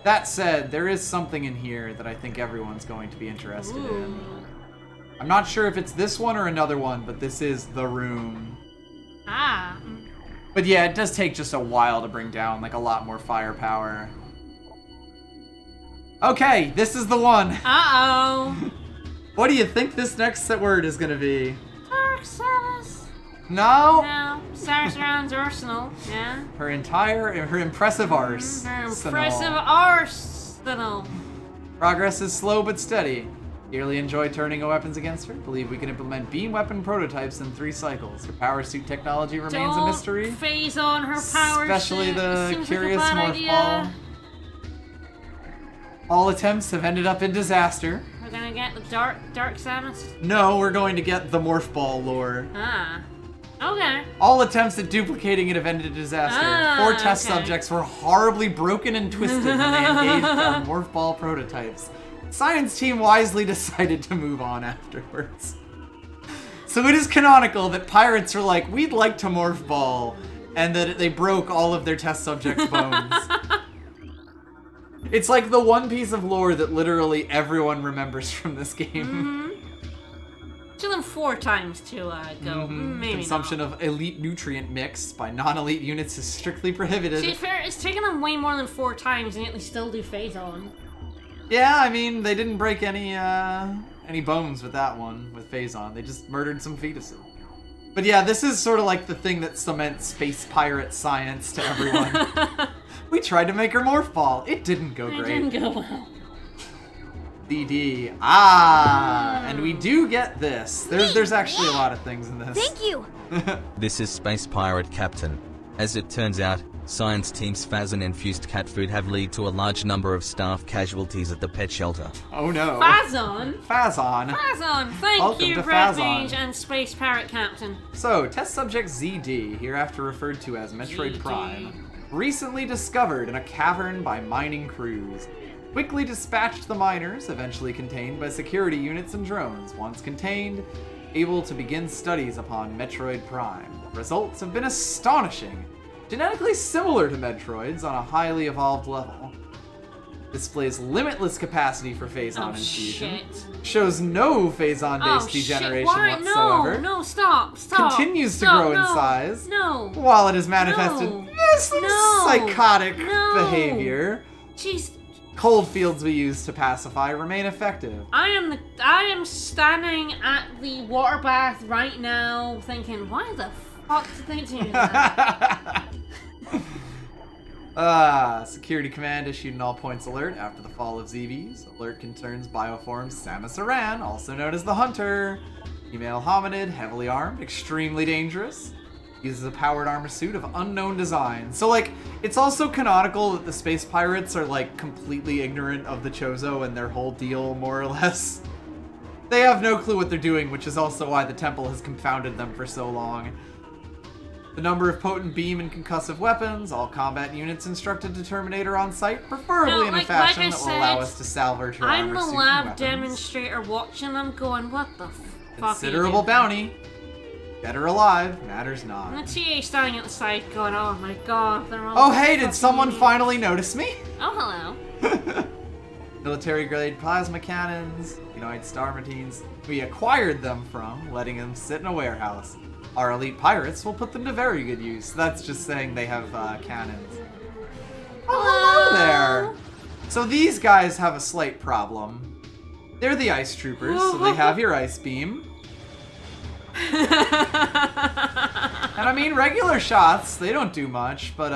That said, there is something in here that I think everyone's going to be interested in. I'm not sure if it's this one or another one, but this is the room. Ah. But yeah, it does take just a while to bring down like a lot more firepower. Okay, this is the one. Uh-oh. What do you think this next word is gonna be? Dark Samus. No. No. Sarsran's arsenal. Yeah. Her impressive arsenal. Her impressive arsenal. Progress is slow but steady. Dearly enjoy turning weapons against her. Believe we can implement beam weapon prototypes in 3 cycles. Her power suit technology remains a mystery. Phase on her power especially suit. the curious like morph ball. All attempts have ended up in disaster. We're gonna get the dark Samus? No, we're going to get the morph ball lore. Ah. Okay. All attempts at duplicating it have ended in disaster. 4 test subjects were horribly broken and twisted when they engaged our morph ball prototypes. Science team wisely decided to move on afterwards. So it is canonical that pirates are like, we'd like to morph ball, and that they broke all of their test subjects' bones. It's like the one piece of lore that literally everyone remembers from this game. Kill them 4 times to go. Maybe Consumption not. of elite nutrient mix by non-elite units is strictly prohibited. To be fair, it's taken them way more than 4 times, and yet they still do Phazon. Yeah, I mean, they didn't break any bones with that one, with Phazon. They just murdered some fetuses. But yeah, this is sort of like the thing that cements space pirate science to everyone. We tried to make her morph ball. It didn't go great. It didn't go well. DD. Ah! And we do get this. There's actually a lot of things in this. Thank you! This is Space Pirate Captain. As it turns out, Science Team's Phazon-infused cat food have led to a large number of staff casualties at the pet shelter. Oh no. Phazon? Phazon. Phazon! Thank Welcome you, to Red Phazon. Mage and Space Parrot Captain. So, test subject ZD, hereafter referred to as Metroid ZD. Prime, recently discovered in a cavern by mining crews. Quickly dispatched the miners, eventually contained by security units and drones. Once contained, able to begin studies upon Metroid Prime. Results have been astonishing. Genetically similar to Metroids on a highly evolved level. Displays limitless capacity for Phazon infusion. Shit. Shows no Phazon-based degeneration Shit. whatsoever. No, stop. Continues to grow in size. No. While it has manifested some psychotic behavior. Jeez. Cold fields we use to pacify remain effective. I am standing at the water bath right now thinking, why the fuck did they do that? Security Command issued an all-points alert after the fall of ZBs. Alert concerns bioform Samus Aran, also known as the Hunter. Female hominid, heavily armed, extremely dangerous. Uses a powered armor suit of unknown design. So, like, it's also canonical that the space pirates are, like, completely ignorant of the Chozo and their whole deal, more or less. They have no clue what they're doing, which is also why the temple has confounded them for so long. The number of potent beam and concussive weapons, all combat units instructed to terminate her on site, preferably in a fashion that will allow us to salvage her I'm armor the suit and lab weapons. demonstrator watching them going, what the fuck Considerable are you doing? bounty. Dead or alive, matters not. And the TA standing at the side going, oh my god, they're all Oh hey, did fucking someone idiots." finally notice me? Oh, hello. Military-grade plasma cannons, Unite star marines. We acquired them from letting them sit in a warehouse. Our elite pirates will put them to very good use. That's just saying they have cannons. Oh, hello there! So these guys have a slight problem. They're the ice troopers, so they have your ice beam. And I mean, regular shots, they don't do much, but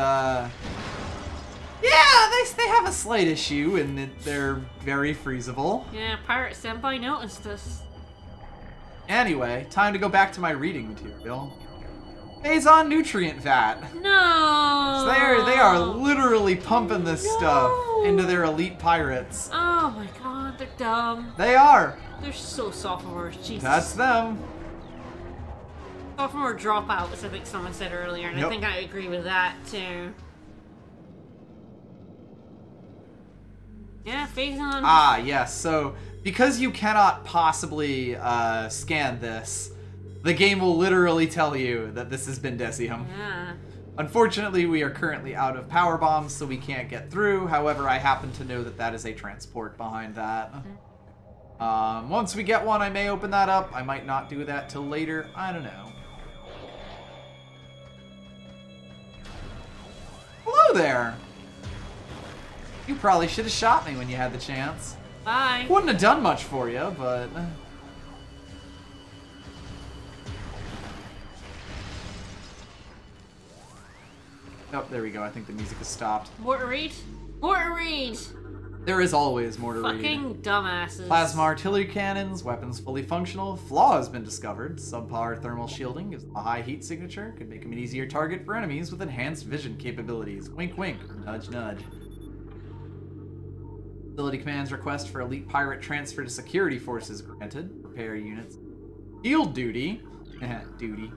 yeah, they have a slight issue in that they're very freezable. Yeah, Pirate Senpai noticed us. Anyway, time to go back to my reading material. Phazon Nutrient Vat. No! So they are literally pumping this stuff into their elite pirates. Oh my god, they're dumb. They are. They're so sophomores, Jesus. That's them. Sophomore dropouts, I think someone said earlier, and I think I agree with that too. Yeah, Phazon. Ah, yes. So, because you cannot possibly scan this, the game will literally tell you that this has been Decium. Yeah. Unfortunately, we are currently out of power bombs, so we can't get through. However, I happen to know that that is a transport behind that. Once we get one, I may open that up. I might not do that till later. I don't know. Hello there! You probably should have shot me when you had the chance. Bye. Wouldn't have done much for you, but... Oh, there we go. I think the music has stopped. More to read? More to read! There is always more to read. Fucking dumbasses. Plasma artillery cannons, weapons fully functional. Flaw has been discovered. Subpar thermal shielding gives them a high heat signature. Could make them an easier target for enemies with enhanced vision capabilities. Wink, wink. Nudge, nudge. Facility commands request for elite pirate transfer to security forces granted. Repair units. Field duty. Duty.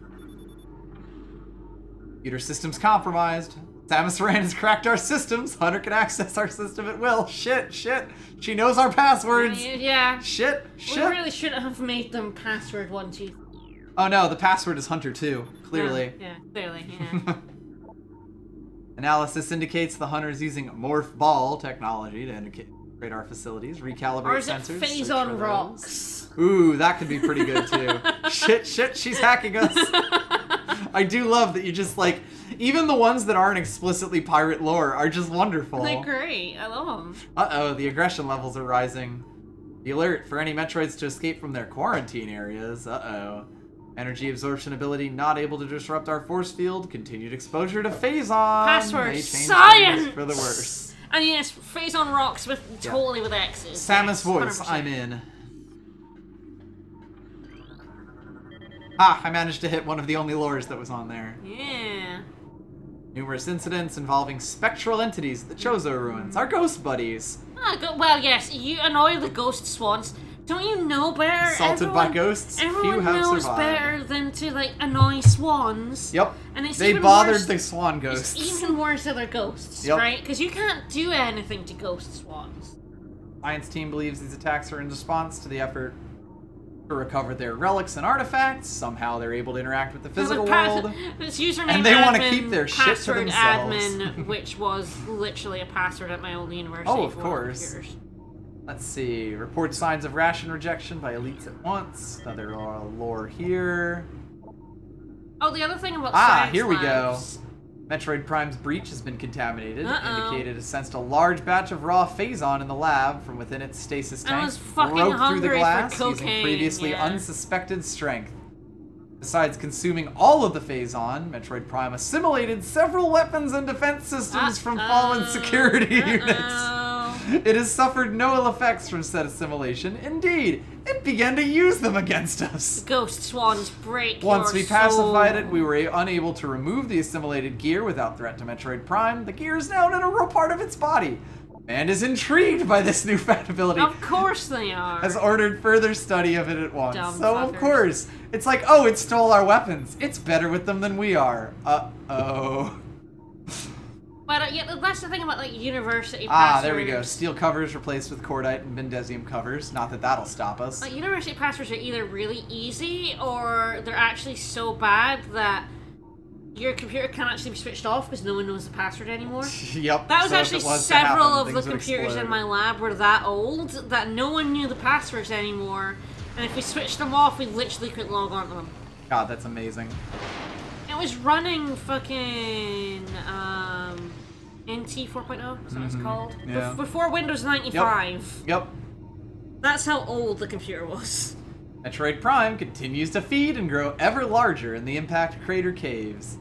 Computer systems compromised. Samus Aran has cracked our systems. Hunter can access our system at will. Shit, shit. She knows our passwords. Yeah. Shit, shit. We really shouldn't have made them password 1, 2. Oh no, the password is Hunter too. Clearly. Yeah, clearly, yeah. Analysis indicates the Hunter is using Morph Ball technology to indicate our facilities, recalibrate or is it sensors. Phazon Rocks? Ooh, that could be pretty good too. Shit, shit, she's hacking us. I do love that you just like, even the ones that aren't explicitly pirate lore are just wonderful. They're great. I love them. Uh-oh, the aggression levels are rising. The alert for any Metroids to escape from their quarantine areas. Uh-oh. Energy absorption ability not able to disrupt our force field. Continued exposure to Phazon. Password science for the worse. And yes, Phazon Rocks with totally with X's. Samus yes, voice, 100%. I'm in. Ah, I managed to hit one of the only lures that was on there. Yeah. Numerous incidents involving spectral entities at the Chozo ruins. Our ghost buddies. Well, yes, you annoy the ghost swans. Don't you know better? Assaulted by ghosts, few Everyone have knows survived. better than to, like, annoy swans. Yep. And it's they even bothered worse, the swan ghosts. It's even worse other ghosts, Yep. right? Because you can't do anything to ghost swans. Science team believes these attacks are in response to the effort to recover their relics and artifacts. Somehow they're able to interact with the physical world. It's username and they want to admin, keep their shit to password themselves. admin, which was literally a password at my old university. Oh, of for course. years. Let's see. Report signs of ration rejection by elites at once. Another lore here. Oh, the other thing about science here we labs. go. Metroid Prime's breach has been contaminated. Uh-oh. Indicated has sensed a large batch of raw Phazon in the lab from within its stasis I tank. was fucking Broke through the hungry for glass using cocaine, previously yeah. unsuspected strength. Besides consuming all of the Phazon, Metroid Prime assimilated several weapons and defense systems from fallen security units. It has suffered no ill effects from said assimilation. Indeed, it began to use them against us. Ghost swans break Once your we pacified soul. it, we were unable to remove the assimilated gear without threat to Metroid Prime. The gear is now an integral part of its body. And is intrigued by this newfound ability. Of course they are. Has ordered further study of it at once. Dumb So of fuckers. course, it's like, oh, it stole our weapons. It's better with them than we are. Uh-oh. But yeah, that's the thing about like university Ah, passwords. there we go. Steel covers replaced with cordite and Bendesium covers. Not that that'll stop us. Like university passwords are either really easy or they're actually so bad that your computer can't actually be switched off because no one knows the password anymore. Yep. That was so actually if it was to several happen, of the things would computers in explode. my lab were that old that no one knew the passwords anymore. And if we switched them off, we literally couldn't log on to them. God, that's amazing. It was running fucking NT 4.0, is that what it's called? Yeah. Before Windows 95. Yep. That's how old the computer was. Metroid Prime continues to feed and grow ever larger in the Impact Crater Caves.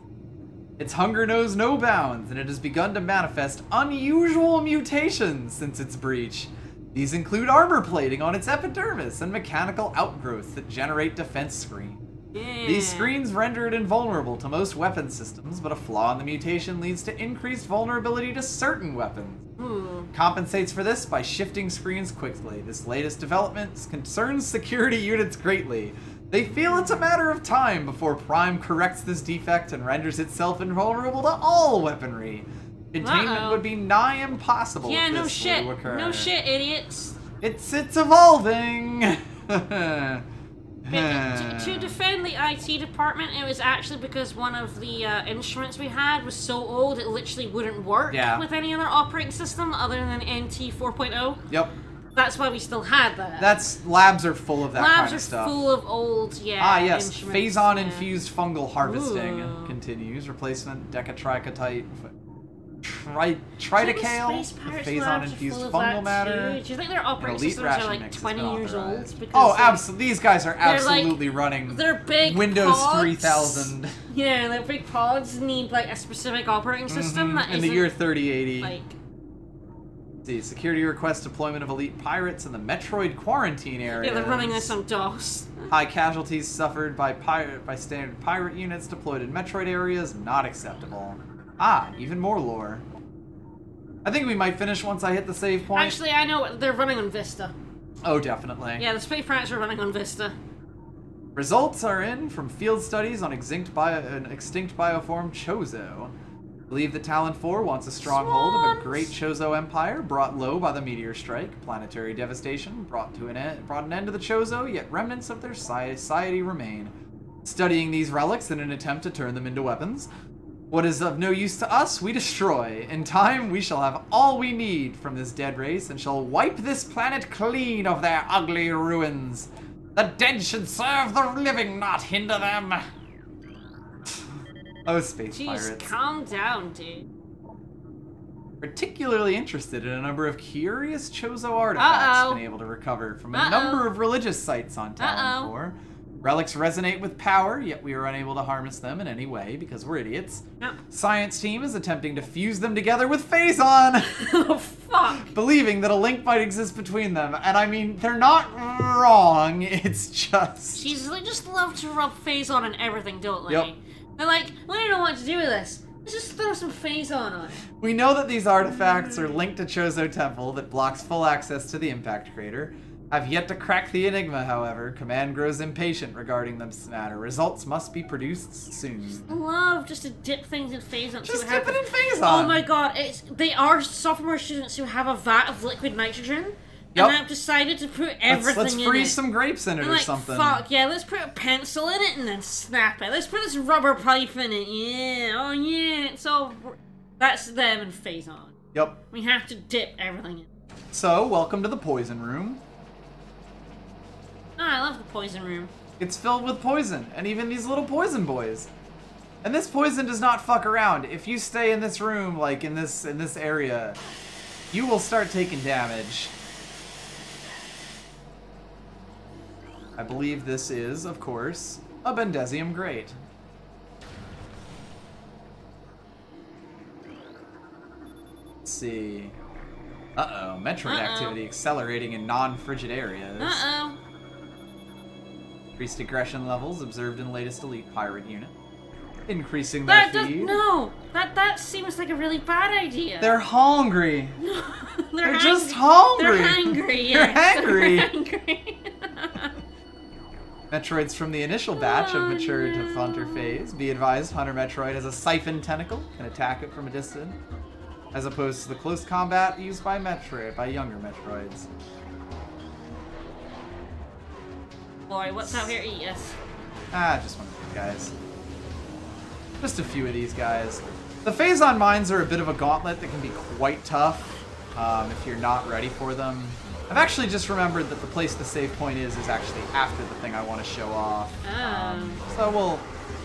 Its hunger knows no bounds, and it has begun to manifest unusual mutations since its breach. These include armor plating on its epidermis and mechanical outgrowths that generate defense screens. Yeah. These screens render it invulnerable to most weapon systems, but a flaw in the mutation leads to increased vulnerability to certain weapons. Compensates for this by shifting screens quickly. This latest development concerns security units greatly. They feel it's a matter of time before Prime corrects this defect and renders itself invulnerable to all weaponry. Containment would be nigh impossible Yeah, if no this shit. were to occur. No shit, idiots. It's evolving! To defend the IT department, it was actually because one of the instruments we had was so old it literally wouldn't work with any other operating system other than NT 4.0. Yep. That's why we still had that. Labs are full of that kind of stuff. Labs are full of old, yes. instruments. Phazon-infused fungal harvesting continues. Replacement decatricotite. Triticale, Phazon-infused fungal matter. Do you think their operating systems are like 20 years old? Oh, absolutely. These guys are absolutely running they're big Windows pods. 3000. Yeah, their big pods need like a specific operating system that in the year 3080. Like, see, security request deployment of elite pirates in the Metroid quarantine area. yeah, they're running this on DOS. High casualties suffered by standard pirate units deployed in Metroid areas not acceptable. Even more lore. I think we might finish once I hit the save point. Actually, I know they're running on Vista. Oh, definitely. Yeah, the space pirates are running on Vista. Results are in from field studies on extinct bioform Chozo. Believe that Talon 4 wants a stronghold of a great Chozo empire brought low by the meteor strike. Planetary devastation brought an end to the Chozo, yet remnants of their society remain. Studying these relics in an attempt to turn them into weapons. What is of no use to us, we destroy. In time, we shall have all we need from this dead race and shall wipe this planet clean of their ugly ruins. The dead should serve the living, not hinder them. Oh, space pirates. Jeez, calm down, dude. Particularly interested in a number of curious Chozo artifacts been able to recover from a number of religious sites on Talon 4. Relics resonate with power, yet we are unable to harness them in any way because we're idiots. Yep. Science team is attempting to fuse them together with Phazon! Oh, fuck! Believing that a link might exist between them. And I mean, they're not wrong, it's just... Jeez, they just love to rub Phazon on everything, don't they? Yep. They're like, we don't know what to do with this. Let's just throw some Phazon on it. We know that these artifacts are linked to Chozo Temple that blocks full access to the impact crater. I've yet to crack the enigma, however. Command grows impatient regarding this matter. Results must be produced soon. Love just to dip things in Phazon. Just dip it in Phazon! Oh my god, they are sophomore students who have a vat of liquid nitrogen. Yep. And I've decided to put everything let's in it. Let's freeze some grapes in it or something. Fuck, yeah, let's put a pencil in it and then snap it. Let's put this rubber pipe in it. Yeah, oh yeah, it's all... That's them and Phazon. Yep. We have to dip everything in. So, welcome to the poison room. I love the poison room. It's filled with poison, and even these little poison boys. And this poison does not fuck around. If you stay in this room, like in this area, you will start taking damage. I believe this is, of course, a Bendesium Grate. Let's see. Uh-oh, Metroid activity accelerating in non-frigid areas. Uh-oh. Increased aggression levels observed in latest elite pirate unit. Increasing their feed. That seems like a really bad idea. They're hungry. They're just hungry. They're hungry, yes. They're hangry. They're hungry. Metroids from the initial batch have matured to Hunter phase. Be advised, Hunter Metroid has a siphon tentacle, can attack it from a distance, as opposed to the close combat used by younger Metroids. Boy, what's out here to eat us? Just one of you guys. Just a few of these guys. The Phazon Mines are a bit of a gauntlet that can be quite tough if you're not ready for them. I've actually just remembered that the place the save point is actually after the thing I want to show off. So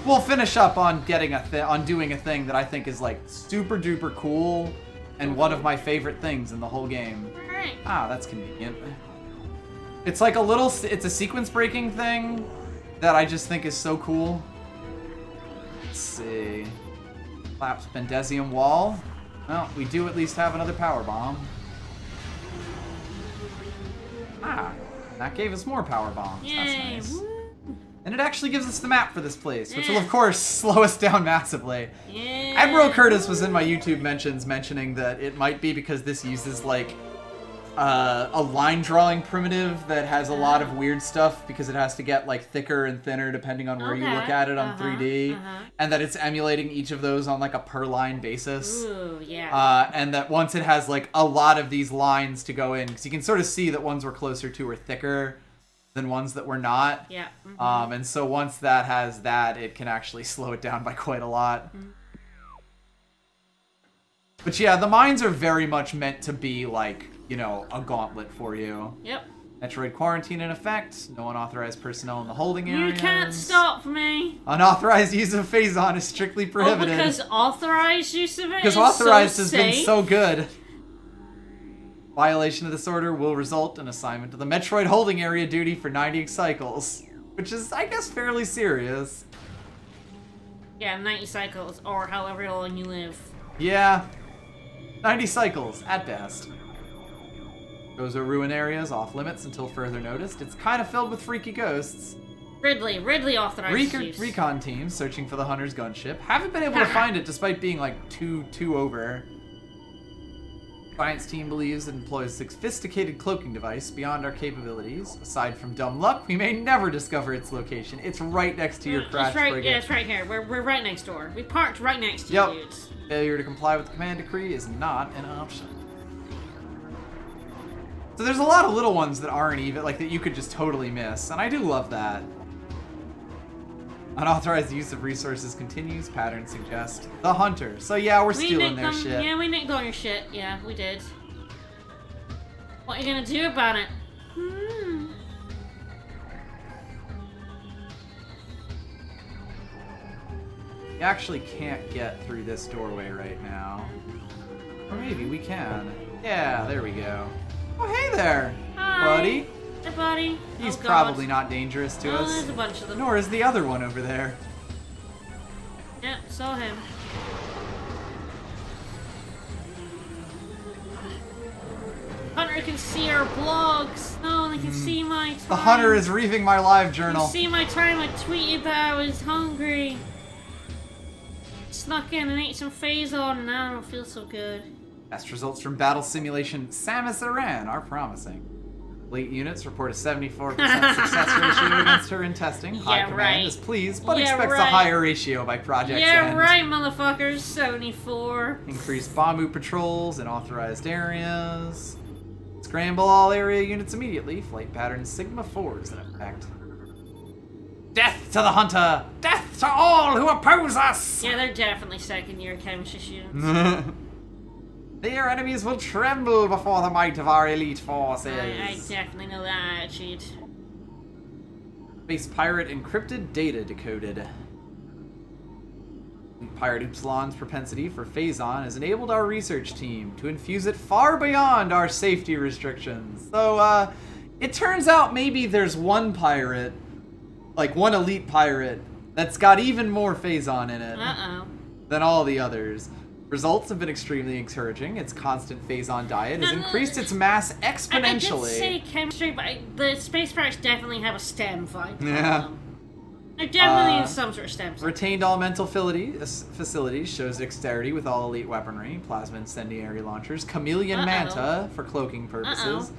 we'll finish up on getting doing a thing that I think is like super duper cool and one of my favorite things in the whole game. Alright. Ah, that's convenient. It's like it's a sequence breaking thing that I just think is so cool. Let's see. Collapsed Bendesium wall. Well, we do at least have another power bomb. Ah, that gave us more power bombs. Yay. That's nice. Woo. And it actually gives us the map for this place, which will of course slow us down massively. Yeah. Admiral Curtis was in my YouTube mentions mentioning that it might be because this uses like a line drawing primitive that has a lot of weird stuff because it has to get like thicker and thinner depending on where you look at it on 3D, and that it's emulating each of those on like a per line basis. Ooh, yeah. And that once it has like a lot of these lines to go in, because you can sort of see that ones we're closer to are thicker than ones that were not. Yeah. And so once that has that, it can actually slow it down by quite a lot. But yeah, the mines are very much meant to be like, you know, a gauntlet for you. Yep. Metroid quarantine in effect. No unauthorized personnel in the holding areas. You can't stop me. Unauthorized use of Phazon is strictly prohibited. Oh, because authorized use of it because is authorized so has safe. been so good. Violation of this order will result in assignment to the Metroid holding area duty for 90 cycles, which is, I guess, fairly serious. Yeah, 90 cycles, or however long you live. Yeah, 90 cycles at best. Chozo ruin areas off limits until further noticed. It's kind of filled with freaky ghosts. Ridley authorized use. Recon teams searching for the Hunter's gunship haven't been able to find it despite being like two over. Science team believes it employs a sophisticated cloaking device beyond our capabilities. Aside from dumb luck, we may never discover its location. It's right next to your crash frigate. Yeah, it's right here. We're right next door. We parked right next to you dudes. Failure to comply with the command decree is not an option. So there's a lot of little ones that aren't even, like, that you could just totally miss, and I do love that. Unauthorized use of resources continues. Patterns suggest the Hunter. So yeah, we're stealing their shit. Yeah, we nicked all your shit. Yeah, we did. What are you gonna do about it? You actually can't get through this doorway right now. Or maybe we can. Yeah, there we go. Oh, hey there, buddy. Hey, buddy. He's probably not dangerous to us. There's a bunch of them. Nor is the other one over there. Yeah, saw him. Hunter can see our blogs. No, they can see my time. The Hunter is reading my live journal. You see my time I tweeted that I was hungry. Snuck in and ate some Phazon, and now I don't feel so good. Test results from battle simulation Samus Aran are promising. Elite units report a 74% success ratio against her in testing. High Command is pleased, but expects a higher ratio by project's end. Right, motherfuckers. 74. Increase Bamu patrols in authorized areas. Scramble all area units immediately. Flight pattern Sigma 4 is in effect. Death to the Hunter! Death to all who oppose us! Yeah, they're definitely second-year chemistry students. Their enemies will tremble before the might of our elite forces. I definitely know that attitude. Space Pirate encrypted data decoded. Pirate Upsilon's propensity for Phazon has enabled our research team to infuse it far beyond our safety restrictions. So, it turns out maybe there's one pirate, like one elite pirate, that's got even more Phazon in it than all the others. Results have been extremely encouraging. Its constant Phazon diet has increased its mass exponentially. I did say chemistry, but the space pirates definitely have a STEM vibe. Yeah. They're definitely in some sort of STEM. Retained elemental facilities shows dexterity with all elite weaponry, plasma incendiary launchers, chameleon manta for cloaking purposes.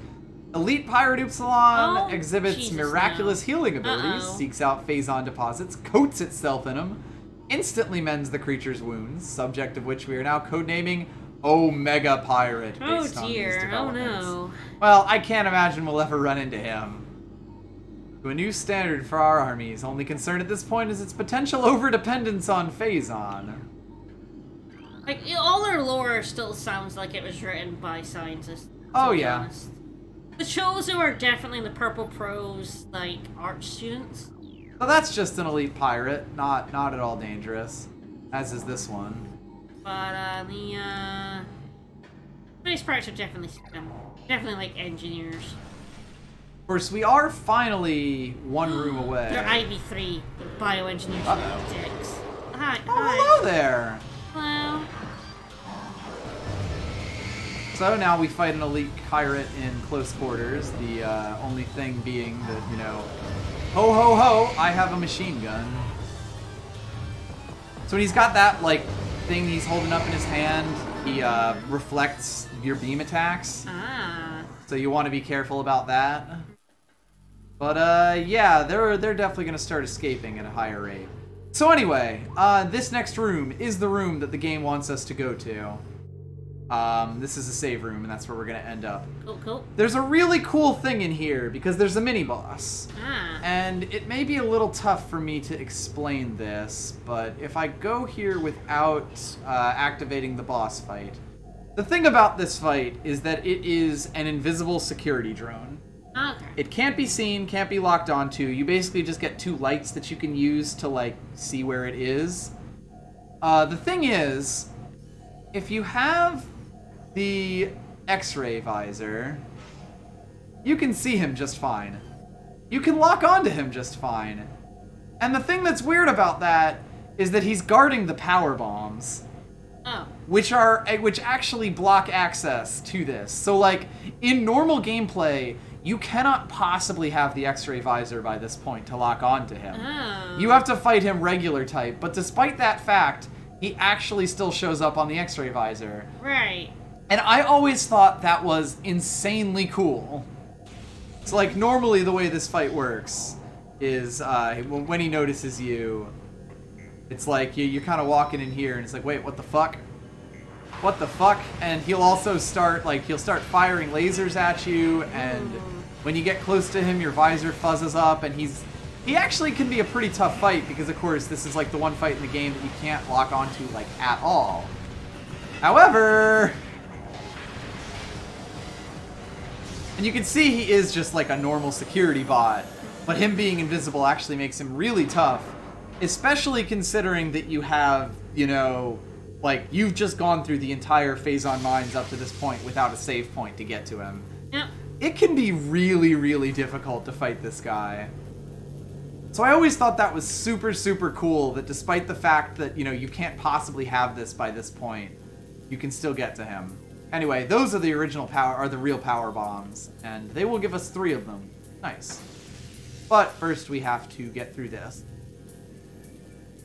Elite Pirate Upsilon exhibits miraculous healing abilities, seeks out Phazon deposits, coats itself in them, instantly mends the creature's wounds, subject of which we are now codenaming Omega Pirate based on these developments. Oh no. Well, I can't imagine we'll ever run into him. to a new standard for our armies. Only concern at this point is its potential overdependence on Phazon. Like, all their lore still sounds like it was written by scientists. Oh, yeah. Honest. The Chozo are definitely the Purple Pro's, like, art students. So that's just an elite pirate, not at all dangerous, as is this one. But, the, space pirates are definitely like engineers. Of course, we are finally one room away. They're IB3, bioengineers. Uh-oh. Dicks. Hi. Hello there! Hello. So now we fight an elite pirate in close quarters, the only thing being that, you know, ho ho ho, I have a machine gun. So when he's got that, like, thing he's holding up in his hand, he reflects your beam attacks. Ah. So you want to be careful about that. But yeah, they're definitely going to start escaping at a higher rate. So anyway, this next room is the room that the game wants us to go to. This is a save room, and that's where we're going to end up. Cool. There's a really cool thing in here, because there's a mini-boss. Ah. And it may be a little tough for me to explain this, but if I go here without activating the boss fight, the thing about this fight is that it is an invisible security drone. Okay. It can't be seen, can't be locked onto. You basically just get 2 lights that you can use to, like, see where it is. The thing is, if you have the X-ray visor, you can see him just fine. You can lock onto him just fine. And the thing that's weird about that is that he's guarding the power bombs. Oh. Which actually block access to this. So, like, in normal gameplay, you cannot possibly have the X-ray visor by this point to lock onto him. Oh. You have to fight him regular type, but despite that fact, he actually still shows up on the X-ray visor. Right. And I always thought that was insanely cool. So, like, normally the way this fight works is when he notices you, it's like you're kind of walking in here and it's like, wait, what the fuck? What the fuck? And he'll also start, like, he'll start firing lasers at you, and when you get close to him, your visor fuzzes up, and he actually can be a pretty tough fight because, of course, this is, like, the one fight in the game that you can't lock onto, like, at all. However... And you can see he is just like a normal security bot, but him being invisible actually makes him really tough, especially considering that you have, you know, like, you've just gone through the entire Phazon Mines up to this point without a save point to get to him. Yep. It can be really, really difficult to fight this guy. So I always thought that was super, super cool, that despite the fact that, you know, you can't possibly have this by this point, you can still get to him. Anyway, those are the original the real power bombs, and they will give us 3 of them. Nice. But first we have to get through this.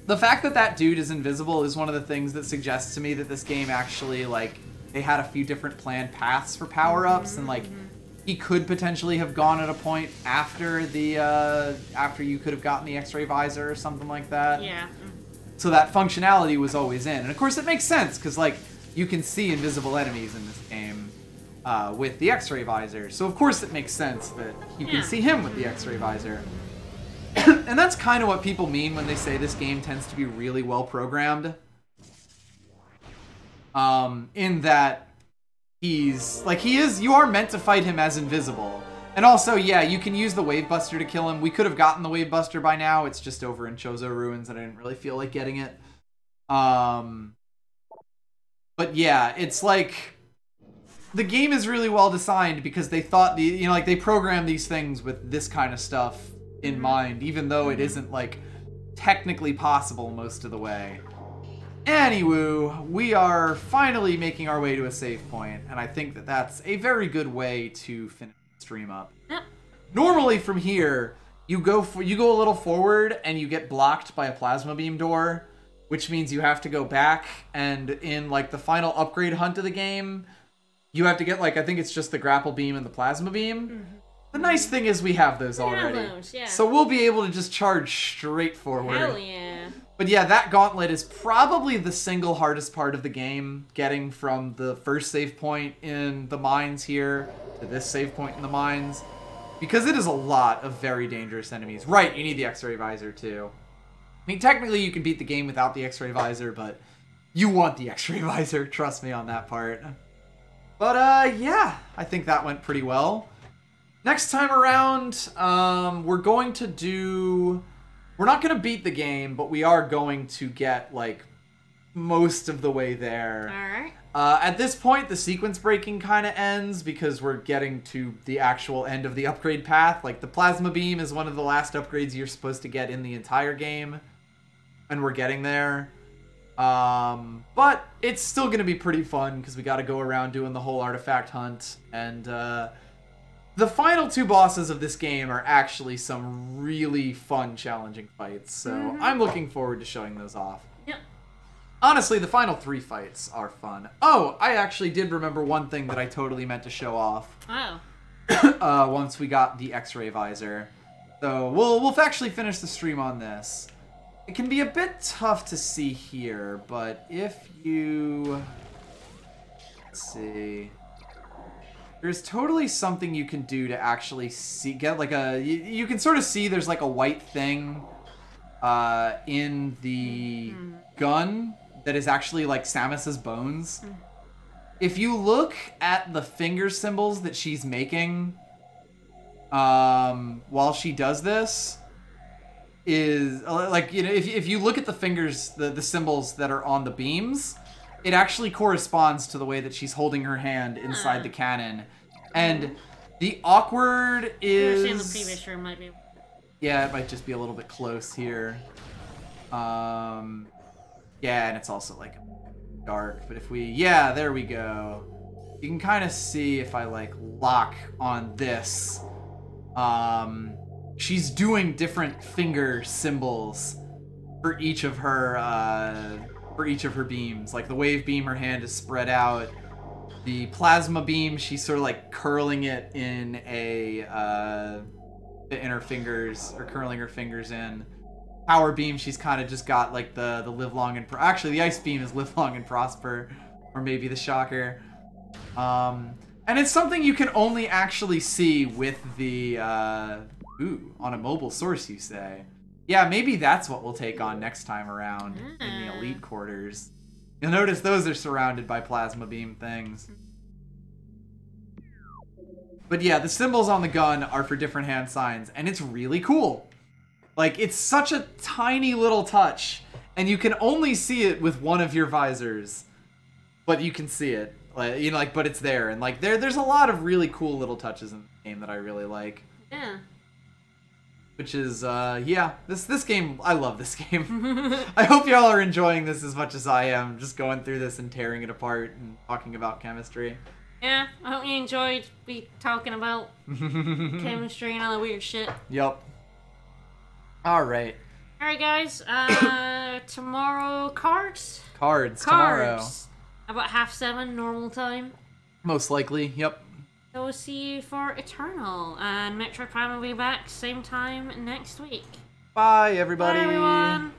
The fact that that dude is invisible is one of the things that suggests to me that this game actually, like, they had a few different planned paths for power-ups, and, like, he could potentially have gone at a point after the, after you could have gotten the X-ray visor or something like that. Yeah. So that functionality was always in. And of course it makes sense, because, like, you can see invisible enemies in this game with the X-ray visor. So of course it makes sense that you can see him with the X-ray visor. And that's kind of what people mean when they say this game tends to be really well programmed. In that you are meant to fight him as invisible. And also, yeah, you can use the Wave Buster to kill him. We could have gotten the Wave Buster by now. It's just over in Chozo Ruins and I didn't really feel like getting it. But yeah, it's like, the game is really well designed because they thought, they programmed these things with this kind of stuff in mind, even though it isn't, like, technically possible most of the way. Anywho, we are finally making our way to a save point, and I think that that's a very good way to finish the stream up. Normally from here, you go a little forward and you get blocked by a plasma beam door, which means you have to go back, and in, like, the final upgrade hunt of the game, you have to get, like, I think it's just the grapple beam and the plasma beam. The nice thing is we have those already. Yeah. So we'll be able to just charge straight forward. Hell yeah. But yeah, that gauntlet is probably the single hardest part of the game, getting from the first save point in the mines here to this save point in the mines. Because it is a lot of very dangerous enemies. Right, you need the X-ray visor too. I mean, technically you can beat the game without the X-ray visor, but you want the X-ray visor. Trust me on that part. But, yeah, I think that went pretty well. Next time around, we're going to do... We're not going to beat the game, but we are going to get, like, most of the way there. Alright. At this point, the sequence breaking kind of ends because we're getting to the actual end of the upgrade path. Like, the plasma beam is one of the last upgrades you're supposed to get in the entire game. And we're getting there. But it's still going to be pretty fun because we got to go around doing the whole artifact hunt. And the final 2 bosses of this game are actually some really fun, challenging fights. So I'm looking forward to showing those off. Yep. Honestly, the final 3 fights are fun. Oh, I actually did remember one thing that I totally meant to show off. Oh. Once we got the X-ray visor. So we'll actually finish the stream on this. It can be a bit tough to see here, but if you... Let's see... There's totally something you can do to actually see... Get like a... You can sort of see there's like a white thing in the gun that is actually like Samus's bones. If you look at the finger symbols that she's making while she does this... is like, you know, if you look at the fingers, the symbols that are on the beams, it actually corresponds to the way that she's holding her hand inside the cannon. And the awkward is... In the previous room might be... Yeah, it might just be a little bit close here. Yeah, and it's also like dark, but if we... Yeah, there we go. You can kind of see if I like lock on this. She's doing different finger symbols for each of her beams. Like the wave beam, her hand is spread out. The plasma beam, she's sort of like curling it in in her fingers, or curling her fingers in. Power beam, she's kind of just got like the live long and actually the ice beam is live long and prosper, or maybe the shocker. And it's something you can only actually see with the ooh, on a mobile source, you say? Yeah, maybe that's what we'll take on next time around in the elite quarters. You'll notice those are surrounded by plasma beam things. But yeah, the symbols on the gun are for different hand signs, and it's really cool. Like, it's such a tiny little touch, and you can only see it with one of your visors. But you can see it. Like, you know, like, but it's there. And like there's a lot of really cool little touches in the game that I really like. Yeah. Which is, yeah, this game, I love this game. I hope y'all are enjoying this as much as I am, just going through this and tearing it apart and talking about chemistry. Yeah, I hope you enjoyed me talking about chemistry and all that weird shit. Yep. Alright. Alright, guys, tomorrow, cards? Cards, tomorrow. About 7:30 normal time. Most likely, yep. So we'll see you for Eternal, and Metroid Prime will be back same time next week. Bye, everybody. Bye, everyone.